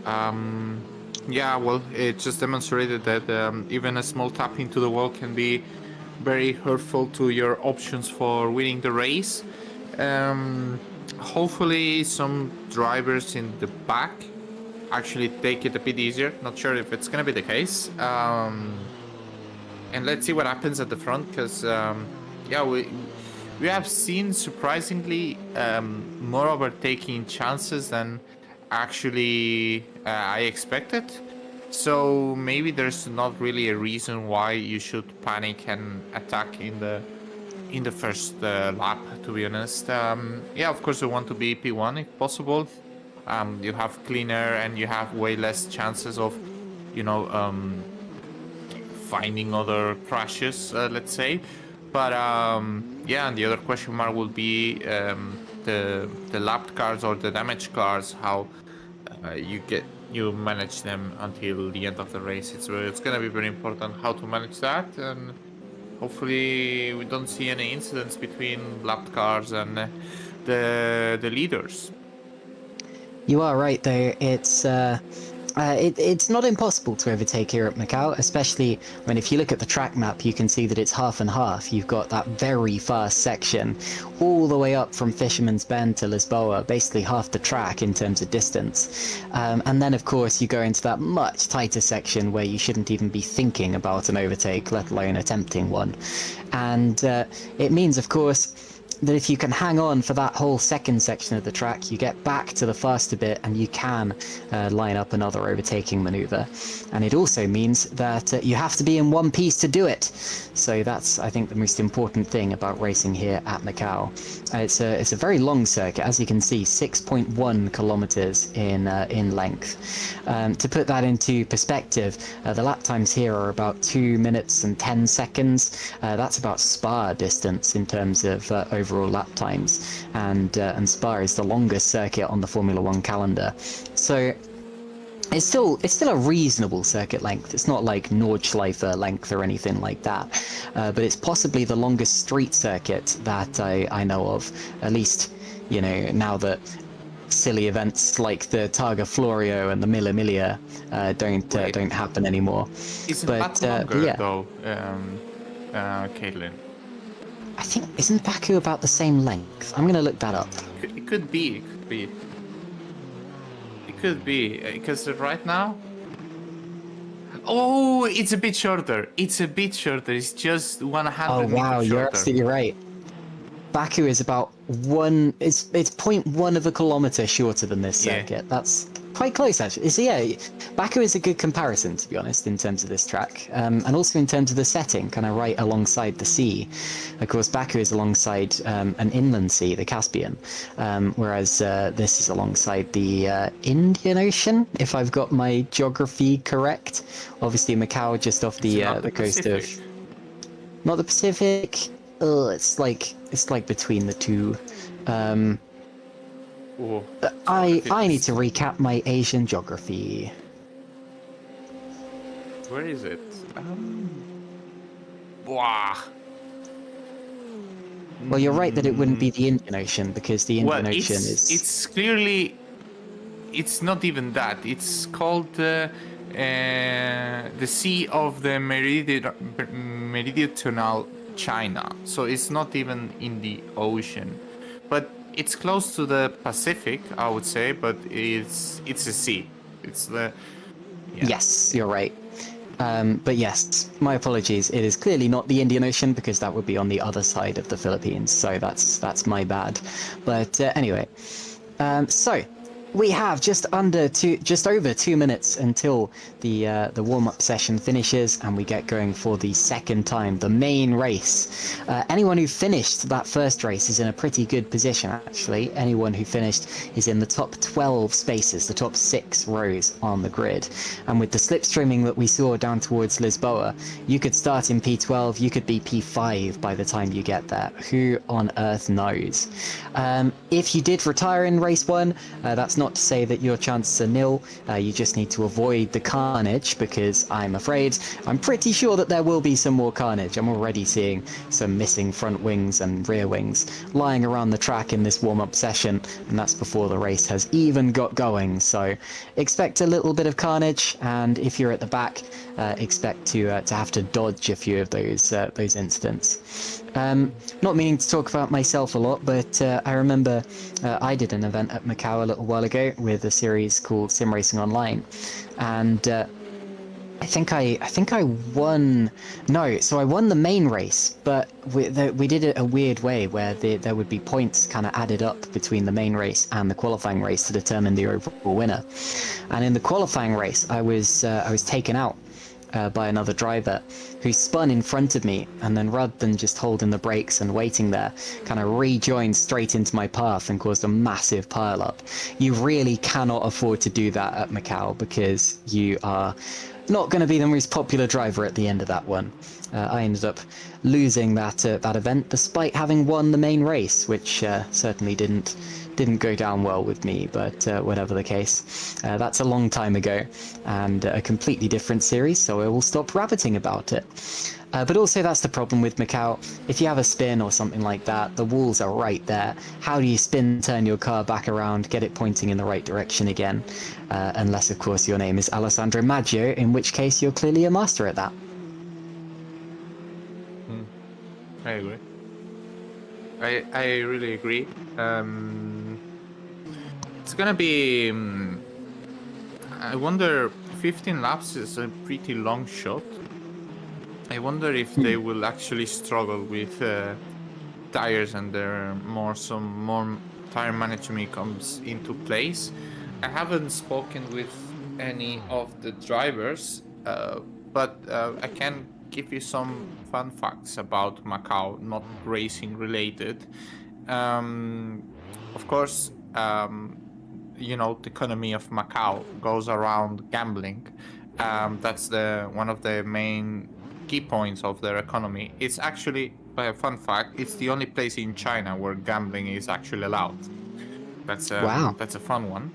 Yeah, well, it just demonstrated that even a small tap into the wall can be very hurtful to your options for winning the race. Hopefully some drivers in the back actually take it a bit easier. Not sure if it's going to be the case. And let's see what happens at the front, because yeah, we have seen surprisingly more overtaking chances than actually I expected. So maybe there's not really a reason why you should panic and attack in the first lap, to be honest. Yeah, of course we want to be P1 if possible. You have cleaner and you have way less chances of, you know, finding other crashes, let's say. But yeah, and the other question mark will be the lapped cars or the damaged cars, how you manage them until the end of the race. It's gonna be very important how to manage that, and hopefully we don't see any incidents between lapped cars and the leaders. You are right, though. It's not impossible to overtake here at Macau, especially when if you look at the track map, you can see that it's half and half. You've got that very fast section all the way up from Fisherman's Bend to Lisboa, basically half the track in terms of distance. And then, of course, you go into that much tighter section where you shouldn't even be thinking about an overtake, let alone attempting one. And it means, of course, that if you can hang on for that whole second section of the track, you get back to the faster bit and you can line up another overtaking maneuver. And it also means that you have to be in one piece to do it. So that's, I think, the most important thing about racing here at Macau. It's a very long circuit, as you can see, 6.1 kilometers in length. To put that into perspective, the lap times here are about 2 minutes and 10 seconds. That's about Spa distance in terms of overall lap times, and Spa is the longest circuit on the Formula 1 calendar. So it's still a reasonable circuit length. It's not like Nordschleife length or anything like that, but it's possibly the longest street circuit that I know of, at least, you know, now that silly events like the Targa Florio and the Mille Miglia don't happen anymore. Isn't that longer, yeah. though, Caitlin? I think, isn't Baku about the same length? I'm going to look that up. It could be. It could be, because right now... Oh, it's a bit shorter. It's just 100 Oh, wow, meters shorter. you're absolutely right. Baku is about it's 0.1 of a kilometer shorter than this circuit. That's quite close actually. So yeah, Baku is a good comparison to be honest in terms of this track, and also in terms of the setting, kind of right alongside the sea. Of course, Baku is alongside an inland sea, the Caspian, whereas this is alongside the Indian Ocean, if I've got my geography correct. Obviously, Macau just off the coast of. Not the Pacific. It's like between the two. I need to recap my Asian geography. Where is it? Wow. Well, you're right that it wouldn't be the Indian Ocean because the Indian Ocean is. It's clearly. It's not even that. It's called the Sea of the Meridional China. So it's not even in the ocean, but it's close to the Pacific, I would say. But it's a sea. It's the. Yeah. Yes, you're right. But yes, my apologies. It is clearly not the Indian Ocean because that would be on the other side of the Philippines. So that's my bad. But anyway, so. We have just over 2 minutes until the warm-up session finishes, and we get going for the second time, the main race. Anyone who finished that first race is in a pretty good position, actually. Anyone who finished is in the top 12 spaces, the top 6 rows on the grid. And with the slipstreaming that we saw down towards Lisboa, you could start in P12, you could be P5 by the time you get there. Who on earth knows? If you did retire in race 1, that's not to say that your chances are nil. You just need to avoid the carnage because I'm pretty sure that there will be some more carnage. I'm already seeing some missing front wings and rear wings lying around the track in this warm-up session, and that's before the race has even got going. So expect a little bit of carnage, and if you're at the back, expect to have to dodge a few of those incidents. Not meaning to talk about myself a lot, but I remember I did an event at Macau a little while ago with a series called Sim Racing Online, and I think I won. No, so I won the main race, but we did it a weird way where there would be points kind of added up between the main race and the qualifying race to determine the overall winner. And in the qualifying race, I was taken out by another driver who spun in front of me, and then rather than just holding the brakes and waiting there, kind of rejoined straight into my path and caused a massive pile-up. You really cannot afford to do that at Macau because you are not going to be the most popular driver at the end of that one. I ended up losing that event despite having won the main race, which certainly didn't go down well with me, but whatever the case. That's a long time ago and a completely different series, so I will stop rabbiting about it. But also that's the problem with Macau. If you have a spin or something like that, the walls are right there. How do you spin, turn your car back around, get it pointing in the right direction again? Unless, of course, your name is Alessandro Maggio, in which case you're clearly a master at that. I agree. I really agree. It's gonna be. I wonder. 15 laps is a pretty long shot. I wonder if they will actually struggle with tires and some more tire management comes into place. I haven't spoken with any of the drivers, but I can give you some fun facts about Macau, not racing related. Of course, the economy of Macau goes around gambling. That's one of the main key points of their economy. It's actually, by a fun fact, it's the only place in China where gambling is actually allowed. That's a fun one.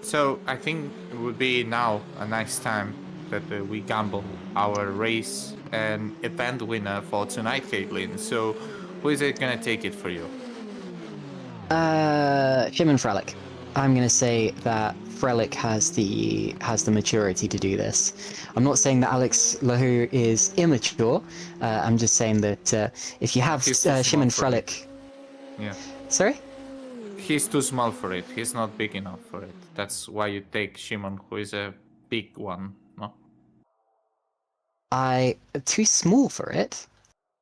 So I think it would be now a nice time that we gamble our race and event winner for tonight, Caitlin. So who is it gonna take it for you? Shimon Frelick. I'm going to say that Frelick has the maturity to do this. I'm not saying that Alex Lahu is immature. I'm just saying that if you have Shimon Frelick... Yeah. Sorry? He's too small for it. He's not big enough for it. That's why you take Shimon, who is a big one, no? Too small for it?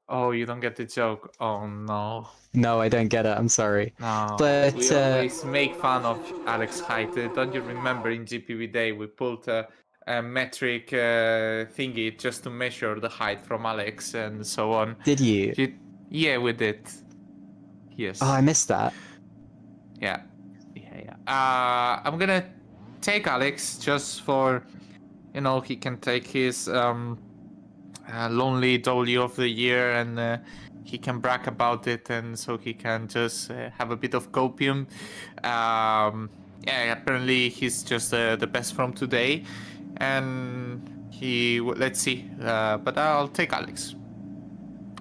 Oh, you don't get the joke. Oh no. No, I don't get it. I'm sorry. No. But We always make fun of Alex height. Don't you remember in GPV Day we pulled a metric thingy just to measure the height from Alex and so on. did you? Yeah, we did. Oh, I Yes. missed that. Yeah. Yeah. I'm gonna take Alex just for, he can take his lonely W of the year and he can brag about it, and so he can just have a bit of copium. Yeah, apparently he's just the best from today, and let's see. But I'll take Alex.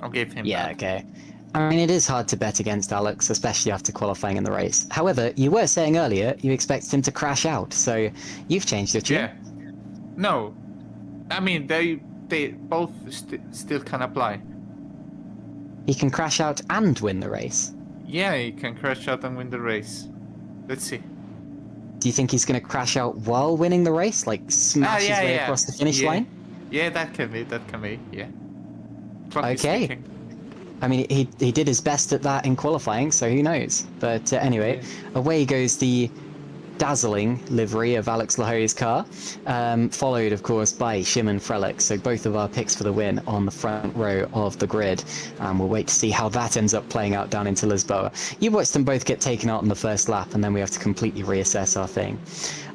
I'll give him Yeah, that. okay. I mean, it is hard to bet against Alex, especially after qualifying in the race. However, you were saying earlier you expected him to crash out, so you've changed your tune. Yeah. No, I mean they both still can apply. He can crash out and win the race. Yeah, he can crash out and win the race. Let's see. Do you think he's going to crash out while winning the race, like smash his way across the finish line? Yeah, that can be. Yeah. Okay. Speaking. I mean, he did his best at that in qualifying, so who knows? But anyway, away goes the dazzling livery of Alex Lahoy's car, followed, of course, by Shimon Frelick. So both of our picks for the win on the front row of the grid. We'll wait to see how that ends up playing out down into Lisboa. You watched them both get taken out on the first lap, and then we have to completely reassess our thing.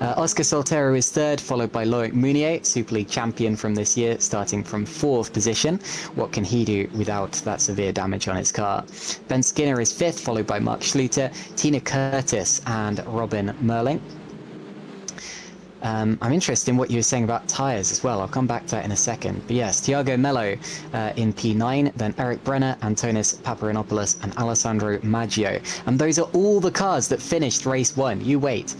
Oscar Soltero is third, followed by Loic Mounier, Super League champion from this year, starting from 4th position. What can he do without that severe damage on his car? Ben Skinner is 5th, followed by Mark Schluter, Tina Curtis, and Robin Merling. I'm interested in what you were saying about tyres as well. I'll come back to that in a second. But yes, Thiago Melo in P9, then Eric Brenner, Antonis Paparinopoulos, and Alessandro Maggio. And those are all the cars that finished race 1. You wait.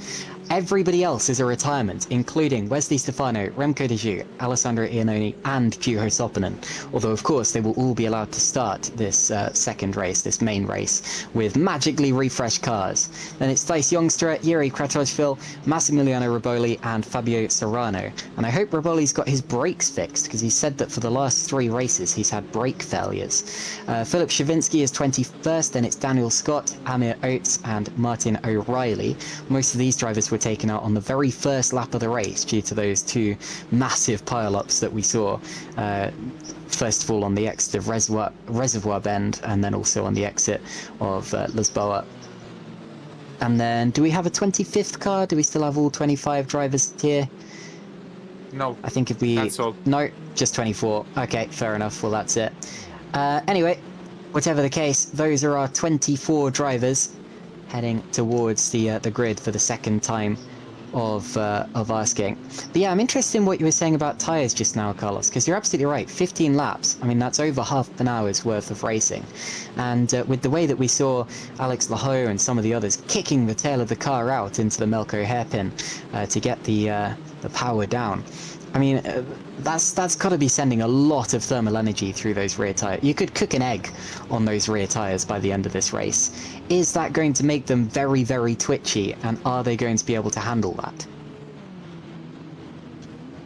Everybody else is a retirement, including Wesley Stefano, Remco de Joux, Alessandro Iannone, and Juho Soppanen. Although, of course, they will all be allowed to start this second race, this main race, with magically refreshed cars. Then it's Thijs Jongstra, Jiri Kratojfil, Massimiliano Riboli, and Fabio Serrano. And I hope Riboli's got his brakes fixed, because he said that for the last 3 races he's had brake failures. Philip Shavinsky is 21st, then it's Daniel Scott, Amir Oates, and Martin O'Reilly. Most of these drivers were taken out on the very first lap of the race due to those 2 massive pile-ups that we saw. First of all on the exit of Reservoir Bend, and then also on the exit of Lisboa. And then, do we have a 25th car? Do we still have all 25 drivers here? No. I think if we... That's all. No, just 24. Okay, fair enough. Well, that's it. Anyway, whatever the case, those are our 24 drivers heading towards the grid for the second time of asking. But yeah, I'm interested in what you were saying about tyres just now, Carlos, because you're absolutely right. 15 laps. I mean, that's over half an hour's worth of racing. And with the way that we saw Alex Lahoy and some of the others kicking the tail of the car out into the Melco hairpin to get the power down. I mean, that's got to be sending a lot of thermal energy through those rear tyres. You could cook an egg on those rear tyres by the end of this race. Is that going to make them very, very twitchy, and are they going to be able to handle that?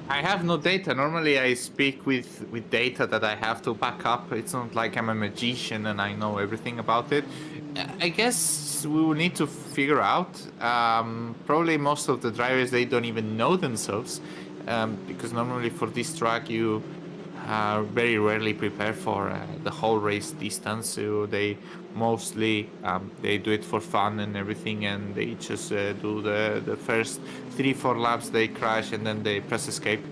I have no data. Normally I speak with data that I have to back up. It's not like I'm a magician and I know everything about it. I guess we will need to figure out. Probably most of the drivers, they don't even know themselves. Because normally for this track you very rarely prepare for the whole race distance, so they mostly they do it for fun and everything, and they just do the first 3-4 laps, they crash and then they press escape.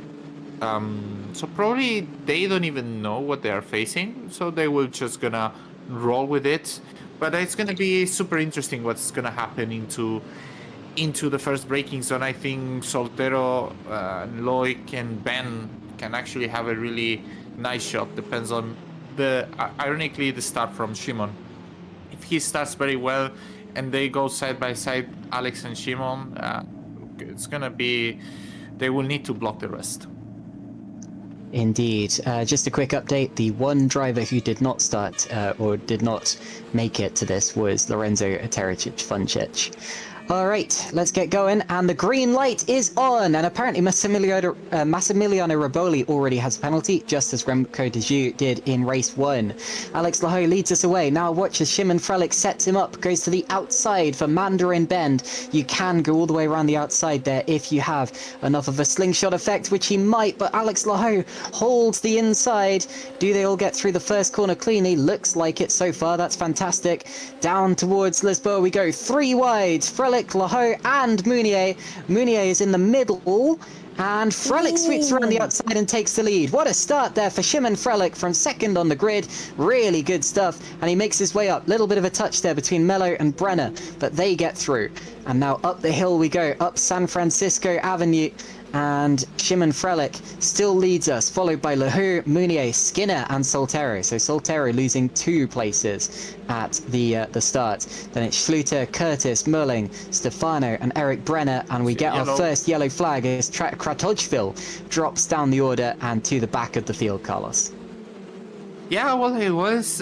So probably they don't even know what they are facing, so they will just gonna roll with it. But it's gonna be super interesting what's gonna happen into the first braking zone. I think Soltero, Loic, and Ben can actually have a really nice shot. Depends on ironically the start from Shimon. If he starts very well and they go side by side, Alex and Shimon, it's gonna be, they will need to block the rest. Indeed. Just a quick update. The one driver who did not start or did not make it to this was Lorenzo Tericic-Funcic. All right, let's get going. And the green light is on. And apparently Massimiliano Riboli already has a penalty, just as Remco de Joux did in race 1. Alex Lahoe leads us away. Now watch as Shimon Frelick sets him up, goes to the outside for Mandarin Bend. You can go all the way around the outside there if you have enough of a slingshot effect, which he might, but Alex Lahoe holds the inside. Do they all get through the first corner cleanly? Looks like it so far. That's fantastic. Down towards Lisboa we go. 3 wide. Frelick, Lahoe and Mounier. Mounier is in the middle. And Frelick sweeps around the outside and takes the lead. What a start there for Shimon Frelick from second on the grid. Really good stuff. And he makes his way up. Little bit of a touch there between Mello and Brenner, but they get through. And now up the hill we go, up San Francisco Avenue. And Shimon Frelick still leads us, followed by Lahoe, Mounier, Skinner and Soltero. So Soltero losing 2 places at the start. Then it's Schluter, Curtis, Merling, Stefano and Eric Brenner. And we get our first yellow flag as Kratojville drops down the order and to the back of the field, Carlos. Yeah, well, it was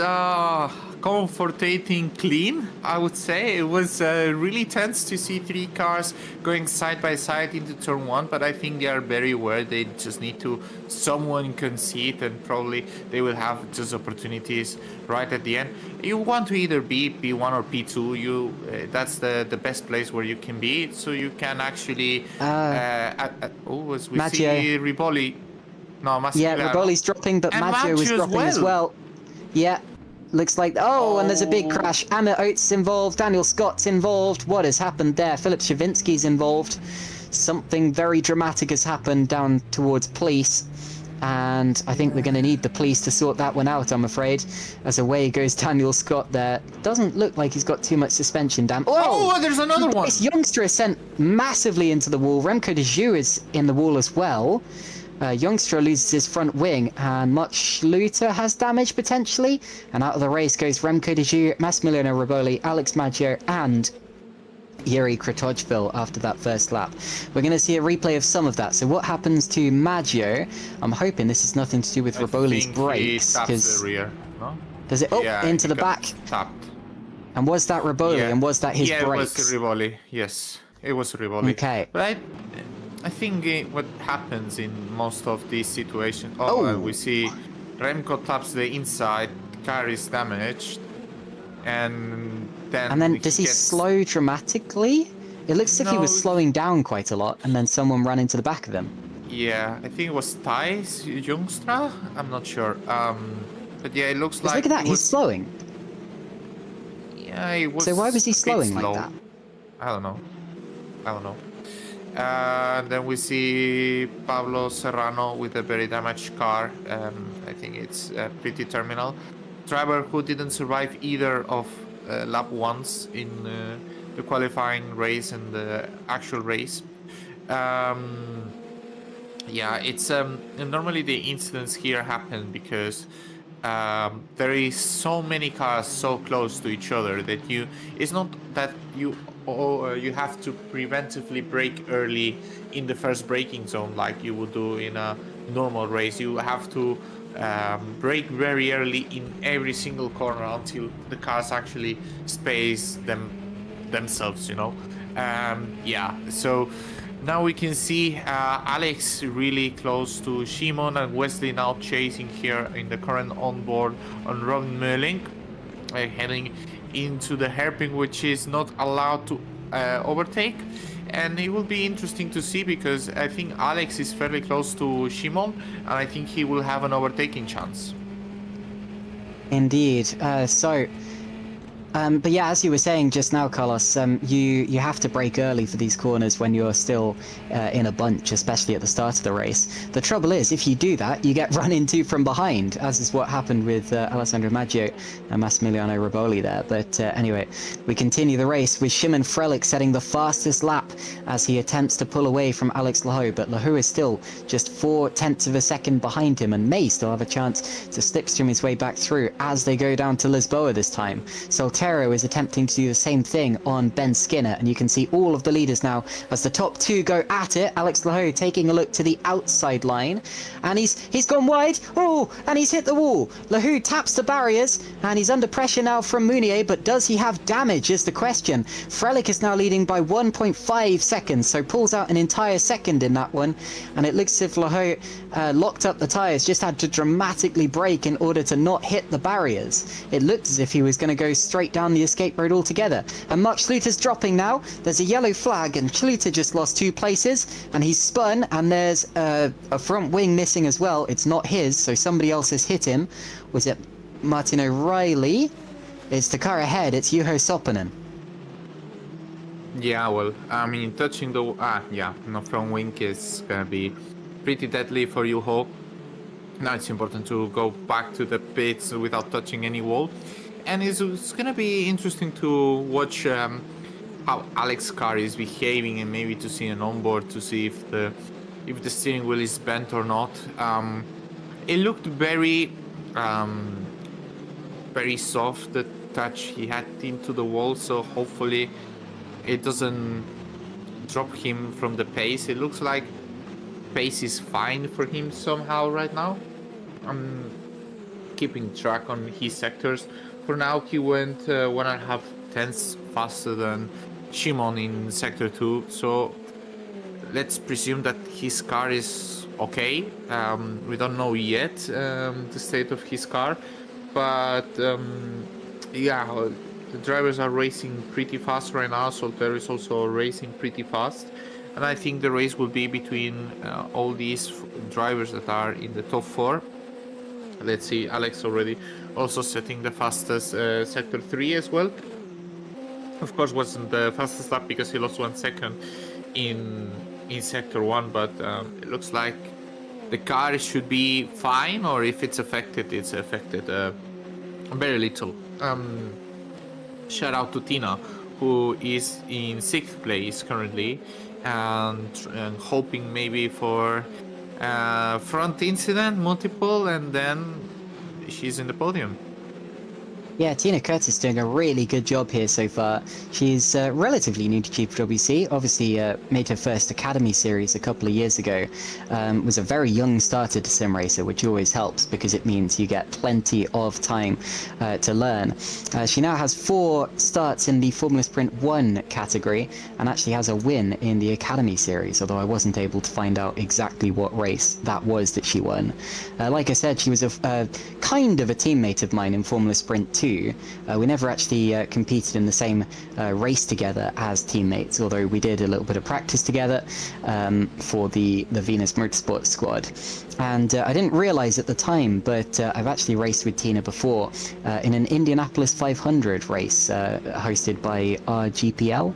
comforting clean, I would say. It was really tense to see 3 cars going side by side into turn 1, but I think they are very aware. They just need to someone concede, and probably they will have just opportunities right at the end. You want to either be P1 or P2. That's the best place where you can be, so you can actually see Riboli. No, yeah, Riboli's dropping, but Maggio was dropping as well. Yeah, looks like... Oh, and there's a big crash. Amit Oates involved, Daniel Scott's involved. What has happened there? Philip Shavinsky's involved. Something very dramatic has happened down towards police. And I think we're going to need the police to sort that one out, I'm afraid. As away goes Daniel Scott there. Doesn't look like he's got too much suspension damage. Oh, there's another one! This youngster is sent massively into the wall. Remco de Joux is in the wall as well. Youngstra loses his front wing, and Mott Schluter has damage potentially. And out of the race goes Remco de Joux, Massimiliano Riboli, Alex Maggio, and Yuri Kratojville after that first lap. We're going to see a replay of some of that. So what happens to Maggio? I'm hoping this is nothing to do with Riboli's brakes. The rear, no? Does it? Oh, yeah, into the back. Tapped. And was that Riboli? Yeah. And was that his brakes? Yeah, it was Riboli. Yes, it was Riboli. Okay. But I think what happens in most of these situations... we see Remco taps the inside, car is damaged, and then does he slow dramatically? It looks as if he was slowing down quite a lot, and then someone ran into the back of him. Yeah, I think it was Thijs Jongstra? I'm not sure. But yeah, it looks like... Look at that, he's slowing. Yeah, he was... So why was he slowing like that? I don't know. Then we see Pablo Serrano with a very damaged car. I think it's pretty terminal. Driver who didn't survive either of lap 1s in the qualifying race and the actual race. Yeah, it's normally the incidents here happen because there is so many cars so close to each other that it's not that you have to preventively brake early in the first braking zone like you would do in a normal race. You have to brake very early in every single corner until the cars actually space themselves, you know. Yeah, so now we can see Alex really close to Shimon, and Wesley now chasing here in the current onboard on Robin Merling, heading into the hairpin, which is not allowed to overtake. And it will be interesting to see because I think Alex is fairly close to Shimon, and I think he will have an overtaking chance. Indeed. But yeah, as you were saying just now, Carlos, you have to brake early for these corners when you're still in a bunch, especially at the start of the race. The trouble is, if you do that, you get run into from behind, as is what happened with Alessandro Maggio and Massimiliano Riboli there. But anyway, we continue the race with Shimon Frelick setting the fastest lap as he attempts to pull away from Alex Lahoe, but Lahoe is still just 0.4 of a second behind him and may still have a chance to slipstream his way back through as they go down to Lisboa this time. So Montero is attempting to do the same thing on Ben Skinner, and you can see all of the leaders now as the top two go at it. Alex Lahoud taking a look to the outside line, and he's gone wide. Oh, and he's hit the wall. Lahoud taps the barriers, and he's under pressure now from Mounier, but does he have damage is the question. Frelick is now leading by 1.5 seconds, so pulls out an entire second in that one, and it looks as if Lahoud locked up the tyres, just had to dramatically brake in order to not hit the barriers. It looked as if he was going to go straight down the escape road altogether. And Mark Schluter's dropping now. There's a yellow flag, and Schluter just lost 2 places, and he's spun, and there's a front wing missing as well. It's not his, so somebody else has hit him. Was it Martin O'Reilly? It's the car ahead, it's Juho Soppinen. Yeah, well, I mean, touching the front wing is gonna be pretty deadly for Juho. Now it's important to go back to the pits without touching any wall, and it's gonna be interesting to watch how Alex's car is behaving, and maybe to see an onboard to see if the steering wheel is bent or not. It looked very soft, the touch he had into the wall, so hopefully it doesn't drop him from the pace. It looks like pace is fine for him somehow right now. I'm keeping track on his sectors. For now, he went 1.5 tenths faster than Shimon in sector 2, so let's presume that his car is okay. We don't know yet the state of his car, but yeah, the drivers are racing pretty fast right now, so there is also racing pretty fast, and I think the race will be between all these drivers that are in the top 4. Let's see, Alex already also setting the fastest sector 3 as well. Of course, wasn't the fastest lap because he lost 1 second in sector 1, but it looks like the car should be fine, or if it's affected very little. Shout out to Tina, who is in 6th place currently, and hoping maybe for front incident, multiple, and then she's in the podium. Yeah, Tina Curtis doing a really good job here so far. She's relatively new to GPVWC, obviously made her first Academy series a couple of years ago. Was a very young starter to sim racer, which always helps because it means you get plenty of time to learn. She now has 4 starts in the Formula Sprint 1 category, and actually has a win in the Academy series, although I wasn't able to find out exactly what race that was that she won. Like I said, she was a kind of a teammate of mine in Formula Sprint 2. We never actually competed in the same race together as teammates, although we did a little bit of practice together for the Venus Motorsport squad. And I didn't realize at the time, but I've actually raced with Tina before in an Indianapolis 500 race hosted by RGPL,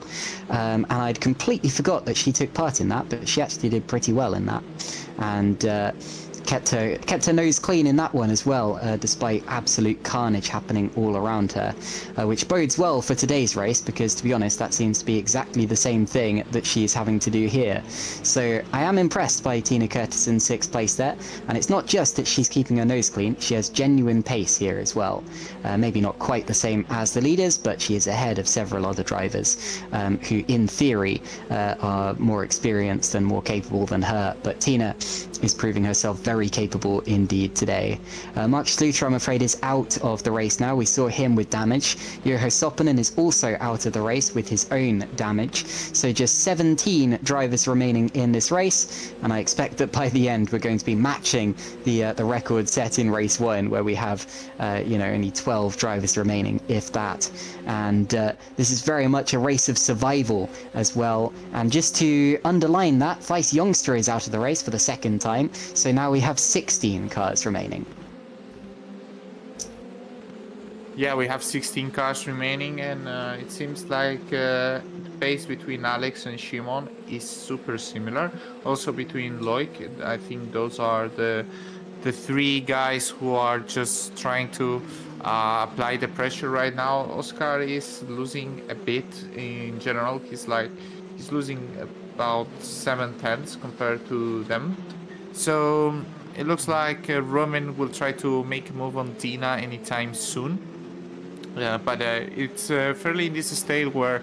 and I'd completely forgot that she took part in that, but she actually did pretty well in that, and kept her nose clean in that one as well, despite absolute carnage happening all around her, which bodes well for today's race, because to be honest, that seems to be exactly the same thing that she is having to do here. So I am impressed by Tina Curtis in 6th place there, and it's not just that she's keeping her nose clean, she has genuine pace here as well. Maybe not quite the same as the leaders, but she is ahead of several other drivers who in theory are more experienced and more capable than her, but Tina is proving herself very capable indeed today. Mark Schluter, I'm afraid, is out of the race now. We saw him with damage. Juho Soppinen is also out of the race with his own damage. So just 17 drivers remaining in this race, and I expect that by the end we're going to be matching the record set in race 1, where we have only 12 drivers remaining, if that. And this is very much a race of survival as well. And just to underline that, Vice Youngster is out of the race for the 2nd time, so now we have 16 cars remaining. Yeah, we have 16 cars remaining, and it seems like the pace between Alex and Shimon is super similar. Also between Loic, I think those are the 3 guys who are just trying to apply the pressure right now. Oscar is losing a bit in general. He's losing about 7 tenths compared to them. So it looks like Roman will try to make a move on Tina anytime soon. Yeah, but it's fairly in this state where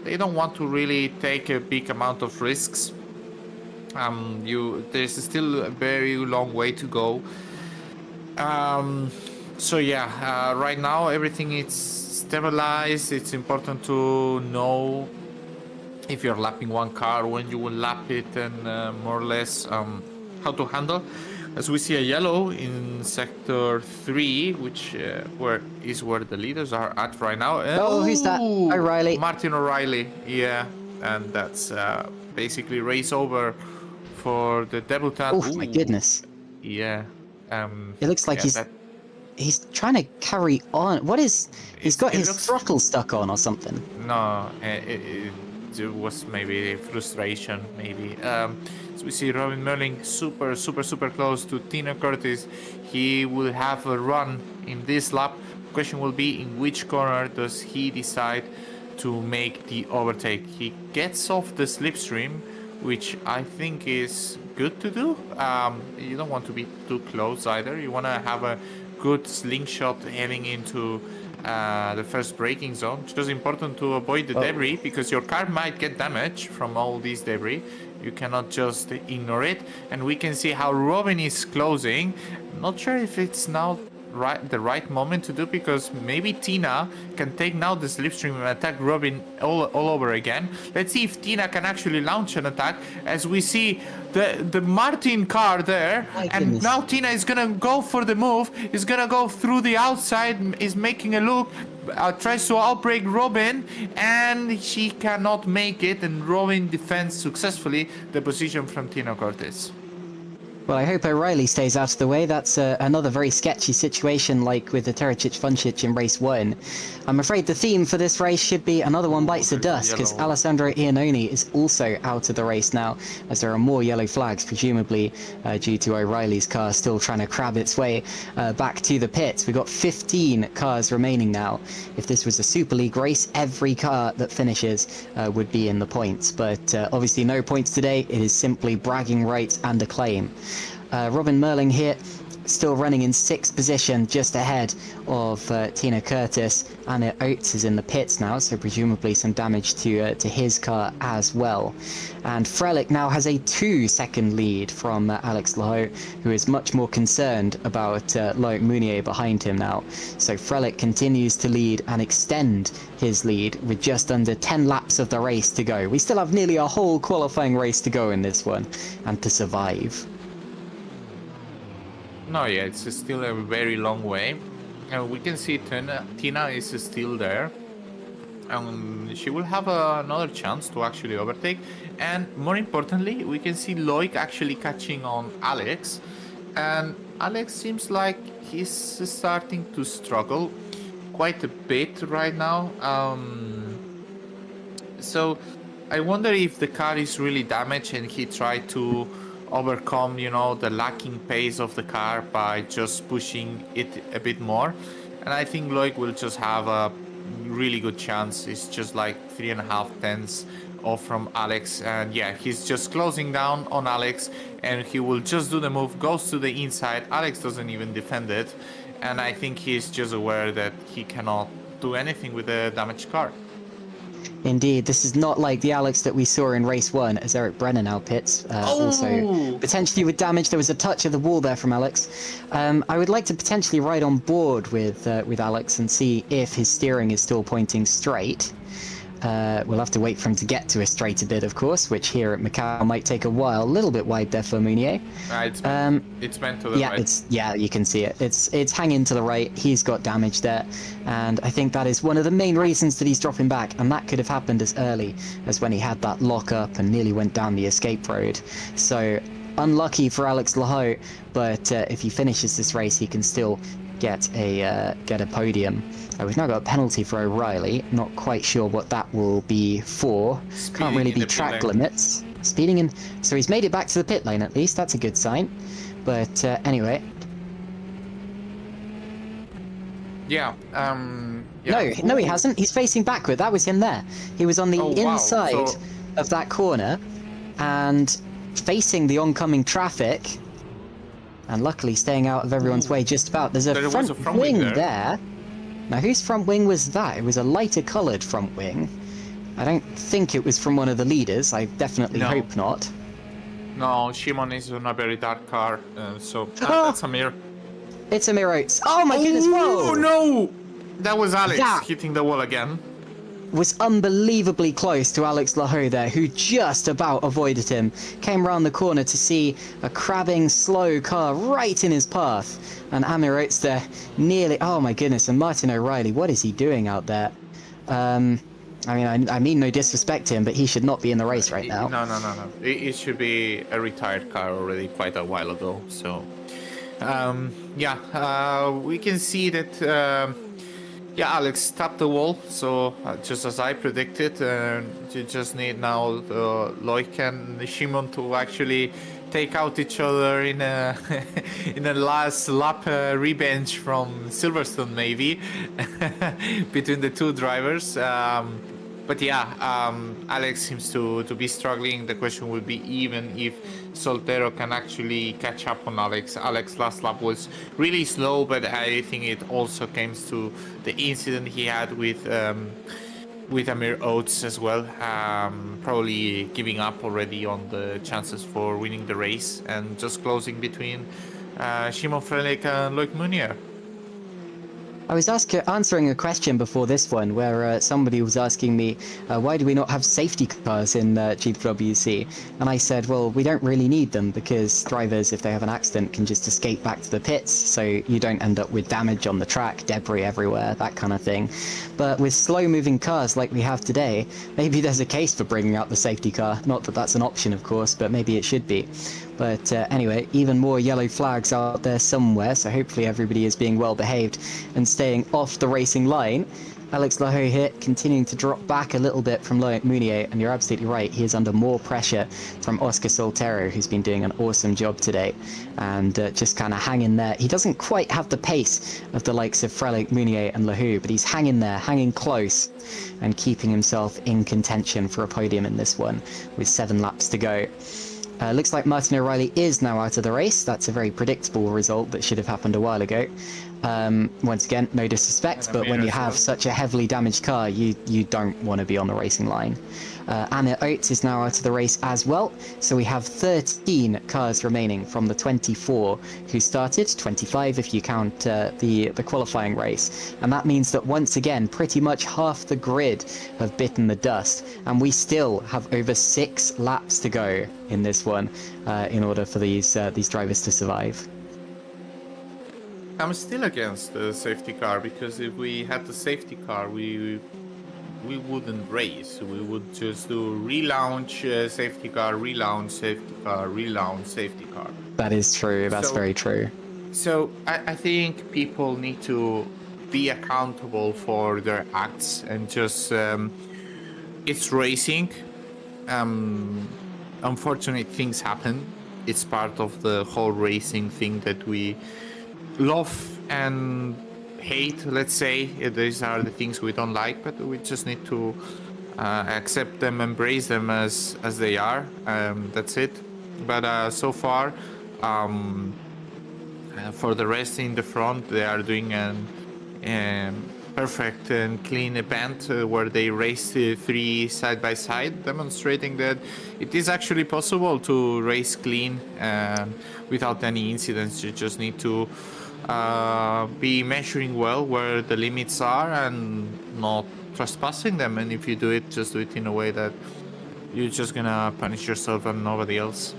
they don't want to really take a big amount of risks. There's still a very long way to go. So yeah, right now everything is stabilized. It's important to know if you're lapping one car, when you will lap it, and more or less how to handle. As we see a yellow in sector 3, which where the leaders are at right now. Oh, who's that? O'Reilly. Martin O'Reilly, yeah, and that's basically race over for the debutant. Oh my goodness! Yeah. It looks like yeah, he's trying to carry on. What is? He's got his throttle stuck on or something. No, it was maybe frustration, maybe. So we see Robin Merling super close to Tina Curtis. He will have a run in this lap. Question will be, in which corner does he decide to make the overtake? He gets off the slipstream, which I think is good to do. You don't want to be too close either. You want to have a good slingshot heading into the first braking zone. It's just important to avoid the debris, because your car might get damaged from all these debris. You cannot just ignore it. And we can see how Robin is closing. Not sure if it's now the right moment to do, because maybe Tina can take now the slipstream and attack Robin all over again. Let's see if Tina can actually launch an attack, as we see the Martin car there. And now Tina is gonna go for the move, is gonna go through the outside, is making a loop, tries to outbrake Robin, and she cannot make it, and Robin defends successfully the position from Tina Cortez. Well, I hope O'Reilly stays out of the way. That's another very sketchy situation, like with the Tericic-Funcic in race 1. I'm afraid the theme for this race should be another one bites the dust, because Alessandro Iannone is also out of the race now, as there are more yellow flags, presumably due to O'Reilly's car still trying to crab its way back to the pits. We've got 15 cars remaining now. If this was a Super League race, every car that finishes would be in the points, but obviously no points today. It is simply bragging rights and acclaim. Robin Merling here, still running in 6th position, just ahead of Tina Curtis. Anna Oates is in the pits now, so presumably some damage to his car as well. And Frelick now has a 2-second lead from Alex Lahaut, who is much more concerned about Loic Mounier behind him now. So Frelick continues to lead and extend his lead with just under 10 laps of the race to go. We still have nearly a whole qualifying race to go in this one, and to survive. No, yeah, it's still a very long way. We can see Tina is still there. She will have another chance to actually overtake. And more importantly, we can see Loic actually catching on Alex. And Alex seems like he's starting to struggle quite a bit right now. So I wonder if the car is really damaged and he tried to overcome, you know, the lacking pace of the car by just pushing it a bit more. And I think Loic will just have a really good chance. It's just like 3.5 tenths off from Alex, and yeah, he's just closing down on Alex, and he will just do the move, goes to the inside. Alex doesn't even defend it, and I think he's just aware that he cannot do anything with the damaged car. Indeed, this is not like the Alex that we saw in race 1, as Eric Brennan now pits. Also, potentially with damage. There was a touch of the wall there from Alex. I would like to potentially ride on board with Alex and see if his steering is still pointing straight. We'll have to wait for him to get to a straighter bit, of course, which here at Macau might take a while. A little bit wide there for Mounier. It's meant to the right. Yeah, you can see it. It's hanging to the right. He's got damage there, and I think that is one of the main reasons that he's dropping back. And that could have happened as early as when he had that lock up and nearly went down the escape road. So unlucky for Alex Lahaut, but if he finishes this race, he can still get a podium. We've now got a penalty for O'Reilly. Not quite sure what that will be for. Can't really be track limits. Speeding in. So he's made it back to the pit lane at least. That's a good sign. But anyway. Yeah. No, he hasn't. He's facing backward. That was him there. He was on the inside of that corner and facing the oncoming traffic. And luckily staying out of everyone's way just about. There's a front wing there. Now, whose front wing was that? It was a lighter coloured front wing. I don't think it was from one of the leaders. I definitely No. hope not. No, Shimon is on a very dark car, so that's Amir. It's Amir Oates. Oh my goodness, whoa! Oh no! That was Alex That- hitting the wall again. Was unbelievably close to Alex Lahoe there, who just about avoided him. Came round the corner to see a crabbing, slow car right in his path. And Amir Oates there nearly... Oh my goodness, and Martin O'Reilly, what is he doing out there? I mean no disrespect to him, but he should not be in the race right now. No. It should be a retired car already quite a while ago. So, we can see that... Alex tapped the wall, so just as I predicted, you just need now Loic and Shimon to actually take out each other in a in a last lap revenge from Silverstone, maybe between the two drivers. Alex seems to be struggling. The question will be even if Soltero can actually catch up on Alex. Alex's last lap was really slow, but I think it also came to the incident he had with Amir Oates as well. Probably giving up already on the chances for winning the race and just closing between Shimon Frelick and Loic Meunier. I was answering a question before this one where somebody was asking me, why do we not have safety cars in GPVWC? And I said, well, we don't really need them because drivers, if they have an accident, can just escape back to the pits, so you don't end up with damage on the track, debris everywhere, that kind of thing. But with slow-moving cars like we have today, maybe there's a case for bringing out the safety car. Not that that's an option, of course, but maybe it should be. But anyway, even more yellow flags out there somewhere, so hopefully everybody is being well behaved and staying off the racing line. Alex Lahoe here, continuing to drop back a little bit from Loic Meunier, and you're absolutely right, he is under more pressure from Oscar Soltero, who's been doing an awesome job today, and just kind of hanging there. He doesn't quite have the pace of the likes of Frelick, Meunier and Lahoe, but he's hanging there, hanging close, and keeping himself in contention for a podium in this one, with 7 laps to go. Looks like Martin O'Reilly is now out of the race. That's a very predictable result that should have happened a while ago. Once again, no disrespect, but when you have such a heavily damaged car, you don't want to be on the racing line. Amir Oates is now out of the race as well, so we have 13 cars remaining from the 24 who started, 25 if you count the qualifying race, and that means that once again pretty much half the grid have bitten the dust, and we still have over 6 laps to go in this one in order for these drivers to survive. I'm still against the safety car, because if we had the safety car, we wouldn't race. We would just do relaunch safety car, relaunch safety car, relaunch safety car. That is true. That's very true. So I think people need to be accountable for their acts and just it's racing. Unfortunate things happen. It's part of the whole racing thing that we love and hate, let's say. These are the things we don't like, but we just need to accept them, embrace them as they are. That's it. But so far, for the rest in the front, they are doing an perfect and clean event where they race 3 side by side, demonstrating that it is actually possible to race clean without any incidents. You just need to be measuring well where the limits are and not trespassing them. And if you do it, just do it in a way that you're just gonna punish yourself and nobody else.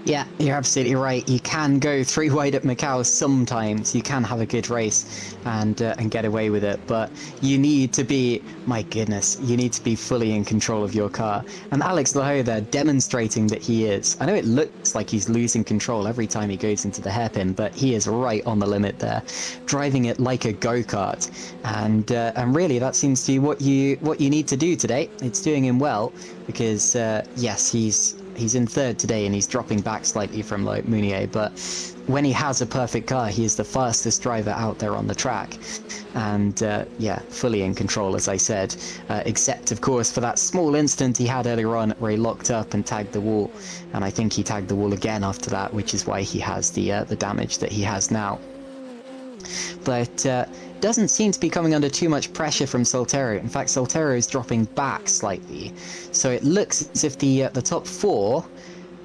Yeah, you're absolutely right. You can go 3 wide at Macau sometimes. You can have a good race and get away with it, but you need to be, my goodness, you need to be fully in control of your car. And Alex Lahoe there demonstrating that he is. I know it looks like he's losing control every time he goes into the hairpin, but he is right on the limit there, driving it like a go-kart. And really, that seems to be what you need to do today. It's doing him well because yes, he's in 3rd today and he's dropping back slightly from Loic Meunier, but when he has a perfect car, he is the fastest driver out there on the track. And yeah, fully in control, as I said, except of course for that small instant he had earlier on where he locked up and tagged the wall, and I think he tagged the wall again after that, which is why he has the damage that he has now. But doesn't seem to be coming under too much pressure from Soltero. In fact, Soltero is dropping back slightly. So it looks as if the top 4,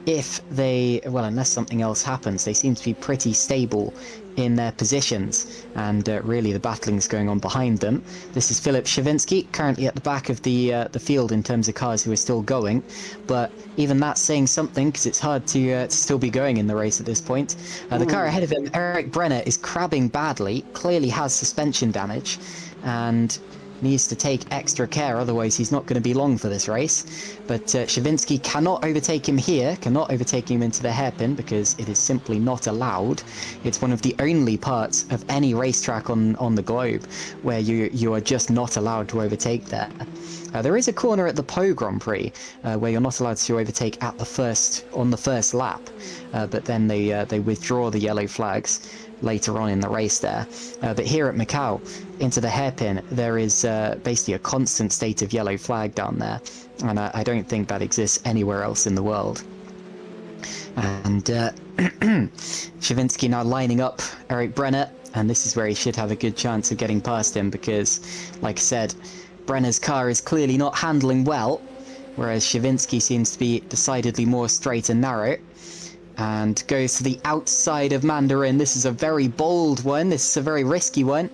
if they, well, unless something else happens, they seem to be pretty stable in their positions, and really the battling's going on behind them. This is Filip Shavinsky, currently at the back of the field in terms of cars who are still going, but even that's saying something, because it's hard to still be going in the race at this point. The car ahead of him, Eric Brenner, is crabbing badly, clearly has suspension damage, and needs to take extra care, otherwise he's not going to be long for this race. But Shavinsky cannot overtake him here, cannot overtake him into the hairpin, because it is simply not allowed. It's one of the only parts of any racetrack on the globe where you are just not allowed to overtake there. There is a corner at the Po Grand Prix where you're not allowed to overtake on the first lap, but then they withdraw the yellow flags later on in the race there. But here at Macau, into the hairpin, there is basically a constant state of yellow flag down there, and I don't think that exists anywhere else in the world. And Shavinsky now lining up Eric Brenner, and this is where he should have a good chance of getting past him, because, like I said, Brenner's car is clearly not handling well, whereas Shavinsky seems to be decidedly more straight and narrow, and goes to the outside of Mandarin. This is a very bold one, this is a very risky one,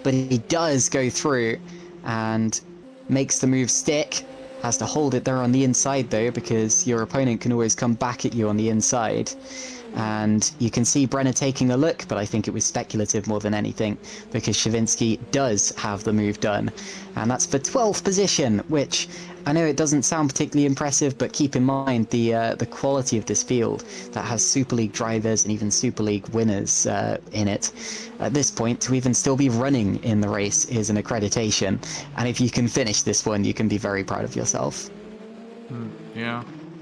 but he does go through and makes the move stick. Has to hold it there on the inside though, because your opponent can always come back at you on the inside. And you can see Brenner taking a look, but I think it was speculative more than anything, because Shavinsky does have the move done. And that's for 12th position, which I know it doesn't sound particularly impressive, but keep in mind the quality of this field that has Super League drivers and even Super League winners in it. At this point, to even still be running in the race is an accreditation, and if you can finish this one, you can be very proud of yourself.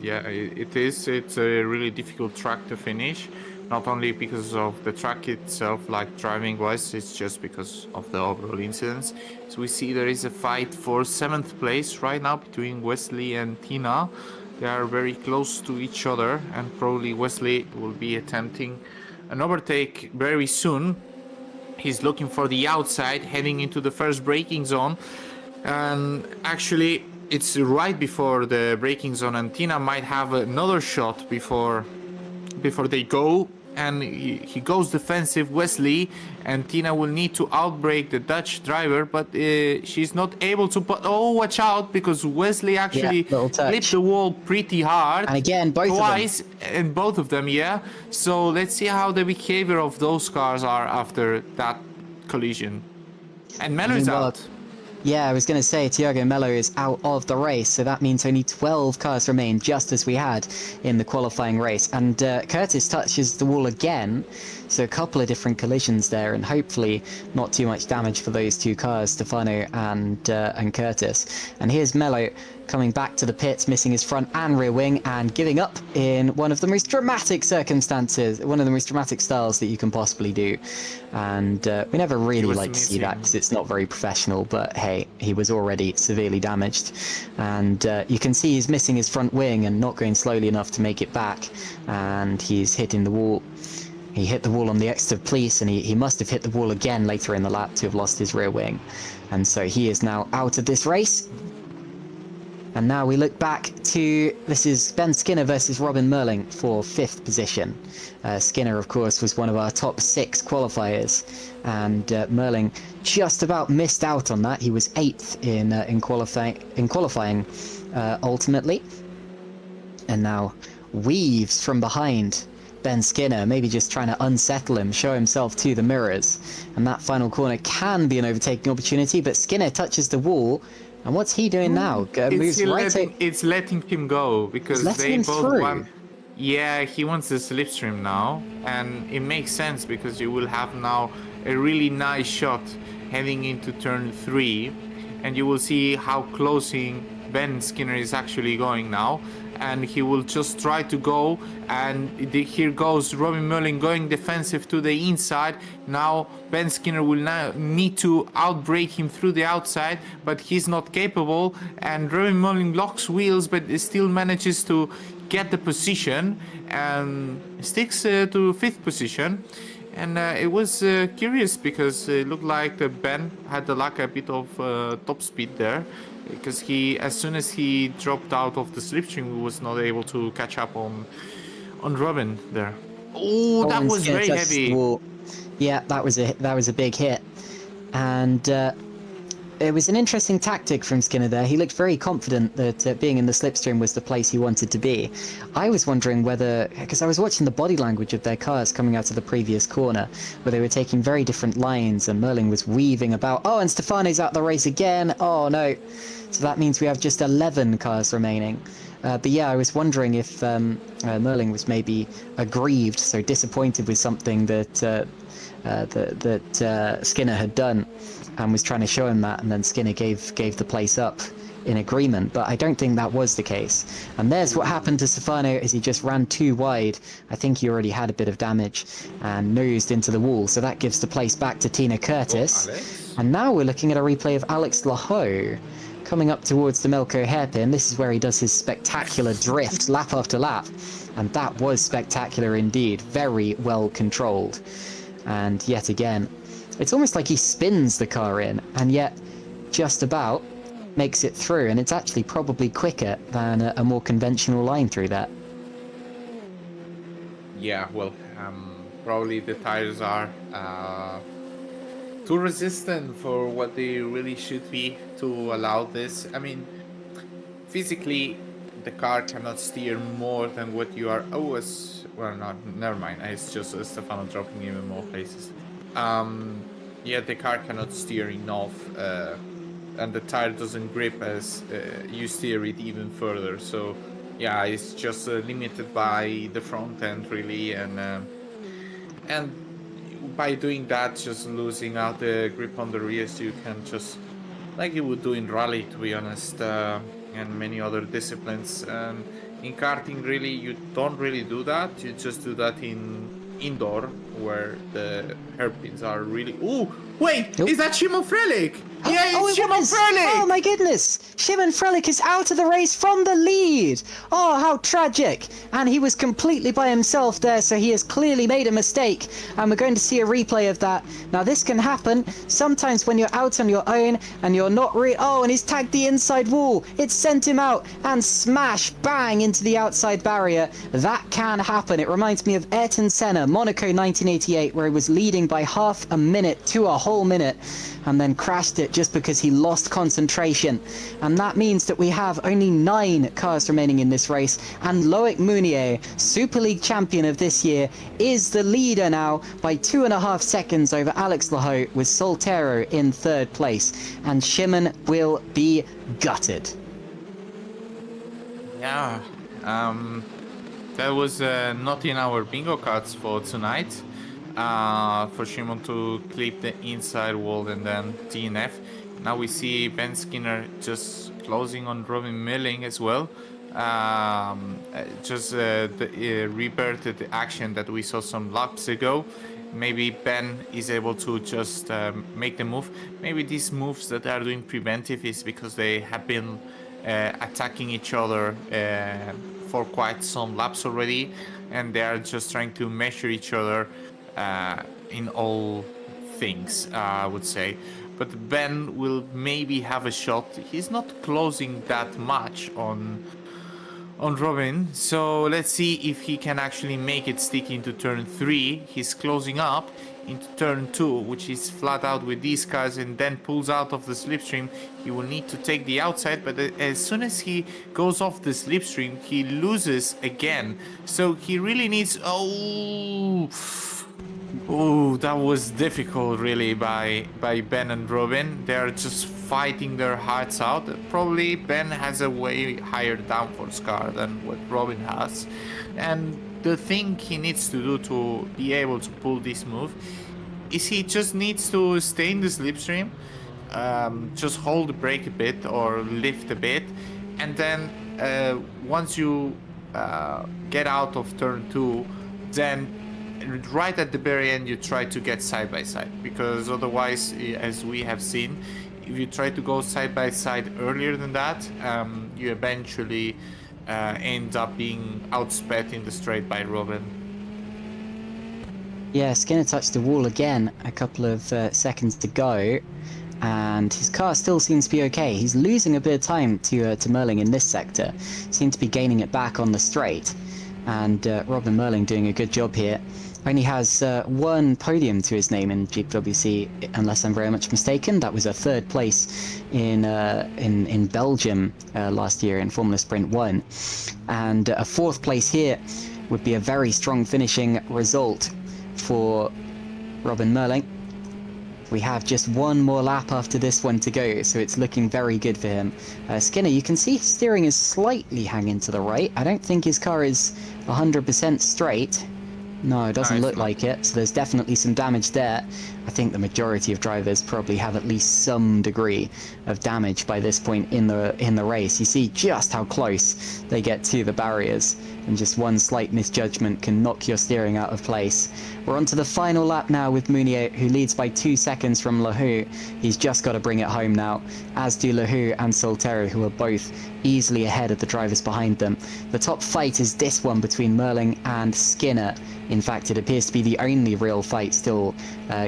Yeah, it is. It's a really difficult track to finish, not only because of the track itself, like driving-wise, it's just because of the overall incidents. So we see there is a fight for 7th place right now between Wesley and Tina. They are very close to each other, and probably Wesley will be attempting an overtake very soon. He's looking for the outside, heading into the first braking zone, and actually it's right before the braking zone, and Tina might have another shot before they go, and he goes defensive, Wesley, and Tina will need to outbrake the Dutch driver, but she's not able to. But oh, watch out, because Wesley actually flipped the wall pretty hard. And again, twice, and both of them, yeah. So let's see how the behavior of those cars are after that collision. And Melo's out. Yeah, I was going to say Thiago Melo is out of the race, so that means only 12 cars remain, just as we had in the qualifying race. And Curtis touches the wall again, so a couple of different collisions there, and hopefully not too much damage for those two cars, Stefano and Curtis. And here's Melo coming back to the pits, missing his front and rear wing, and giving up in one of the most dramatic circumstances, one of the most dramatic styles that you can possibly do. And we never really like to see that, because it's not very professional, but hey, he was already severely damaged. And you can see he's missing his front wing and not going slowly enough to make it back, and he's hitting the wall. He hit the wall on the exit of police, and he must have hit the wall again later in the lap to have lost his rear wing. And so he is now out of this race. And now we look back to, this is Ben Skinner versus Robin Merling for 5th position. Skinner, of course, was one of our top 6 qualifiers, and Merling just about missed out on that. He was 8th in qualifying ultimately, and now weaves from behind Ben Skinner, maybe just trying to unsettle him, show himself to the mirrors. And that final corner can be an overtaking opportunity, but Skinner touches the wall. And what's he doing now? It's letting him go, because they both want. Yeah, he wants the slipstream now, and it makes sense, because you will have now a really nice shot heading into turn 3, and you will see how close Ben Skinner is actually going now, and he will just try to go, and here goes Robin Merling going defensive to the inside. Now Ben Skinner will now need to outbrake him through the outside, but he's not capable, and Robin Merling locks wheels, but still manages to get the position and sticks to 5th position. And it was curious because it looked like Ben had a bit of top speed there, because as soon as he dropped out of the slipstream, he was not able to catch up on Robin there. Oh, Oh, that and was Skinner very touches the heavy. wall. Yeah, that was a big hit, and it was an interesting tactic from Skinner there. He looked very confident that being in the slipstream was the place he wanted to be. I was wondering whether, because I was watching the body language of their cars coming out of the previous corner, where they were taking very different lines, and Merlin was weaving about. Oh, and Stefano's out the race again. Oh no. So that means we have just 11 cars remaining. But yeah, I was wondering if Merlin was maybe aggrieved, so disappointed with something that Skinner had done, and was trying to show him that, and then Skinner gave the place up in agreement. But I don't think that was the case. And there's what happened to Stefano as he just ran too wide. I think he already had a bit of damage and nosed into the wall. So that gives the place back to Tina Curtis. And now we're looking at a replay of Alex Lahoe coming up towards the Melco hairpin. This is where he does his spectacular drift lap after lap. And that was spectacular indeed. Very well controlled. And yet again, it's almost like he spins the car in, and yet just about makes it through. And it's actually probably quicker than a more conventional line through that. Yeah, well, probably the tires are too resistant for what they really should be to allow this. I mean, physically, the car cannot steer more than what you are. Oh, well, not. Never mind. It's just Stefano dropping even more places. Yeah, the car cannot steer enough, and the tire doesn't grip as you steer it even further. So, yeah, it's just limited by the front end really, and by doing that, just losing out the grip on the rears, you can just, like you would do in rally, to be honest, and many other disciplines. And in karting, really, you don't really do that. You just do that in indoor, where the hairpins are really. Oh, wait, Nope. is that Shimon Frelik? Yeah, Oh, it's it Shimon was! Frelik. Oh my goodness! Shimon Frelik is out of the race from the lead! Oh, how tragic! And he was completely by himself there, so he has clearly made a mistake. And we're going to see a replay of that. Now, this can happen sometimes when you're out on your own and you're not Oh, and he's tagged the inside wall. It sent him out and smash, bang, into the outside barrier. That can happen. It reminds me of Ayrton Senna, Monaco 1988, where he was leading by half a minute to a whole minute, and then crashed it just because he lost concentration. And that means that we have only 9 cars remaining in this race, and Loic Mounier, Super League champion of this year, is the leader now by 2.5 seconds over Alex Lahoe, with Soltero in 3rd place, and Shimon will be gutted. Yeah, that was not in our bingo cards for tonight. For Shimon to clip the inside wall and then DNF. Now we see Ben Skinner just closing on Robin Milling as well. Just reverted the action that we saw some laps ago. Maybe Ben is able to just make the move. Maybe these moves that they are doing preventive is because they have been attacking each other for quite some laps already, and they are just trying to measure each other in all things, I would say. But Ben will maybe have a shot. He's not closing that much on Robin, so let's see if he can actually make it stick into turn 3. He's closing up into turn 2, which is flat out with these cars, and then pulls out of the slipstream. He will need to take the outside, but as soon as he goes off the slipstream, he loses again. So he really needs... Oh, that was difficult really by Ben and Robin. They're just fighting their hearts out. Probably Ben has a way higher downforce car than what Robin has. And the thing he needs to do to be able to pull this move is he just needs to stay in the slipstream, just hold the brake a bit or lift a bit, and then once you get out of turn 2, then right at the very end you try to get side by side, because otherwise, as we have seen, if you try to go side by side earlier than that, you eventually end up being outsped in the straight by Robin. Yeah, Skinner touched the wall again a couple of seconds to go, and his car still seems to be okay. He's losing a bit of time to Merling in this sector. Seems to be gaining it back on the straight, and Robin Merling doing a good job here. Only has one podium to his name in GPWC, unless I'm very much mistaken. That was a third place in Belgium last year in Formula Sprint 1, and a fourth place here would be a very strong finishing result for Robin Merling. We have just one more lap after this one to go, so it's looking very good for him. Skinner, you can see his steering is slightly hanging to the right. I don't think his car is 100% straight. No, it doesn't look like it, so there's definitely some damage there. I think the majority of drivers probably have at least some degree of damage by this point in the race. You see just how close they get to the barriers, and just one slight misjudgment can knock your steering out of place. We're on to the final lap now with Mounier, who leads by 2 seconds from Lahu. He's just got to bring it home now, as do Lahu and Soltero, who are both easily ahead of the drivers behind them. The top fight is this one between Merling and Skinner. In fact, it appears to be the only real fight still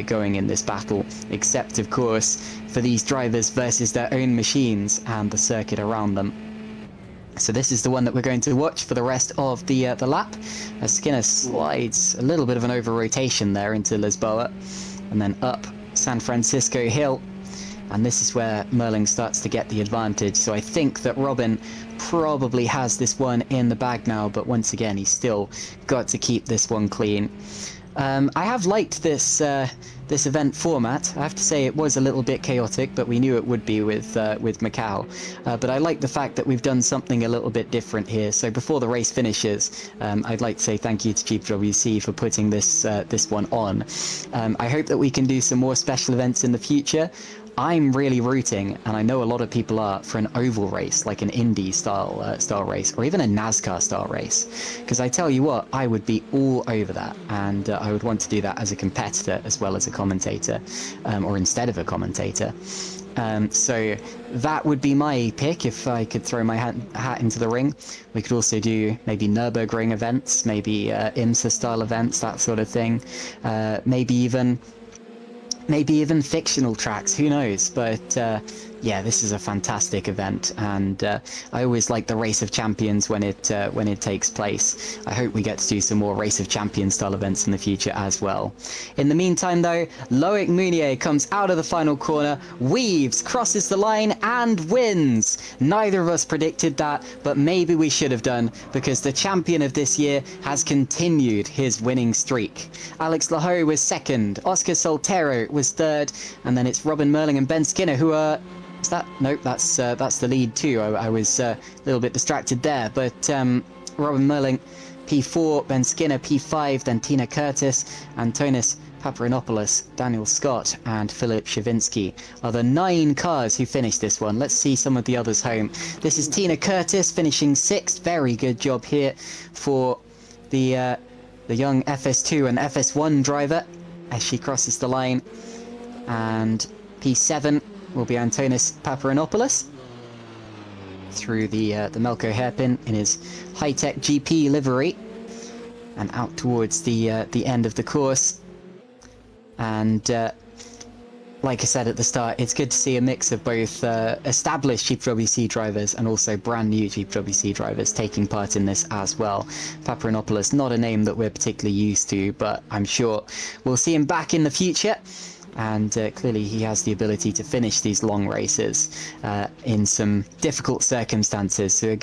going in this battle, except, of course, for these drivers versus their own machines and the circuit around them. So this is the one that we're going to watch for the rest of the lap, as Skinner slides a little bit of an over-rotation there into Lisboa, and then up San Francisco Hill. And this is where Merling starts to get the advantage. So I think that Robin probably has this one in the bag now, but once again, he's still got to keep this one clean. I have liked this this event format. I have to say it was a little bit chaotic, but we knew it would be with Macau. But I like the fact that we've done something a little bit different here. So before the race finishes, I'd like to say thank you to GPVWC for putting this one on. I hope that we can do some more special events in the future. I'm really rooting, and I know a lot of people are, for an oval race, like an Indy style race, or even a NASCAR style race. Because I tell you what, I would be all over that, and I would want to do that as a competitor as well as a commentator, or instead of a commentator. So that would be my pick if I could throw my hat into the ring. We could also do maybe Nürburgring events, maybe IMSA style events, that sort of thing. Maybe even fictional tracks, who knows? But yeah, this is a fantastic event, and I always like the Race of Champions when it takes place. I hope we get to do some more Race of Champions style events in the future as well. In the meantime, though, Loic Mounier comes out of the final corner, weaves, crosses the line, and wins. Neither of us predicted that, but maybe we should have done, because the champion of this year has continued his winning streak. Alex Laho was second, Oscar Soltero was third, and then it's Robin Merling and Ben Skinner who are... Is that? Nope, that's the lead too. I was a little bit distracted there, but Robin Merling P4, Ben Skinner P5, then Tina Curtis, Antonis Paparinopoulos, Daniel Scott, and Philip Shavinsky are the 9 cars who finished this one. Let's see some of the others home. This is Tina Curtis finishing 6th. Very good job here for the young FS2 and FS1 driver as she crosses the line. And P7 will be Antonis Paparinopoulos through the Melco hairpin in his high-tech GP livery and out towards the end of the course. And like I said at the start, it's good to see a mix of both established GPWC drivers and also brand new GPWC drivers taking part in this as well. Paparinopoulos, not a name that we're particularly used to, but I'm sure we'll see him back in the future. And clearly he has the ability to finish these long races in some difficult circumstances. So a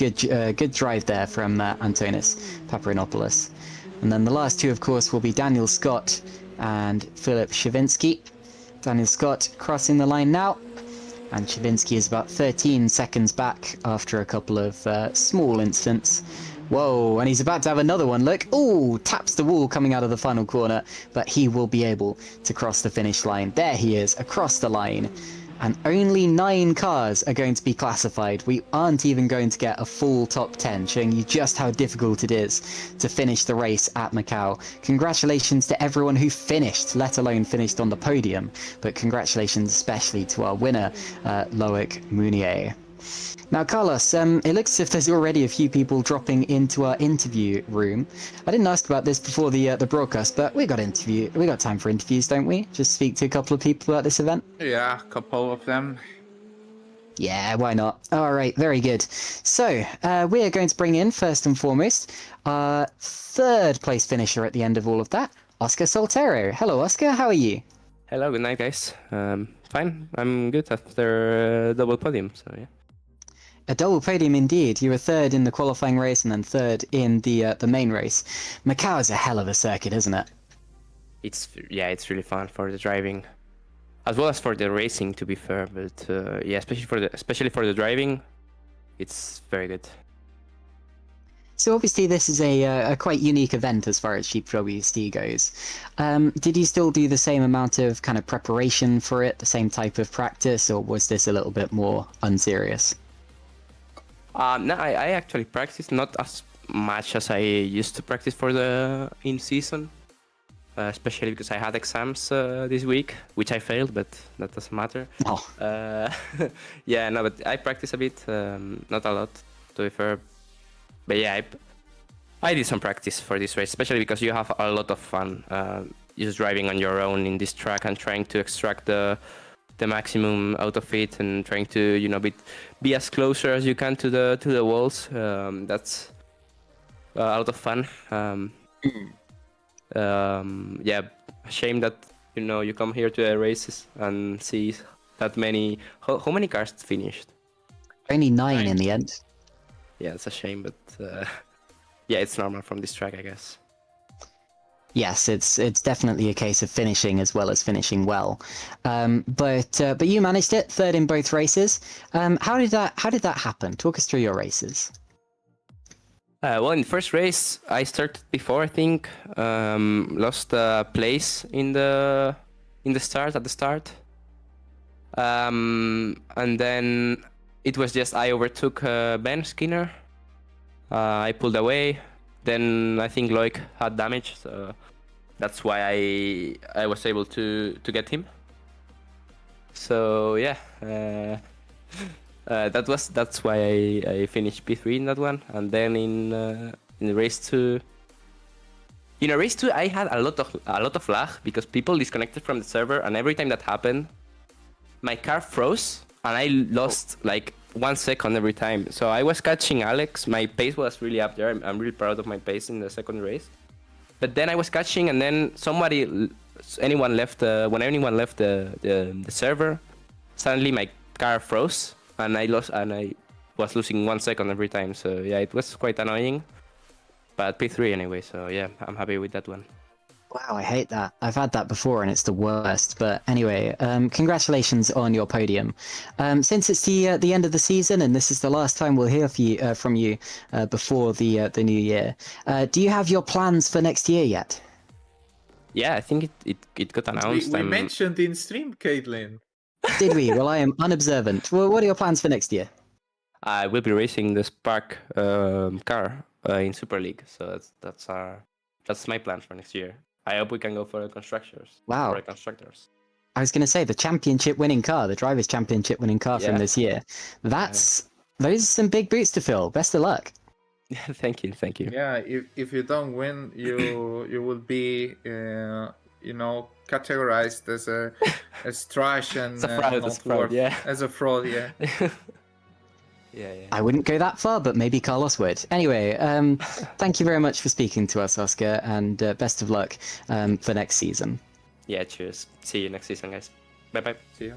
good drive there from Antonis Paparinopoulos. And then the last two, of course, will be Daniel Scott and Philip Shavinsky. Daniel Scott crossing the line now, and Shavinsky is about 13 seconds back after a couple of small incidents. Whoa, and he's about to have another one, look. Ooh, taps the wall coming out of the final corner, but he will be able to cross the finish line. There he is, across the line. And only 9 cars are going to be classified. We aren't even going to get a full top 10, showing you just how difficult it is to finish the race at Macau. Congratulations to everyone who finished, let alone finished on the podium. But congratulations especially to our winner, Loic Mounier. Now, Carlos, it looks as if there's already a few people dropping into our interview room. I didn't ask about this before the broadcast, but we got time for interviews, don't we? Just speak to a couple of people about this event. Yeah, a couple of them. Yeah, why not? All right, very good. So, we are going to bring in, first and foremost, our third place finisher at the end of all of that, Oscar Soltero. Hello, Oscar, how are you? Hello, good night, guys. Fine, I'm good after a double podium, so yeah. A double podium indeed. You were third in the qualifying race and then third in the main race. Macau is a hell of a circuit, isn't it? It's really fun for the driving, as well as for the racing, to be fair. But yeah, especially for the driving, it's very good. So obviously this is a quite unique event as far as GPVWC goes. Did you still do the same amount of kind of preparation for it, the same type of practice, or was this a little bit more unserious? No, I actually practice not as much as I used to practice for the in-season, especially because I had exams this week, which I failed, but that doesn't matter. Oh. Yeah, no, but I practice a bit, not a lot, to be fair. But yeah, I did some practice for this race, especially because you have a lot of fun just driving on your own in this track and trying to extract the maximum out of it and trying to be as closer as you can to the walls. That's a lot of fun. Yeah, shame that you come here to the races and see that many. How many cars finished? Only 9 in the end. Yeah, it's a shame, but yeah, it's normal from this track, I guess. Yes, it's definitely a case of finishing as well as finishing well. But you managed it, third in both races. How did that happen? Talk us through your races. Well, in the first race, I started before, I think. Lost a place in the start, at the start. And then it was just I overtook Ben Skinner. I pulled away. Then I think Loic had damage, so that's why I was able to get him. So yeah, that's why I finished P3 in that one. And then in race 2, I had a lot of lag because people disconnected from the server, and every time that happened, my car froze and I lost like 1 second every time. So I was catching Alex. My pace was really up there. I'm really proud of my pace in the second race. But then I was catching, and then when anyone left the server, suddenly my car froze, and I was losing 1 second every time. So yeah, it was quite annoying. But P3 anyway, so yeah, I'm happy with that one. Wow, I hate that. I've had that before and it's the worst. But anyway, congratulations on your podium. Since it's the end of the season and this is the last time we'll hear from you before the new year, do you have your plans for next year yet? Yeah, I think it got announced. We mentioned in stream, Caitlin. Did we? Well, I am unobservant. Well, what are your plans for next year? I will be racing the Spark car in Super League, so that's my plan for next year. I hope we can go for the constructors. Wow. For the constructors. I was going to say the championship-winning car, the Drivers' Championship-winning car from this year. Those are some big boots to fill. Best of luck. Thank you. Yeah, if you don't win, you will be categorized as trash and as a fraud. Yeah. Yeah. I wouldn't go that far, but maybe Carlos would. Anyway, thank you very much for speaking to us, Oscar, and best of luck for next season. Yeah, cheers. See you next season, guys. Bye. See you.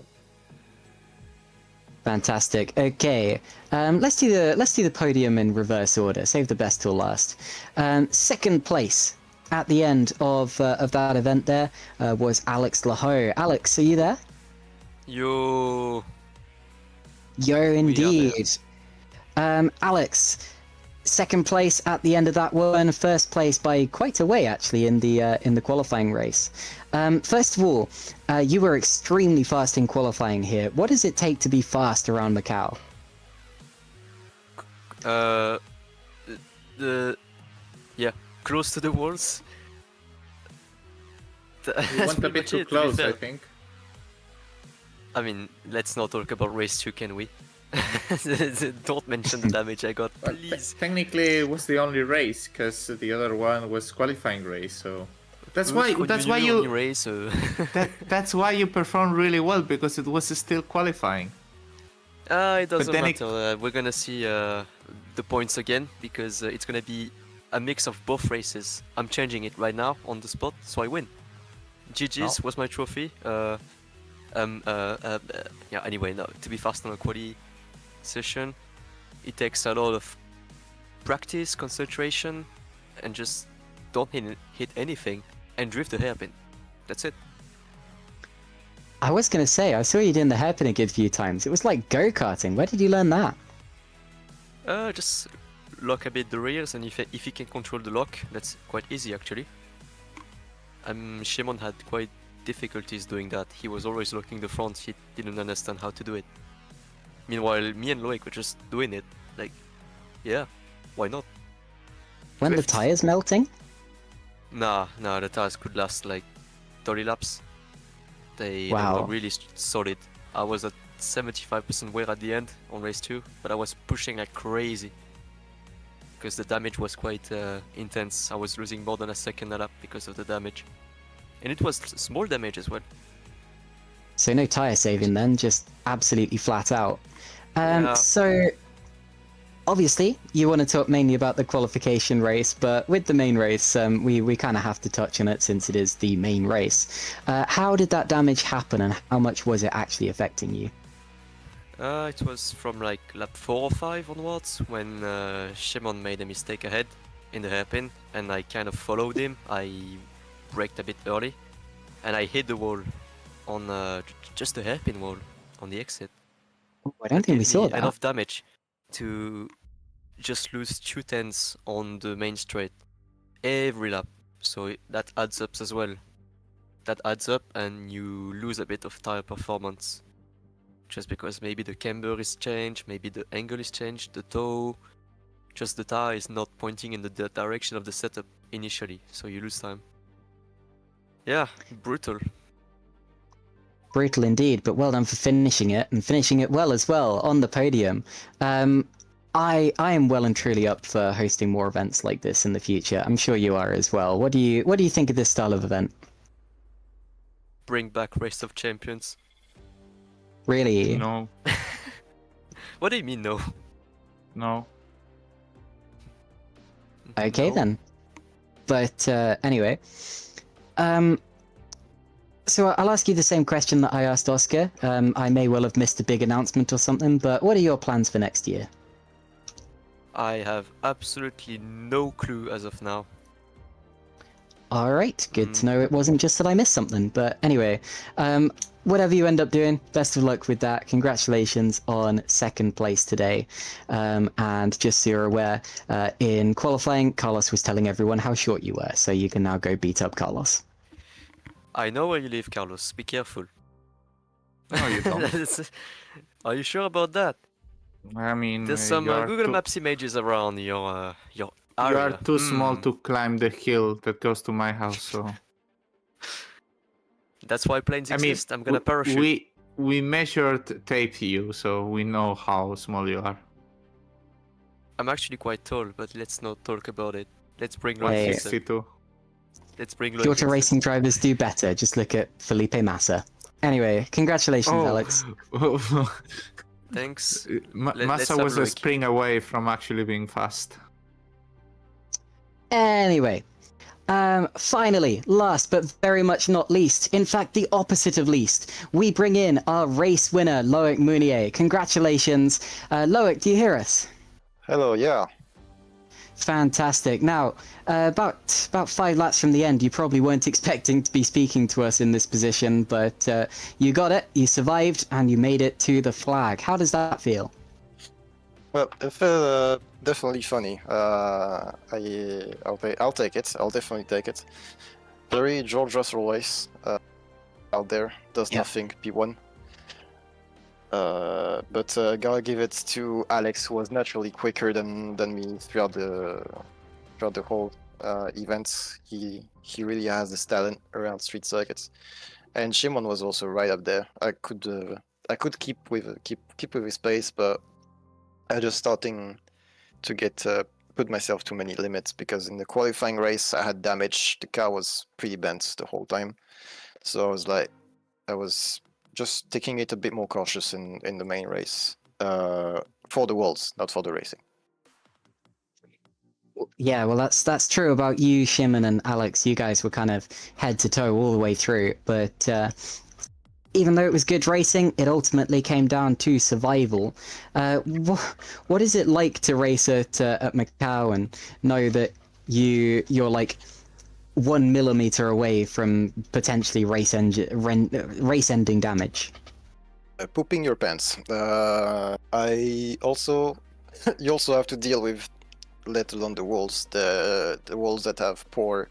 Fantastic. Okay, let's do the podium in reverse order. Save the best till last. Second place at the end of that event there was Alex Laho. Alex, are you there? Yo, indeed. Alex, second place at the end of that one. First place by quite a way, actually, in the qualifying race. First of all, you were extremely fast in qualifying here. What does it take to be fast around Macau? Close to the walls. You went a bit too close, I think. I mean, let's not talk about race 2, can we? Don't mention the damage I got, Well, please. technically, it was the only race because the other one was qualifying race. So that's why you race. that's why you performed really well, because it was still qualifying. It doesn't then matter. We're gonna see the points again because it's gonna be a mix of both races. I'm changing it right now on the spot, so I win. GG's was my trophy. Yeah. Anyway, no. To be fast on a quali session, it takes a lot of practice, concentration, and just don't hit anything and drift the hairpin. That's it. I was going to say, I saw you doing the hairpin a good few times. It was like go-karting. Where did you learn that? Just lock a bit the rears, and if you can control the lock, that's quite easy actually. Shimon had quite difficulties doing that. He was always locking the front. He didn't understand how to do it. Meanwhile, me and Loic were just doing it. Like, yeah, why not? When the tires melting? Nah, the tires could last like 30 laps. They Wow. were really solid. I was at 75% wear at the end on race 2, but I was pushing like crazy because the damage was quite intense. I was losing more than a second a lap because of the damage, and it was small damage as well. So no tire saving then, just absolutely flat out. Yeah. So obviously you want to talk mainly about the qualification race, but with the main race, we kind of have to touch on it since it is the main race. How did that damage happen, and how much was it actually affecting you? It was from like lap 4 or 5 onwards when Shimon made a mistake ahead in the hairpin, and I kind of followed him. I braked a bit early, and I hit the wall on just the hairpin wall on the exit. Oh, I don't think we saw that. Enough damage to just lose 2/10 on the main straight every lap. So that adds up as well. That adds up, and you lose a bit of tire performance. Just because maybe the camber is changed, maybe the angle is changed, the toe. Just the tire is not pointing in the direction of the setup initially, so you lose time. Yeah, brutal. Brutal indeed, but well done for finishing it, and finishing it well as well on the podium. I am well and truly up for hosting more events like this in the future. I'm sure you are as well. What do you think of this style of event? Bring back Race of Champions. Really? No, What do you mean no? no. Okay No. then. But anyway, so I'll ask you the same question that I asked Oscar. I may well have missed a big announcement or something, but what are your plans for next year? I have absolutely no clue as of now. All right, good to know it wasn't just that I missed something. But anyway, whatever you end up doing, best of luck with that. Congratulations on second place today. And just so you're aware, in qualifying, Carlos was telling everyone how short you were, so you can now go beat up Carlos. I know where you live, Carlos. Be careful. No, you don't. Are you sure about that? I mean, There's some you are Google too, Maps images around your area. you are too small to climb the hill that goes to my house. So That's why planes I mean, exist. I'm gonna parachute. we measured tape you, so we know how small you are. I'm actually quite tall, but let's not talk about it. Let's bring Hey. Loic. 162. Let's bring Loic. Shorter racing drivers do better. Just look at Felipe Massa. Anyway, congratulations, Alex. Thanks. Massa let's was have a Loic. spring away from actually being fast. Anyway, finally, last but very much not least, in fact the opposite of least, we bring in our race winner, Loic Mounier. Congratulations. Loic, do you hear us? Hello, yeah. Fantastic. Now, about 5 laps from the end, you probably weren't expecting to be speaking to us in this position, but you got it, you survived, and you made it to the flag. How does that feel? Well, it felt definitely funny. I'll take it. I'll definitely take it. Very George Russell race out there. Does Yeah. nothing. P1. But gotta give it to Alex, who was naturally quicker than me throughout the whole event. He really has this talent around street circuits, and Shimon was also right up there. I I could keep with his pace, but I just starting to get put myself too many limits, because in the qualifying race I had damage. The car was pretty bent the whole time, so I was just taking it a bit more cautious in the main race, for the worlds, not for the racing. Yeah, well, that's true about you, Shimon and Alex. You guys were kind of head to toe all the way through, but even though it was good racing, it ultimately came down to survival. What is it like to race at Macau and know that you're like 1 millimeter away from potentially race-ending damage? Pooping your pants. I also you also have to deal with, let alone the walls, the walls that have poor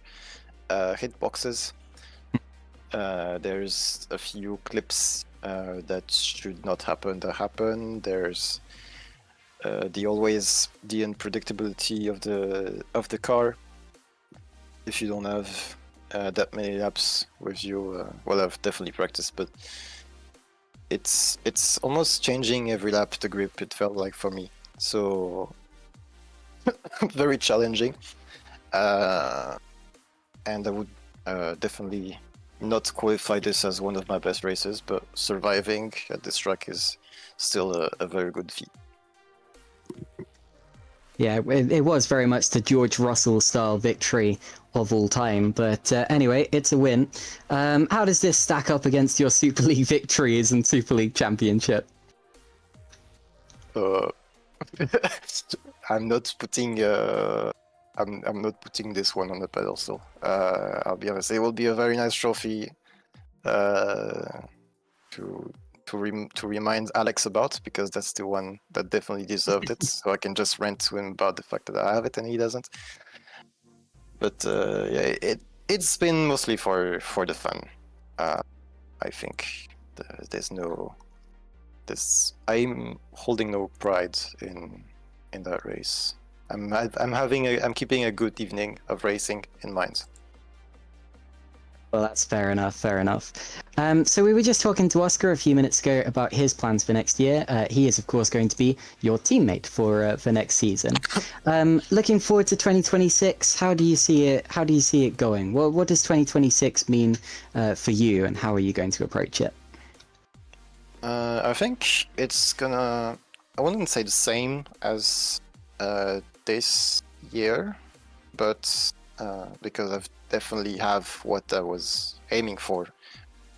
hitboxes. There's a few clips that should not happen that happen. There's the unpredictability of the car. If you don't have that many laps with you, well, I've definitely practiced, but it's almost changing every lap, the grip, it felt like for me. So very challenging, and I would definitely not qualify this as one of my best races, but surviving at this track is still a very good feat. Yeah, it was very much the George Russell style victory of all time. But anyway, it's a win. How does this stack up against your Super League victories and Super League championship? I'm not putting I'm not putting this one on the pedestal. I'll be honest. It will be a very nice trophy to remind Alex about, because that's the one that definitely deserved it. So I can just rant to him about the fact that I have it and he doesn't. But yeah, it's been mostly for the fun. I think I'm holding no pride in that race. I'm keeping a good evening of racing in mind. Well, that's fair enough, fair enough. So we were just talking to Oscar a few minutes ago about his plans for next year. He is, of course, going to be your teammate for next season. Looking forward to 2026, how do you see it? How do you see it going? Well, what does 2026 mean for you, and how are you going to approach it? I think it's gonna, I wouldn't say the same as this year, but because I've definitely have what I was aiming for,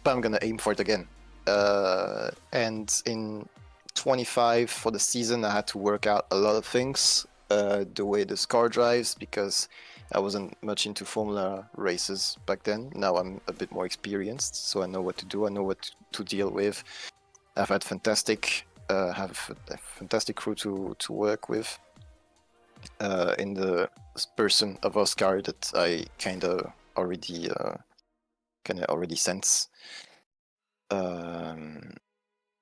but I'm gonna aim for it again. And in 25 for the season, I had to work out a lot of things, the way the car drives, because I wasn't much into Formula races back then. Now I'm a bit more experienced, so I know what to do, I know what to deal with. I've had have a fantastic crew to work with. In the person of Oscar that I kind of already sense, and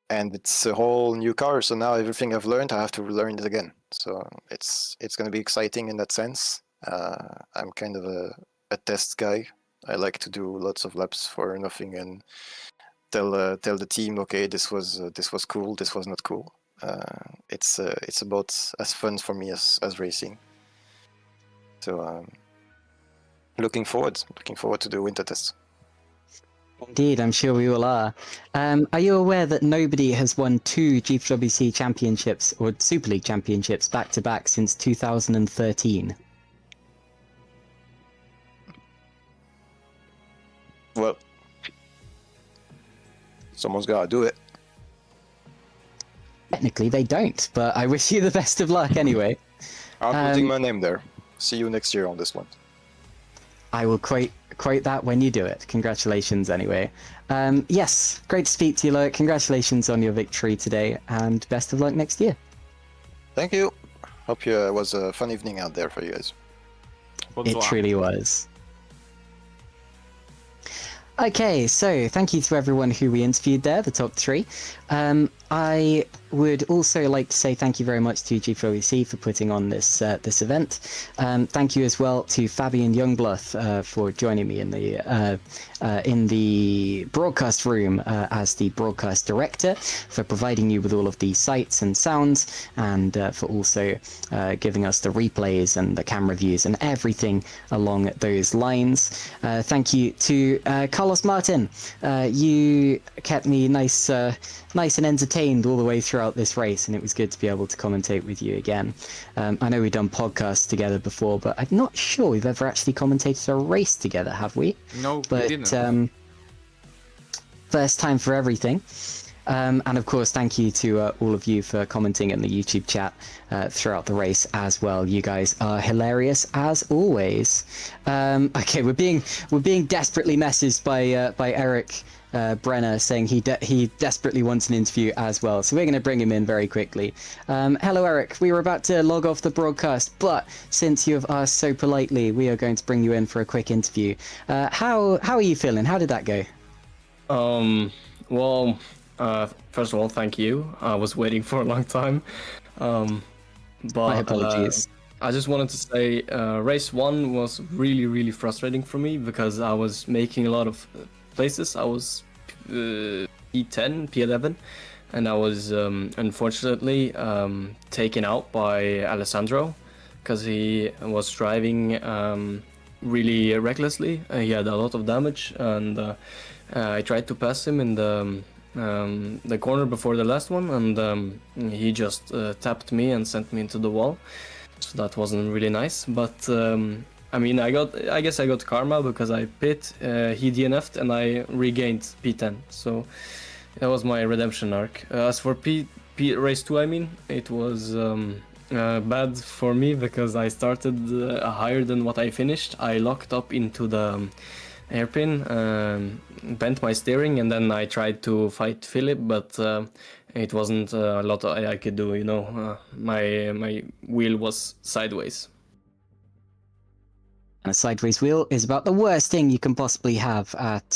it's a whole new car. So now everything I've learned, I have to relearn it again. So it's going to be exciting in that sense. I'm kind of a test guy. I like to do lots of laps for nothing and tell the team, okay, this was cool, this was not cool. It's about as fun for me as racing. So looking forward to the winter test. Indeed, I'm sure we all are. Are you aware that nobody has won 2 GPWC championships or Super League championships back to back since 2013? Well, someone's gotta do it. Technically, they don't, but I wish you the best of luck anyway. I'm putting my name there. See you next year on this one. I will quote that when you do it. Congratulations anyway. Yes, great to speak to you, Loic. Congratulations on your victory today, and best of luck next year. Thank you. Hope it was a fun evening out there for you guys. It truly was. Okay, so thank you to everyone who we interviewed there, the top 3. I would also like to say thank you very much to GPVWC for putting on this event. Thank you as well to Fabian Jungbluth for joining me in the broadcast room as the broadcast director, for providing you with all of the sights and sounds, and for also giving us the replays and the camera views and everything along those lines. Thank you to Carlos Martin. You kept me nice and entertained all the way throughout this race, and it was good to be able to commentate with you again. I know we've done podcasts together before, but I'm not sure we've ever actually commentated a race together, have we? No, But we didn't. first time for everything. And of course, thank you to all of you for commenting in the YouTube chat throughout the race as well. You guys are hilarious as always. Okay, we're being desperately messaged by Eric Brenner, saying he desperately wants an interview as well. So we're going to bring him in very quickly. Hello, Eric. We were about to log off the broadcast, but since you have asked so politely, we are going to bring you in for a quick interview. How are you feeling? How did that go? Well, first of all, thank you. I was waiting for a long time. But My apologies. I just wanted to say race 1 was really, really frustrating for me because I was making a lot of places. I was P10, P11, and I was unfortunately taken out by Alessandro because he was driving really recklessly. He had a lot of damage, and I tried to pass him in the corner before the last one, and he just tapped me and sent me into the wall. So that wasn't really nice, but I mean, I guess I got karma because I pit, he DNF'd, and I regained P10. So that was my redemption arc. As for race 2, I mean, it was bad for me because I started higher than what I finished. I locked up into the hairpin, bent my steering, and then I tried to fight Philip, but it wasn't a lot I could do, you know. My wheel was sideways. And a sideways wheel is about the worst thing you can possibly have at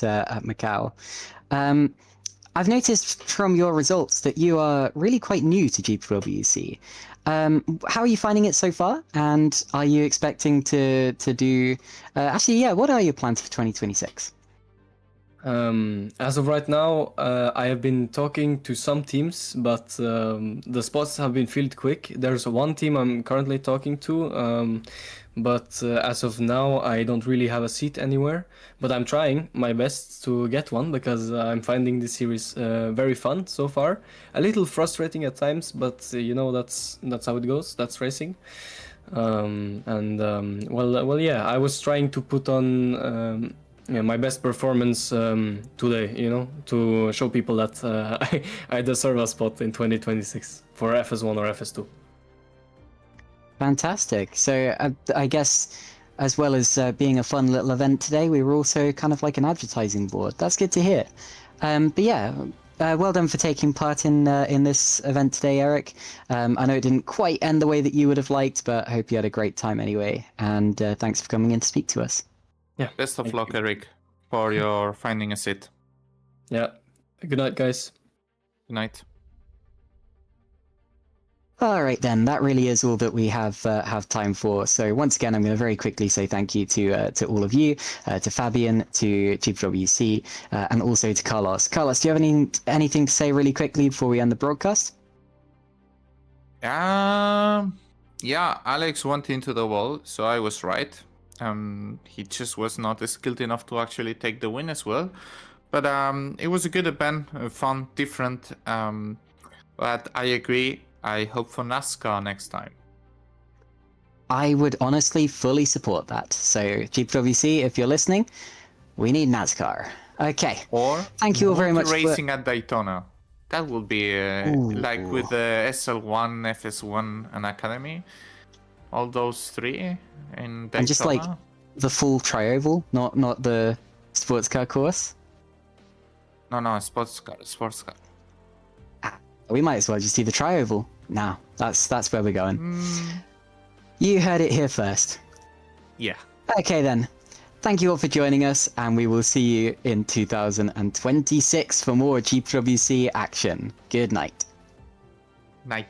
Macau. I've noticed from your results that you are really quite new to GPVWC. How are you finding it so far? And are you expecting to do... what are your plans for 2026? As of right now, I have been talking to some teams, but the spots have been filled quick. There's one team I'm currently talking to, but as of now, I don't really have a seat anywhere. But I'm trying my best to get one because I'm finding this series very fun so far. A little frustrating at times, but you know, that's how it goes. That's racing. Well, yeah, I was trying to put on my best performance today, you know, to show people that I deserve a spot in 2026 for FS1 or FS2. Fantastic. So I guess as well as being a fun little event today, we were also kind of like an advertising board. That's good to hear. But yeah, well done for taking part in this event today, Eric. I know it didn't quite end the way that you would have liked, but I hope you had a great time anyway. And thanks for coming in to speak to us. Yeah. Best of luck, Eric, for your finding a seat. Yeah. Good night, guys. Good night. All right, then. That really is all that we have time for. So once again, I'm going to very quickly say thank you to all of you, to Fabian, to GPVWC, and also to Carlos. Carlos, do you have anything to say really quickly before we end the broadcast? Yeah, Alex went into the wall, so I was right. He just was not skilled enough to actually take the win as well. But it was a good event, fun, different. But I agree. I hope for NASCAR next time. I would honestly fully support that. So GPWC, if you're listening, we need NASCAR. Okay. Or thank you all very much. Racing at Daytona. That would be like with the SL1, FS1, and Academy. All those three in Daytona. And just like the full tri-oval, not the sports car course. No, sports car. We might as well just do the tri-oval. Now, that's where we're going. You heard it here first. Yeah. Okay then. Thank you all for joining us, and we will see you in 2026 for more GPWC action. Good night. Night.